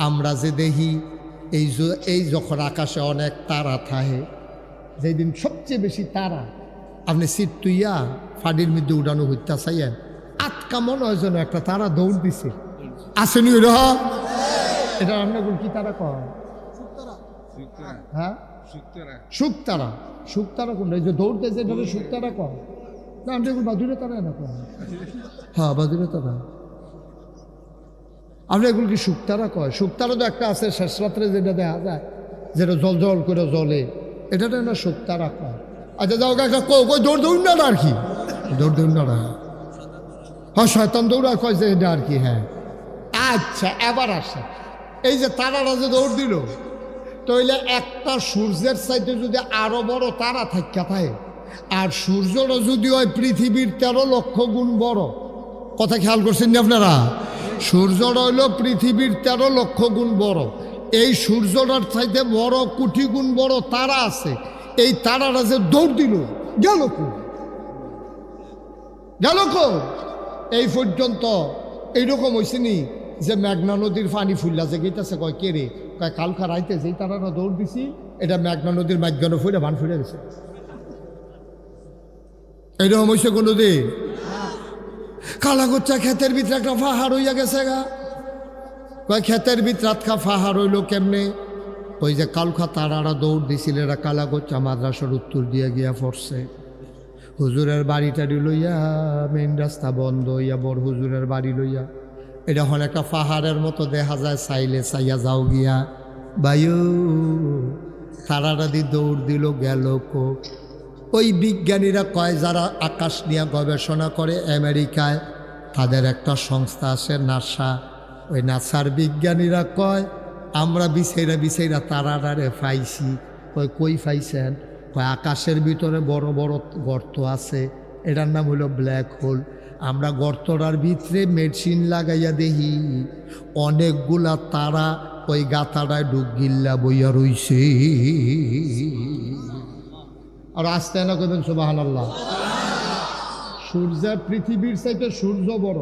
আমরা যে দেখি এই যখন আকাশে অনেক তারা থাকে, যেদিন সবচেয়ে বেশি তারা আপনি সিট তুইয়া ফাডির মধ্যে উড়ানো হইতে চাইয়েন, আটকা মনে হয় যেন একটা তারা দৌড় দিছে, আসেনি ওই রহ, এটা আপনার কি তারা কয়? হ্যাঁ শুকতারা, শুকতারা কোনটা? এই যে দৌড়তে যে শুকতারা কয় না, আমি বাদুরে তারা না কয়, হ্যাঁ বাদুরে তারা। আপনি এগুলো কি শুকতারা কয়? শুকতারা তো একটা আছে শেষ রাত্রে যেটা দেখা যায়, যেটা জল জল করে জ্বলে, এটা না শুকতারা কয়। আচ্ছা যাও একটা কই দৌড় দৌড় না আর কি, দৌড় দৌড় না, হ্যাঁ শয়তান দৌড়া কয় যে এটা আর কি। হ্যাঁ আচ্ছা এবার আসে, এই যে তারারা যে দৌড় দিল, তাইলে একটা সূর্যের চাইতে যদি আরো বড় তারা থাকা থাকে, আর সূর্যটা যদি হয় পৃথিবীর 13 লক্ষ গুণ বড়, কথা খেয়াল করছেন না আপনারা? সূর্যটা হইল পৃথিবীর 13 লক্ষ গুণ বড়, এই সূর্যটার চাইতে বড় কোটি গুণ বড় তারা আছে। এই তারারা যে দৌড় দিল গেল কো এই পর্যন্ত এইরকম হয়েছে নি যে মেঘনা নদীর পানি ফুললা যে গেইতেছে, কয় কে রে, কয় কালকা রাইতে যেই তারারা দৌড় দিছি এটা মেঘনা নদীর মাঝখানে ফুলে ভান ফুলে গেছে। এইরকম হয়েছে কোনোদিন? কালাগোচ্চা ক্ষেতের ভিতরে একটা পাহাড় হইয়া গেছে গা, কয় ক্ষেতের ভিতরে রাতখা পাহাড় হইল কেমনে? ওই যে কালকা তারারা দৌড় দিছিল, এরা কালাগোচ্চা মাদ্রাসার উত্তর দিয়ে গিয়া পড়ছে। হুজুরের বাড়িটারি লইয়া মেইন রাস্তা বন্ধ হইয়া বড় হুজুরের বাড়ি লইয়া, এটা হল একটা পাহাড়ের মতো দেখা যায়, চাইলে চাইয়া যাও গিয়া বায়ু তারারা দি দৌড় দিল গেল কো। ওই বিজ্ঞানীরা কয় যারা আকাশ নিয়ে গবেষণা করে আমেরিকায়, তাদের একটা সংস্থা আছে নাসা, ওই নাসার বিজ্ঞানীরা কয় আমরা বিছাইরা তারারে পাইছি। কই পাইছেন? কয় আকাশের ভিতরে বড় বড় গর্ত আছে, এটার নাম হলো ব্ল্যাক হোল। আমরা গর্তটার ভিতরে মেশিন লাগাইয়া দেখি অনেকগুলা তারা ওই গাথাটায় ডুবগিল্লা বইয়া রইছে। আর আসতে না করবেন সুবহানাল্লাহ। সূর্যের পৃথিবীর চাইতে সূর্য বড়,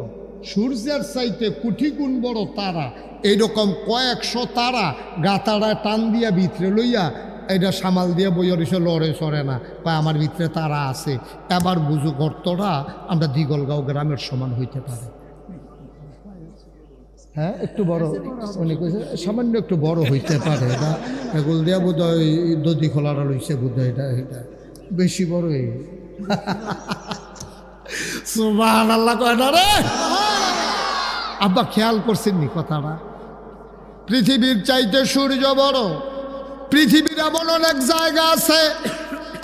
সূর্যের চাইতে কোটি গুণ বড় তারা, এইরকম কয়েকশো তারা গাতাড়ায় টান দিয়া ভিতরে লইয়া এটা সামাল দিয়ে বইয়া রইছে, লড়ে সরে না, কয় আমার ভিতরে তারা আছে। এবার বুঝো গর্তটা আমরা দিগলগাঁও গ্রামের সমান হইতে পারে। হ্যাঁ একটু বড়, উনি কইছে সামান্য একটু বড় হইতে পারে না, এগুল দিয়া বোধ হয় দধি খোলাটা লইছে বোধ হয়, এটা বেশি বড়। সুবহানাল্লাহ কয় না রে আব্বা, খেয়াল করছেননি কথাটা? পৃথিবীর চাইতে সূর্য বড়। পৃথিবীর এমন অনেক জায়গা আছে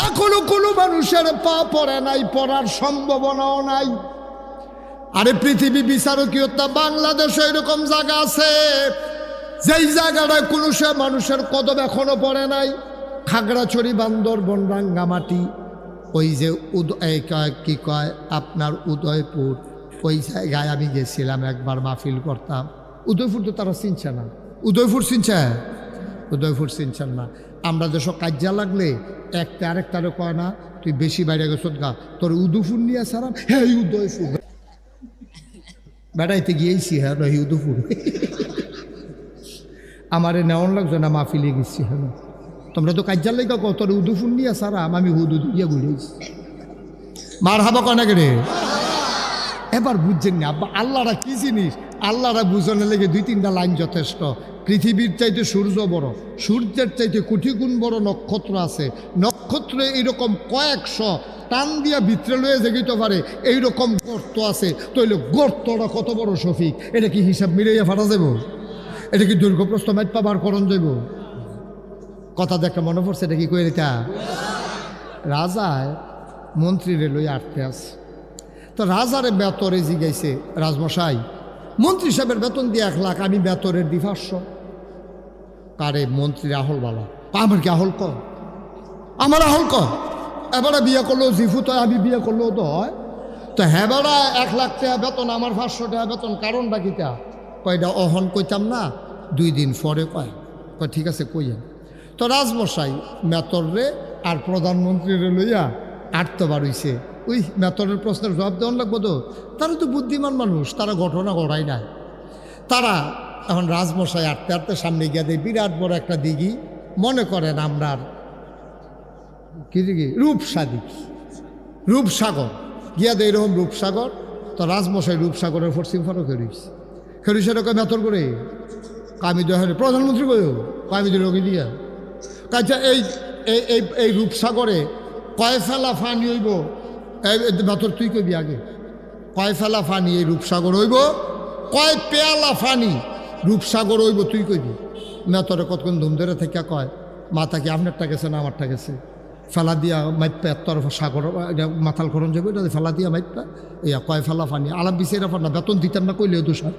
এখনো কোনো মানুষের পা পড়ে নাই, পড়ার সম্ভাবনাও নাই। আরে পৃথিবী বিচারকীয়তা বাংলাদেশে এরকম জায়গা আছে যেই জায়গাটায় কোনো সে মানুষের কদম এখনো পড়ে নাই। খাগড়াছড়ি, বান্দরবন, রাঙ্গামাটি, ওই যে কি কয় আপনার উদয়পুর, ওই জায়গায় আমি গেছিলাম একবার, মাহফিল করতাম। উদয়পুর তো তারা চিনছে না। উদয়পুর চিনছে? উদয়পুর চিনছেন না। আমরা যেসব কাজ্যা লাগলে একটা আরেকটারে কয় না, তুই বেশি বাইরে গেছ গা, তোর উদয়পুর নিয়ে সারাম। হ্যাঁ উদয়পুর বেড়াইতে গিয়েছি, হ্যাঁ রহি উদয়পুর। আমারে নেওয়ান লাগছে না, মাহফিলে গেছি। হ্যাঁ তোমরা তো কাজ্যার লেগে কো, তোর উদয়পুর নিয়ে সারাম, আমি হুদু দিয়ে ঘুরেছি। মার হাবা কয় না রে। এবার বুঝছেন না আব্বা আল্লাহরা কি জিনিস, আল্লাহরা বুঝানোর লেগে 2-3টা লাইন যথেষ্ট। পৃথিবীর চাইতে সূর্য বড়, সূর্যের চাইতে কোটি গুণ বড় নক্ষত্র আছে, নক্ষত্রে এইরকম কয়েকশো টান দিয়া ভিতরে লয়ে যেতে পারে এইরকম গর্ত আছে। তৈলে গর্তটা কত বড় শফিক, এটা কি হিসাব মিলাইয়া ফাটা যাব? এটা কি দুর্গপ্রস্থ মাইপা বার করণ যাব? কথা দেখে মনে পড়ছে, এটা কি কই এটা? রাজায় মন্ত্রীরে লই আটতে আছে, তো রাজারে বেতরে জিগাইছে, রাজমশাই মন্ত্রী সাহেবের বেতন দিয়ে 1 লাখ, আমি বেতরের দি 500। কারে? মন্ত্রীর আহল বালা। আমার কি আহল কর? আমার আহল কর। এবারে বিয়ে করলেও জিফু তো, আমি বিয়ে করলেও তো হয়। তো হ্যাঁ বেড়া 1 লাখ টাকা বেতন, আমার 500 টাকা বেতন, কারণটা কিটা? কয়টা অহন কইতাম না, 2 দিন পরে কয় ঠিক আছে কইয়া। তো রাজমশাই মেতরে আর প্রধানমন্ত্রীরে লইয়া আটতে বাড়ইছে। ওই মেতরের প্রশ্নের জবাব দেওয়ান লাগবো তো, তারা তো বুদ্ধিমান মানুষ, তারা ঘটনা ঘটায় না। তারা এখন রাজমশাই আটতে আটতে সামনে গিয়া দেয় বিরাট বড় একটা দিঘি, মনে করেন আমরার কি দিঘি, রূপসাগর গিয়া দেয় এরকম রূপসাগর। তো রাজমশাই রূপসাগরের পশ্চিম ফারো খেরুছে কয় মেতর করে কামি দেওয়া হয় প্রধানমন্ত্রী কয়েও কামি দিল দিয়া। কাজা এই রূপসাগরে কয় ফেলা ফানি হইব, মেতর তুই কবি আগে, কয় ফেলা ফানি এই রূপসাগর হইব, কয় পেয়ালা ফানি রূপসাগর হইব তুই কইবি। মেতরে কতক্ষণ ধুম ধরে থেকে কয় মাথা কি আপনারটা গেছে না আমারটা গেছে, ফেলা দিয়া মাইপা এত সাগর মাথাল খরণ যাবে, এটা ফেলা দিয়া মাইপা ইয়া কয় ফেলা ফানি আলাপ বিচারা পার না, বেতন দিতেন না কইলেও দোষার,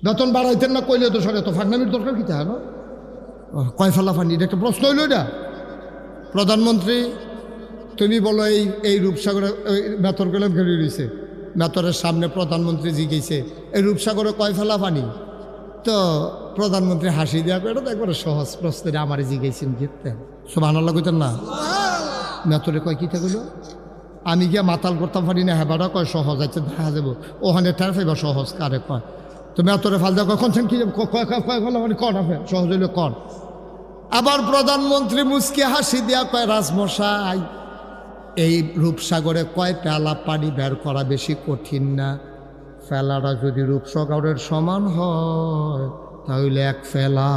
বেতন বাড়াইতেন না কইলেও দোষার, এত ফাঁকনামির দরকার কি তাই না? কয় ফেলা ফানি এটা একটা প্রশ্ন হইল এটা। প্রধানমন্ত্রী তুমি বলো এই রূপসাগরে মেতর গেলাম ঘেরে রয়েছে, মেতরের সামনে প্রধানমন্ত্রী জিগেছে এই রূপসাগরে কয় ফেলা পানি? তো প্রধানমন্ত্রী হাসি দেওয়া করে, এটা একবারে সহজ প্রশ্নে আমার জিগেছেন জিততেন সুবহানাল্লাহ কইতেন না। মেতরে কয় কি থাকলো, আমি গিয়া মাতাল করতাম পারি না, হেবাটা কয় সহজ আছে দেখা যাবো, ওখানে ঠার ফাইবা সহজ কারে কয়। তো মেতরে ফাল দেওয়া কখন কি মানে কন আপনি সহজ হইলে কন। আবার প্রধানমন্ত্রী মুচকি হাসি দেওয়া কয় রাজমশাই এই রূপসাগরে কয় পেয়ালা পানি বের করা বেশি কঠিন না, ফেলাটা যদি রূপসাগরের সমান হয় তাহলে 1 ফেলা,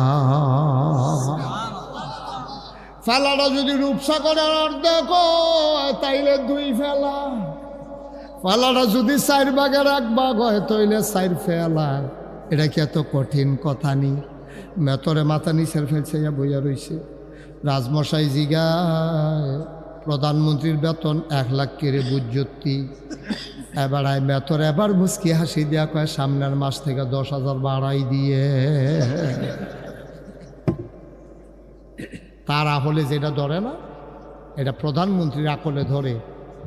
ফেলাটা যদি রূপসাগরের অর্ধেক হয় তাইলে 2 ফেলা, ফেলাটা যদি 4 ভাগের 1 ভাগ হয় তাইলে 4 ফেলা। এটা কি এত কঠিন কথা নি? মেতরে মাথা নিচের ফেলছে বইয়া রইছে। রাজমশাই জিগায় প্রধানমন্ত্রীর বেতন 1 লাখ কেড়ে বুঝতি, এবার মেতর এবার মুচকি হাসি দেওয়া কয় সামনের মাস থেকে 10,000 বাড়াই দিয়ে। তার আহলে যেটা ধরে না এটা প্রধানমন্ত্রীর আকলে ধরে।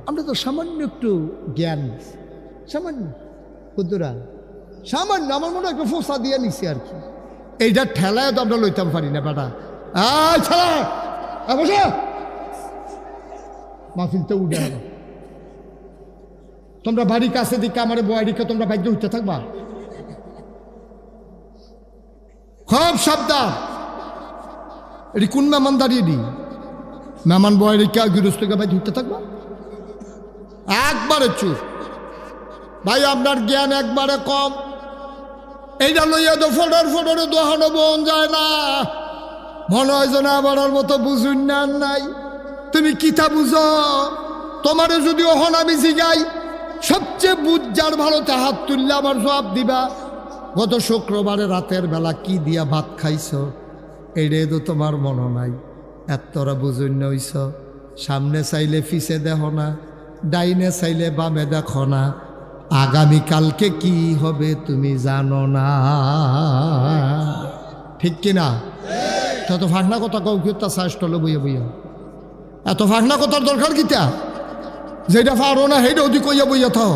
আমরা তো সামান্য একটু জ্ঞান, সামান্য কুদ্দুরা সামান্য আমার মনে হয় একটু ফোসা দিয়ে নিছি আর কি, এইটা ঠেলায় তো আমরা লইতাম পারি না বেটা। বসে মাহফিলতে উঠে গেল, তোমরা বাড়ি কাছে দিকে আমার বয়ারিকে তোমরা বাইকে উঠতে থাকবা, খুব সাবধান। এটি কোন মেহমান দাঁড়িয়ে দি মেহমান বয়ারিকে গৃহস্থকে বাইকে উঠতে থাকবা, একবারে চুপ ভাই, আপনার জ্ঞান একবারে কম। এইটা লইয়া তো ফটোরে দোহানো বোন যায় না, মনে হয় যেন আমার মতো বুঝুন না নাই। তুমি কিতা বুঝো? তোমারে যদি ওহন আমি জিগাই সবচেয়ে বুঝার ভালোতে হাত তুললে আমার জবাব দিবা, গত শুক্রবারে রাতের বেলা কি দিয়া ভাত খাইছ এইটাই তো তোমার মনে নাই। এতরা বুঝুন না হইছ, সামনে চাইলে পিছে দেখো না, ডাইনে চাইলে বামে দেখো না, আগামীকালকে কি হবে তুমি জানো না, ঠিক কিনা? এত ফাঁকনা কথা কও কি তা স্টলে বইয়া বইয়া এত ফাঁকনা কথার দরকার কিতা যেটা পারো না সেইটা অধিক কইয়া বইয়া থাও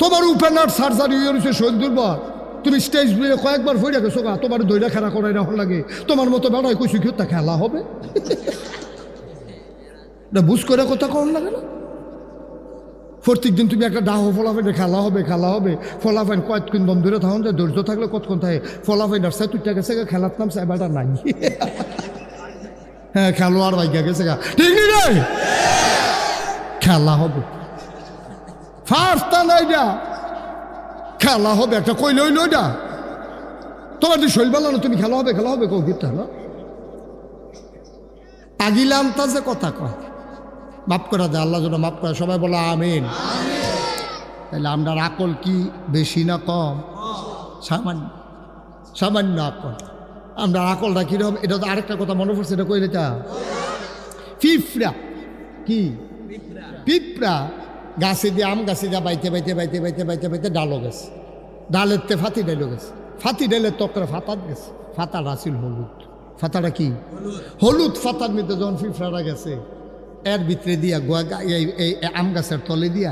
তোমার উপেনার সার্জারি হয়ে রয়েছে শরীর দুর্বল তুমি স্টেজ দিয়ে কয়েকবার ফইরা গেছো গা তোমার দইটা খেলা করাই রাখা লাগে তোমার মতো বেড়ায় কইছি কি তা খেলা হবে না বুঝ করে কথা কম লাগে না প্রত্যেক দিন তুমি একটা ডাহ ফলাফাইনে খেলা হবে ফলাফাইন কয়েকদিন দম ধরে থাকুন যে ধৈর্য থাকলে কতক্ষণ থাকে ফলাফাইন আর সাই তুইটা গেছে গা খেলার নাম সাইবারটা নাই হ্যাঁ খেলোয়াড় ভাইগা গেছে গা ঠিক নেই খেলা হবে ফার্স্ট নাই যা খেলা হবে একটা কই লইল ওইটা তোমার তুই শৈল না তুমি খেলা হবে কৌ গীতটা না আগিলাম তা যে কথা কয় মাফ করা দেয় আল্লাহ যেন মাফ করে সবাই বলো আমিন তাহলে আমরা আকল কি বেশি না কম সামান্য আকল আমরা আকলটা কিরকম এটা তো আরেকটা কথা মনে পড়ছে এটা কইলে তা পিঁপড়া কি পিঁপড়া গাছে দিয়ে আম গাছে দিয়ে বাইতে ডালো গেছে ডালের তে ফাতি ডাইলো গেছে ফাতি ডাইলে তকরে ফাতাত গেছে ফাতার আসিল হলুদ ফাতাটা কি হলুদ ফাতার মধ্যে যখন পিঁপড়ারা গেছে এর ভিতরে দিয়া এই আম গাছের তলে দিয়া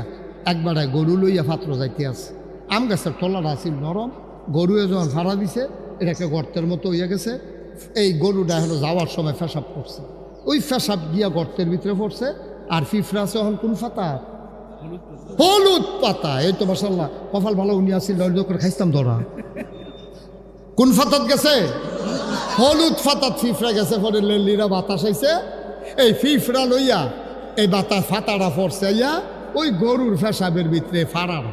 একবারে গরু লইয়া পাত্র যাইতে আছে আম গাছের তলাটা আসিল নরম গরুয়ে যখন ফাড়া দিছে এটা একটা গর্তের মতো হইয়া গেছে এই গরুটা হলো যাওয়ার সময় ফেসাব করছে ওই ফেসাব গিয়া গর্তের ভিতরে পড়ছে আর পিঁপড়া আছে এখন কোন পাতা হলুদ পাতা এই তো মাশাআল্লাহ কপাল ভালো উনি আসিল করে খাইতাম ধরা কোন ফাতাত গেছে হলুদ ফাতাত পিঁপড়া গেছে পরে লেলিরা বাতাস আইছে এই পিঁপড়া লইয়া এই বাতাস ফাতাটা পড়ছে ইয়া ওই গরুর ফেসাবের ভিতরে ফাড়ার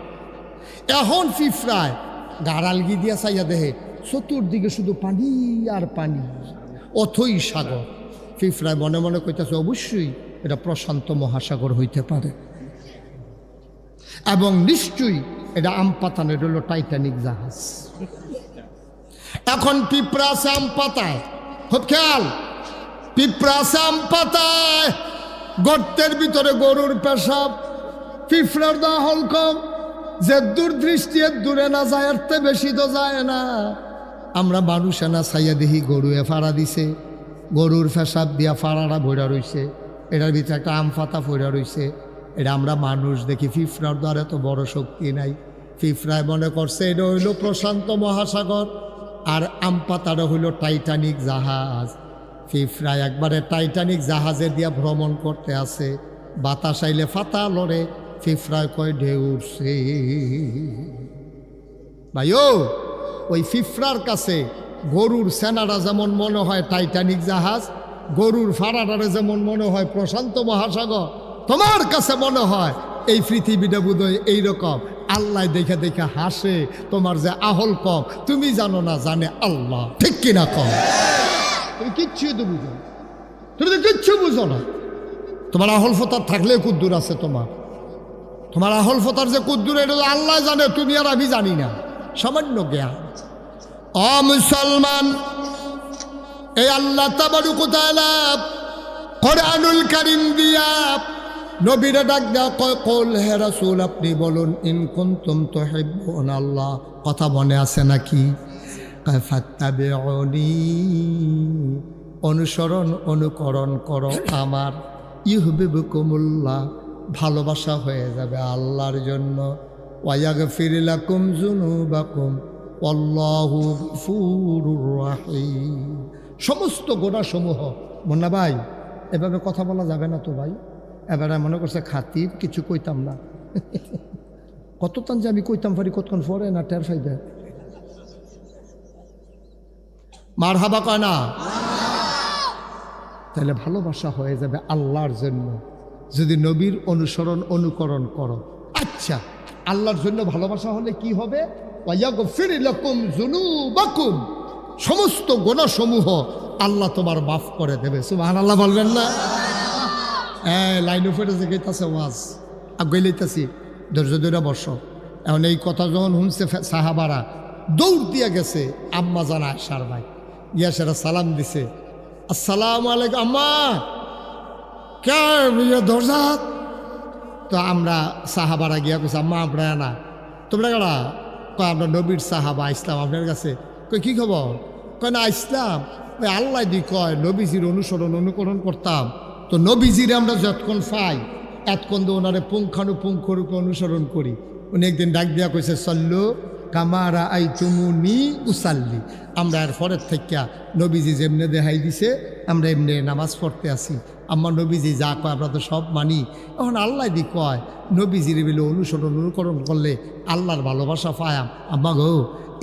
এখন পিঁপড়ায় গাড়ালগি দিয়া চাইয়া দেহে চতুর্দিকে শুধু পানি আর পানি অথই সাগর পিঁপড়ায় মনে মনে কইতেছে অবশ্যই এটা প্রশান্ত মহাসাগর হইতে পারে এবং নিশ্চয়ই এটা আম পাতানের হলো টাইটানিক জাহাজ এখন পিঁপড়া আছে আম পাতায় খুব খেয়াল পিঁপড়া আছে আম পাতায় গর্তের ভিতরে গরুর পেশাব পিঁপড়ার দহল কম যে দূরদৃষ্টি দূরে না যায় এর তে বেশি তো যায় না আমরা মানুষ না ছাইয়া দেখি গরুয়ে ফাড়া দিছে গরুর পেশাব দিয়া ফাড়াটা ভরা রইছে এটার ভিতরে একটা আম পাতা ভরা রইছে এটা আমরা মানুষ দেখি পিঁপড়ার দ্বারা এত বড় শক্তি নাই পিঁপড়ায় মনে করছে এটা হইল প্রশান্ত মহাসাগর আর আম পাতাটা হইল টাইটানিক জাহাজ পিঁপড়ায় একবারে টাইটানিক জাহাজে দিয়া ভ্রমণ করতে আছে বাতাস আইলে ফাতা লড়ে পিঁপড়ায় কয় ঢেউ উঠছে ভাইও ওই পিঁপড়ার কাছে গরুর সেনারা যেমন মনে হয় টাইটানিক জাহাজ গরুর ফাড়াটারে যেমন মনে হয় প্রশান্ত মহাসাগর তোমার কাছে মনে হয় এই পৃথিবীটা বোধহয় এইরকম আল্লাহ দেখে দেখে হাসে তোমার যে আহল কম তুমি জানো না জানে আল্লাহ ঠিক কিনা কম তুমি কিচ্ছু তো বুঝো তুমি তো কিচ্ছু বুঝো না তোমার আহল ফতার থাকলে কুদ্দুর আছে তোমার আহল ফতার যে কুদ্দুর এটা আল্লাহ জানে তুমি আর আমি জানি না সামান্য জ্ঞান মুসলমান এই আল্লাহ তাবারক ওয়া তাআলা কোরআনুল কারীম দিয়া নবীরা ডাক দেওয়া কয় কল হে রাসূল আপনি বলুন ইন কুনতুম তুহিব্বুন আল্লাহ কথা মনে আছে নাকি কয় ফাত্তাবিউনি অনুকরণ করো আমার ইউহিব্বুকুমুল্লাহ ভালোবাসা হয়ে যাবে আল্লাহর জন্য ওয়া ইয়াগফির লাকুম যুনুবাকুম আল্লাহু গফুরুর রহিম সমস্ত গুনাহসমূহ মুন্না ভাই এভাবে কথা বলা যাবে না তো ভাই এবারে মনে করছে খাতির কিছু কইতাম না কতক্ষণ যে আমি কইতাম পারি কতক্ষণ পরে না টের ফাইবে মারহাবা কয় না তাহলে ভালোবাসা হয়ে যাবে আল্লাহর জন্য যদি নবীর অনুকরণ করো আচ্ছা আল্লাহর জন্য ভালোবাসা হলে কি হবে ওয়ায়াগফির লাকুম যুনুবাকুম সমস্ত গুনাহসমূহ আল্লাহ তোমার মাফ করে দেবে সুবহানাল্লাহ বলবেন না লাইন উপরে যে গেইতাছে ওয়াজ আগইলাইতাছি ধৈর্য ধরে বসো এখন এই কথা যখন শুনছে সাহাবারা দৌড় দিয়া গেছে আম্মা জানা আয়সার ভাই গিয়া সেরা সালাম দিছে আসসালামু আলাইকুম আম্মা কে ধরজাত তো আমরা সাহাবারা গিয়া কইছে আম্মা আমরা না তোমরা কারা কয় আমরা নবীর সাহাবা ইসলাম আপনার কাছে কই কি খবর কয় না ইসলাম ওই আল্লাহ দি কয় নবীজির অনুকরণ করতাম। তো নবীজির আমরা যতক্ষণ পাই এতক্ষণ তো ওনারে পুঙ্খানুপুঙ্খরূপে অনুসরণ করি। উনি একদিন ডাক দিয়া কইছে সল্লু কামারা আই চুমুনি উসাল্লি। আমরা এর পরের থেকে নবীজি যেমনে দেখাই দিছে আমরা এমনি নামাজ পড়তে আসি। আমার নবীজি যা কয় আমরা তো সব মানি। এখন আল্লাহ দি কয় নবীজির বেলে অনুকরণ করলে আল্লাহর ভালোবাসা পায়াম। আম্মা গো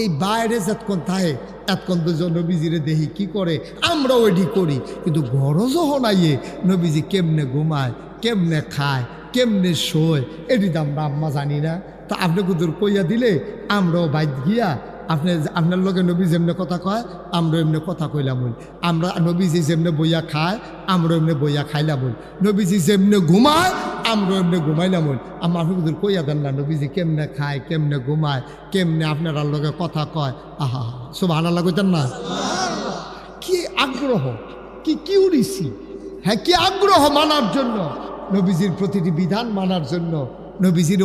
এই বাইরে যতক্ষণ থাকে এতক্ষণ তো নবীজিরে দেখি কি করে আমরা ওইটি করি, কিন্তু গরজও হনাইয়ে নবীজি কেমনে ঘুমায়, কেমনে খায়, কেমনে শোয় এটি তো আমরা আম্মা জানি না। তা আপনি কুদুর কইয়া দিলে আমরাও বাইক গিয়া আপনার লগে নবী যেমনে কথা কয় আমরা এমনি কথা কইলাম বল। আমরা নবীজি যেমনে বইয়া খায় আমরা এমনি বইয়া খাইলাম বল। নবীজি যেমনে ঘুমায় আমরা এমনি ঘুমাইলাম বল। আমরা আপনি কুদুর কইয়া দেন না নবীজি কেমনে খায়, কেমনে ঘুমায়, কেমনে আপনার লগে কথা কয়। আহা সুবহানাল্লাহ কইতেন না? কি আগ্রহ, কি কিউরিসি, হ্যাঁ কি আগ্রহ মানার জন্য, নবীজির প্রতিটি বিধান মানার জন্য, নবীজির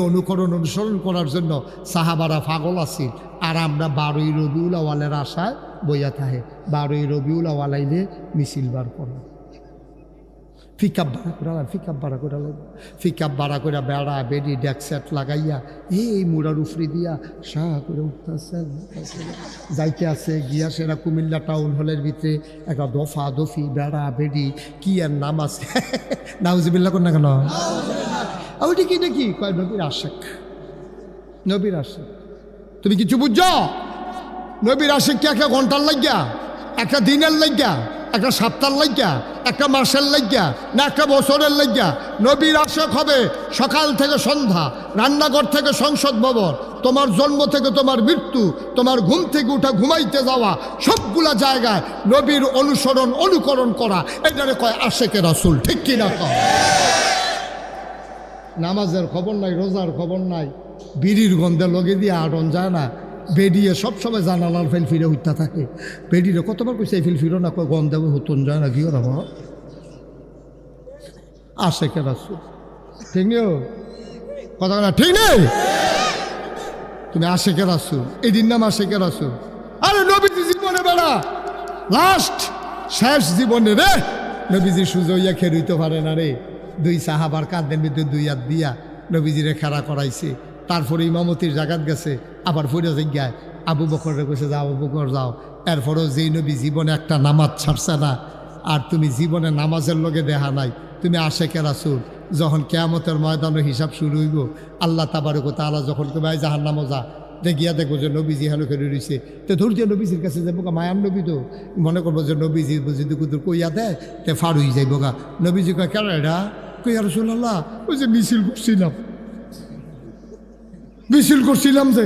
অনুসরণ করার জন্য সাহাবারা পাগল আছিল। আর আমরা 12ই রবিউল আওয়ালের আশায় বইয়া থাহে। 12ই রবিউল আওয়াল আইলে মিছিল বার করো, পিকআপ ভাড়া করে বেড়া বেডি ডেকসেট লাগাইয়া এই মুড়ার উফরি দিয়া শাহ করে উঠতেছে যাইতে আছে গিয়া সেরা কুমিল্লা টাউন হলের ভিতরে একটা দফা দফি বেড়া বেডি কি আর নাম আছে নাউজুবিল্লাহ কর না কেন ওইটি কি নাকি কয় নবীর আশেক, নবীর আশেক। তুমি কিছু বুঝছো? নবীর আশেক কি একটা ঘন্টার লাগিয়া, একটা দিনের লাগিয়া, একটা সপ্তাহ লাগিয়া, একটা মাসের লাগিয়া, না একটা বছরের লাগিয়া? নবীর আশেক হবে সকাল থেকে সন্ধ্যা, রান্নাঘর থেকে সংসদ ভবন, তোমার জন্ম থেকে তোমার মৃত্যু, তোমার ঘুম থেকে উঠা ঘুমাইতে যাওয়া, সবগুলা জায়গায় নবীর অনুকরণ করা, এটারে কয় আশেকে রাসূল। ঠিক কিনা কয়? নামাজের খবর নাই, রোজার খবর নাই, বিড়ির গন্ধে লগে দিয়ে আটন যায় না, বেরিয়ে সবসময় জানালার ফেল ফিরে উঠতে থাকে। বেরিয়ে কতবার কইছে এই ফেল ফিরো না, কয় গন্ধে হতন যায় না, কি ওরা আশেকে রাসূল। ঠিক নেই কথা না? ঠিক নেই? তুমি আশেকে রাসূল, এদিন নাম আশেকে রাসূল। আরে নবীজি জীবনে বেড়া লাস্ট শেষ জীবনে রে নবীজি সুজইয়া খেরুইতে পারে না রে, দুই সাহাবার কাঁধের ভিতরে দুই হাত দিয়া নবীজিরে খেলা করাইছে। তারপরে ইমামতির জাগাত গেছে, আবার ফিরে যাই আবু বকরে কইছে যাও আবু বকর যাও। এরপরেও যেই নবী জীবনে একটা নামাজ ছাড়ছে না, আর তুমি জীবনে নামাজের লগে দেখা নাই, তুমি আশেকে রাসূল। যখন কিয়ামতের ময়দানের হিসাব শুরু হইব, আল্লাহ তাবারক ওয়া তাআলা যখন কবে জাহান্নামে যা দেখিয়া দেখবো যে নবীজি হেন করে রয়েছে, তো ধৈর্য নবীজির কাছে যাবো গা, মায়ার নবী তো মনে করবো যে নবীজি যদি কুদুর কইয়া দেয় তে ফার হয়ে যাইব গা। নবীজি কয় কেন এটা? কই আর রাসূলুল্লাহ ওই যে মিছিল করছিলাম যে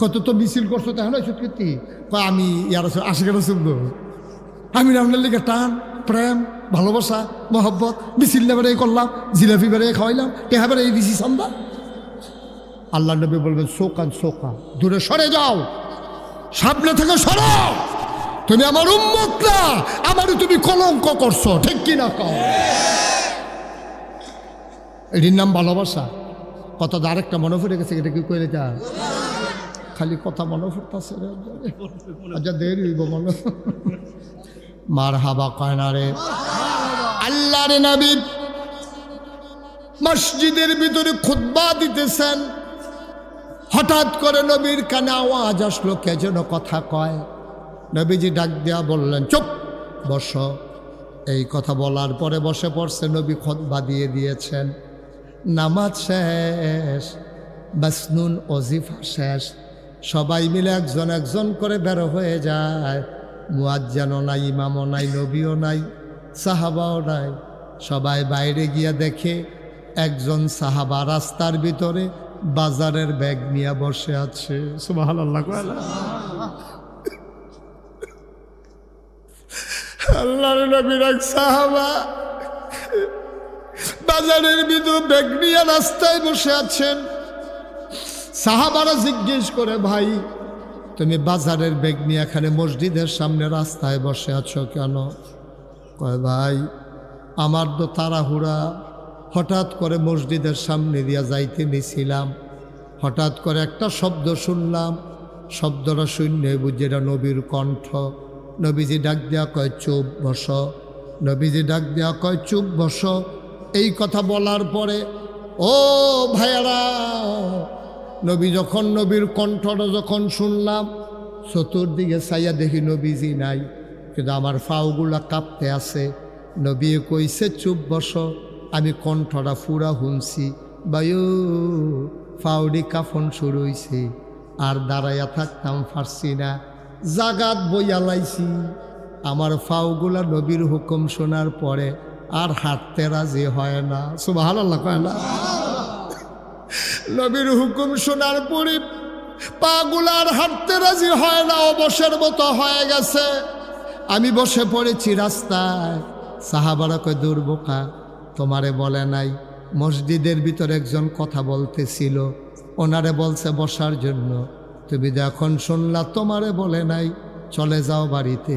কত তো মিছিল করছো তাহলে সত্যি কয় আমি ইয়ার আশেকে রাসূল গো, আমি আপনার লিগে টান প্রেম ভালোবাসা মহব্বত মিছিল বেড়ে করলাম, জিলাপি বেড়ে খাওয়াইলাম, টেহা বেড়ে দিছি সান্দা। আল্লাহ নবী বলবেন শোকান শোকা, দূরে সরে যাও, সামনে থেকে সরো, তুমি আমার উম্মত না, আমারও তুমি কলঙ্ক করছো। ঠিক কিনা কও? এটির নাম ভালোবাসা। কথা আরেকটা মনে পড়ে গেছে, এটা কি কইলে যা খালি কথা মনে পড়তেছে, আচ্ছা দেরি হইব মনে মার হাবা কয় না রে। আল্লাহর নবী মসজিদের ভিতরে খুতবা দিতেছেন, হঠাৎ করে নবীর কানে আওয়াজ আসলো, কে যেন কথা কয়। নবীজি ডাক দিয়া বললেন চুপ বস। এই কথা বলার পরে বসে পড়ছে। নবী খুতবা দিয়ে দিয়েছেন, নামাজ শেষ, বাসনুন ওজিফা শেষ, সবাই মিলে একজন একজন করে বের হয়ে যায়। মুয়াজ্জিনও নাই, ইমামও নাই, নবীও নাই, সাহাবাও নাই। সবাই বাইরে গিয়া দেখে একজন সাহাবা রাস্তার ভিতরে বাজারের ব্যাগ নিয়ে বসে আছে। সুবহানাল্লাহ। আল্লাহর নবীর এক সাহাবা বাজারের ভিতরে ব্যাগ নিয়ে রাস্তায় বসে আছেন। সাহাবারা জিজ্ঞেস করে, ভাই তুমি বাজারের ব্যাগ নিয়ে এখানে মসজিদের সামনে রাস্তায় বসে আছো কেন? কয় ভাই আমার তো তাড়াহুড়া, হঠাৎ করে মসজিদের সামনে দিয়া যাইতে নিছিলাম, হঠাৎ করে একটা শব্দ শুনলাম, শব্দটা শূন্য বুঝি এটা নবীর কণ্ঠ। নবীজি ডাক দেয়া কয় চুপ বস, নবীজি ডাক দেয়া কয় চুপ বস। এই কথা বলার পরে ও ভাইয়ারা, নবী যখন নবীর কণ্ঠটা যখন শুনলাম, চতুর্দিকে চাইয়া দেখি নবীজি নাই, কিন্তু আমার ফাওগুলা কাঁপতে আছে। নবী কইছে চুপ বস, আমি কণ্ঠটা ফুরা শুনছি, বায়ু ফাউডি কাফন শুরু হইছে, আর দাঁড়াইয়া থাকতাম পারছি না, জাগাত বইয়া লাইছি। আমার ফাওগুলা নবীর হুকুম শোনার পরে আর হাঁটতে রাজি হয় না, সুবহানাল্লাহ কয় না। নবীর হুকুম শোনার পরে পাগুলা আর হাঁটতে রাজি হয় না, অবসের মতো হয়ে গেছে। আমি বসে পড়েছি রাস্তায়। সাহাবারা কয় দূর বোকা, তোমারে বলে নাই? মসজিদের ভিতর একজন কথা বলতেছিল, ওনারে বলছে বসার জন্য, তুমি যখন শুনলা তোমারে বলে নাই, চলে যাও বাড়িতে।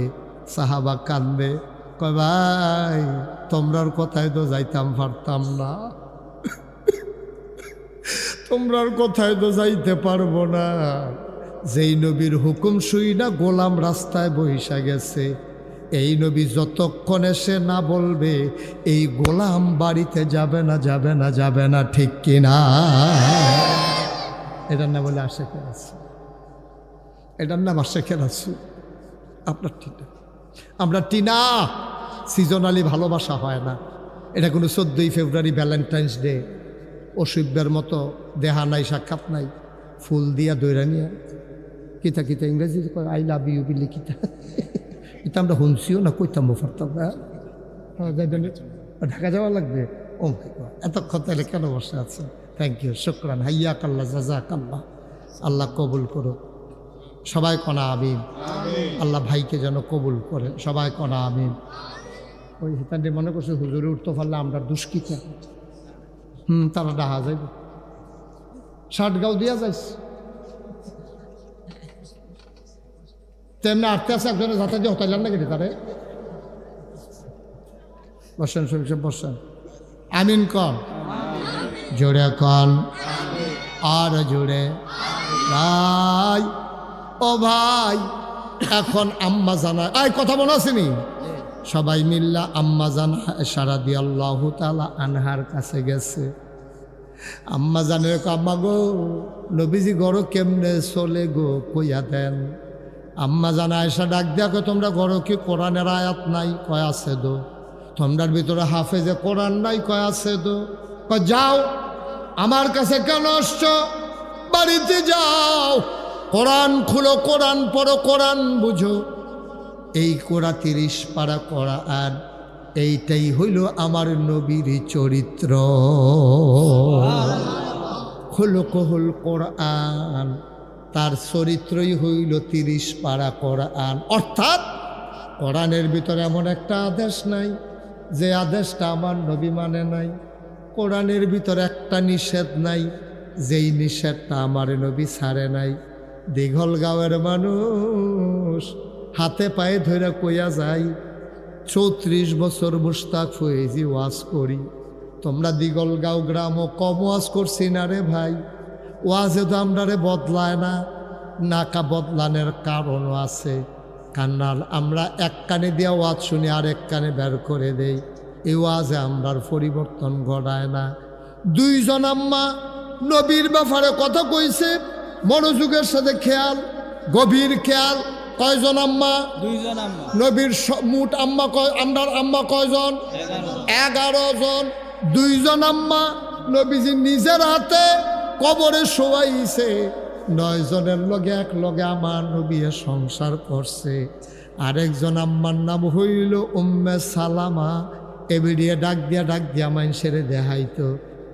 সাহাবা কান্দে, কয় ভাই তোমরার কথায় তো যাইতাম পারতাম না, তোমরার কথায় তো যাইতে পারবো না। যেই নবীর হুকুম শুই না গোলাম রাস্তায় বইসা গেছে, এই নবী যতক্ষণ এসে না বলবে এই গোলাম বাড়িতে যাবে না, যাবে না, যাবে না, ঠিক কিনা? এটার নাম বলে আশেকের রাসূল, এটার নাম আশেকের রাসূল। আপনার টিনা, আমরা টিনা। সিজনালি ভালোবাসা হয় না, এটা কোনো 14ই ফেব্রুয়ারি ভ্যালেন্টাইন্স ডে অসুব্যের মতো দেহা নাই, সাক্ষাৎ নাই, ফুল দিয়া দৈরা নিয়ে কিতা কিতা ইংরেজি আই লাভ ইউ বিলি কিতা, এটা আমরা শুনছিও না, কইতাম পারতাম না। ঢাকা যাওয়া লাগবে। ও এতক্ষণ তাহলে কেন বসে আছে? থ্যাংক ইউ, শুকরান, হাইয়া কাল্লা, জাজা কাল্লা। আল্লাহ কবুল করুক, সবাই কনা আমিন। আল্লাহ ভাইকে যেন কবুল করে, সবাই কনা আমিন। ওই হিতান্ডে মনে করছে হুজুরে উঠতে পারলে আমরা দুষ্কৃতা, তারা ডাহা যাইব, 60 গাও দিয়া যাইস। তেমনি আটতে আছে একজনের যাতে দিয়ে হতাইলাম না কেটে তারে। বসেন শরীফ সাহেব, বসেন। আমিন কন, জোরে কন, আর জোরে। ভাই ও ভাই, এখন আম্মা জানা এই কথা মনে আসেনি? সবাই মিল্লা আম্মা জানা আয়েশা রাদিয়াল্লাহু তাআলা আনহার কাছে গেছে। আম্মা জানের আম্মা গো, নবীজি গরো কেমনে চলে গো, কইয়া দেন। আম্মা জানা আয়েশা ডাক দেখো, তোমরা গরো কি কোরআনের আয়াত নাই? কয় আছে দো। তোমরার ভিতরে হাফেজে কোরআন নাই? কয় আছে দো। কয় যাও, আমার কাছে কেন আসছো? বাড়িতে যাও, কোরআন খুলো, কোরআন পড়ো, কোরআন বুঝো। এই কোরা 30 পারা কোরআন, এইটাই হইল আমার নবীর চরিত্র। খুলুকুল কোরআন, তার চরিত্রই হইল 30 পারা কোরআন। অর্থাৎ কোরআনের ভিতরে এমন একটা আদেশ নাই যে আদেশটা আমার নবী মানে নাই। কোরআনের ভিতরে একটা নিষেধ নাই যেই নিষেধটা আমার নবী ছাড়ে নাই। দীঘলগাঁওয়ের মানুষ হাতে পায়ে ধরে কইয়া যায়, 34 বছর মুশতাক ফয়েজি ওয়াজ করি। তোমরা দীঘলগাঁও গ্রামও কম ওয়াজ করছি না রে ভাই। ওয়াজে তো আমরা রে বদলায় না, নাকা বদলানোর কারণও আছে। কান্নাল আমরা এক কানে দিয়া ওয়াজ শুনি আর এক কানে বের করে দেই, এই ওয়াজে আমরার পরিবর্তন ঘটায় না। 2 জন আম্মা নবীর ব্যাপারে কথা কইছে, মনোযোগের সাথে খেয়াল, গভীর খেয়াল। কয়জন আম্মা? 2 জন আম্মা। নবীর মোট আম্মা কয়? আমরার আম্মা কয়জন? 11 জন। 2 জন আম্মা নবীজি নিজের হাতে কবরে শোয়াইছে। 9 জনের লগে এক লগে আমার নবী সংসার করছে। আরেকজন আম্মার নাম হইল উম্মে সালামা। এবিডিয়ে ডাক দিয়া মানুষের দেখাইতো,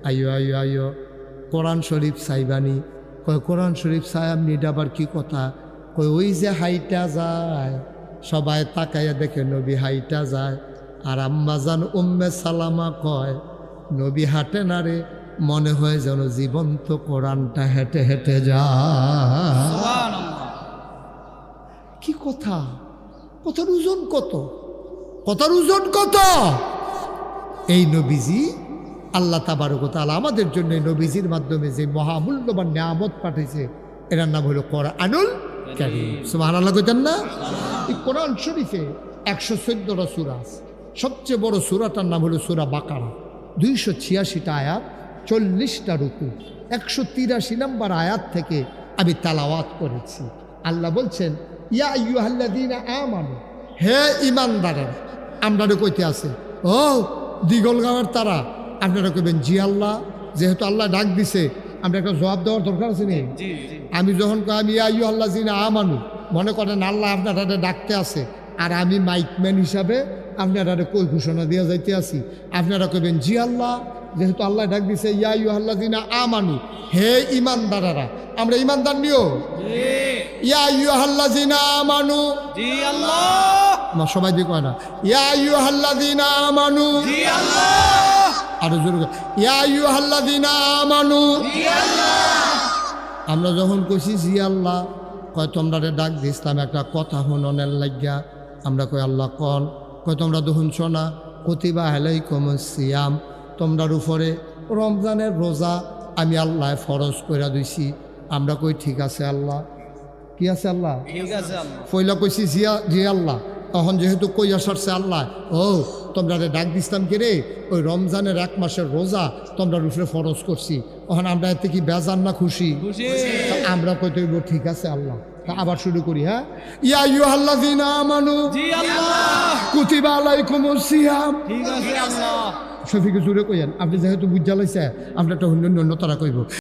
আইও আইও আইও কোরআন শরীফ চাইবানি। কয় কোরআন শরীফ চাই আপনি, এটা আবার কি কথা? কই ওই যে হাইটা যায়, সবাই তাকাইয়া দেখে নবী হাইটা যায়। আর আম্মাজান উম্মে সালামা কয় নবী হাঁটে না রে, মনে হয় যেন জীবন্ত কোরআনটা হেঁটে হেঁটে যায়। কি কথা! কথার ওজন কত, কথার ওজন কত! এই নবীজি আল্লাহ তাবারক ওয়া তাআলা আমাদের জন্য নবীজির মাধ্যমে যে মহামূল্যবান নিয়ামত পাঠিয়েছে, এটার নাম হলো কোরআনুল কারীম। সুবহানাল্লাহ কইতেন না? এই কোরআন শরীফে 114টা সূরা আছে। সবচেয়ে বড় সূরাটার নাম হলো সূরা বাকারা, 286টা আয়াত, 40টা রুকু, 183 নম্বর আয়াত থেকে আমি তালাওয়াত করেছি। আল্লাহ বলছেন, ইয়া আইয়ুহাল্লাযীনা আমানু, হে ঈমানদারেরা। আপনারা কইতে আছে, ও দিগলগাঁওয়ের তারা, আপনারা কইবেন জি আল্লাহ। যেহেতু আল্লাহ ডাক দিছে, আমরা একটা জবাব দেওয়ার দরকার আছে নি? আমি যখন আমি ইয়া আইয়ুহাল্লাযীনা আমানু, মনে করেন আল্লাহ আপনারা ডাকতে আছে, আর আমি মাইকম্যান হিসাবে আপনারা কই ঘোষণা দিয়ে যাইতে আছি, আপনারা কইবেন জি আল্লাহ। যেহেতু আল্লাহ ডাক দিছে ইয়া আইয়ুহাল্লাযীনা আমানু, হে ঈমানদারেরা। আমরা ঈমানদার নিও, ইয়া আইয়ুহাল্লাযীনা আমানু, জি আল্লাহ। আমার সবাই দিয়ে কয় না, ইয়া আইয়ুহাল্লাযীনা আমানু, জি আল্লাহ। আরো জোরে কয়, ইয়া আইয়ুহাল্লাযীনা আমানু, জি আল্লাহ। আমরা যখন কইছি জি আল্লাহ, কয় তোমরা ডাক দিছিলাম একটা কথা শুননের লাগিয়া। আমরা কই আল্লাহ কন? কয় তোমরা তো শুনছ না, কুতিবা আলাইকুমুস সিয়াম, তোমরার উপরে রমজানের রোজা আমি আল্লাহ ফরজ কইরা দিছি। আমরা কই ঠিক আছে আল্লাহ। কি আছে আল্লাহ? ঠিক আছে আল্লাহ। পয়লা কইছি জি আল্লাহ। তখন যেহেতু কই আসারছে আল্লাহ, ও তোমরা ডাক দিছিলাম কে রে, ওই রমজানের 1 মাসের রোজা তোমরার উপরে ফরজ করছি। তখন আমরা এতে কি বেজান না খুশি? তা আমরা কই তৈব ঠিক আছে আল্লাহ। তা আবার শুরু করি, হ্যাঁ, ইয়া আইয়ুহাল্লাযীনা আমানু, জি আল্লাহ। কুতিবা আলাইকুমুস সিয়াম। ঠিক আছে আল্লাহ। শফিকে জুড়ে কইয়েন, আপনি যেহেতু বুঝা লাইছে, আমরা একটা অন্য তারা কইব।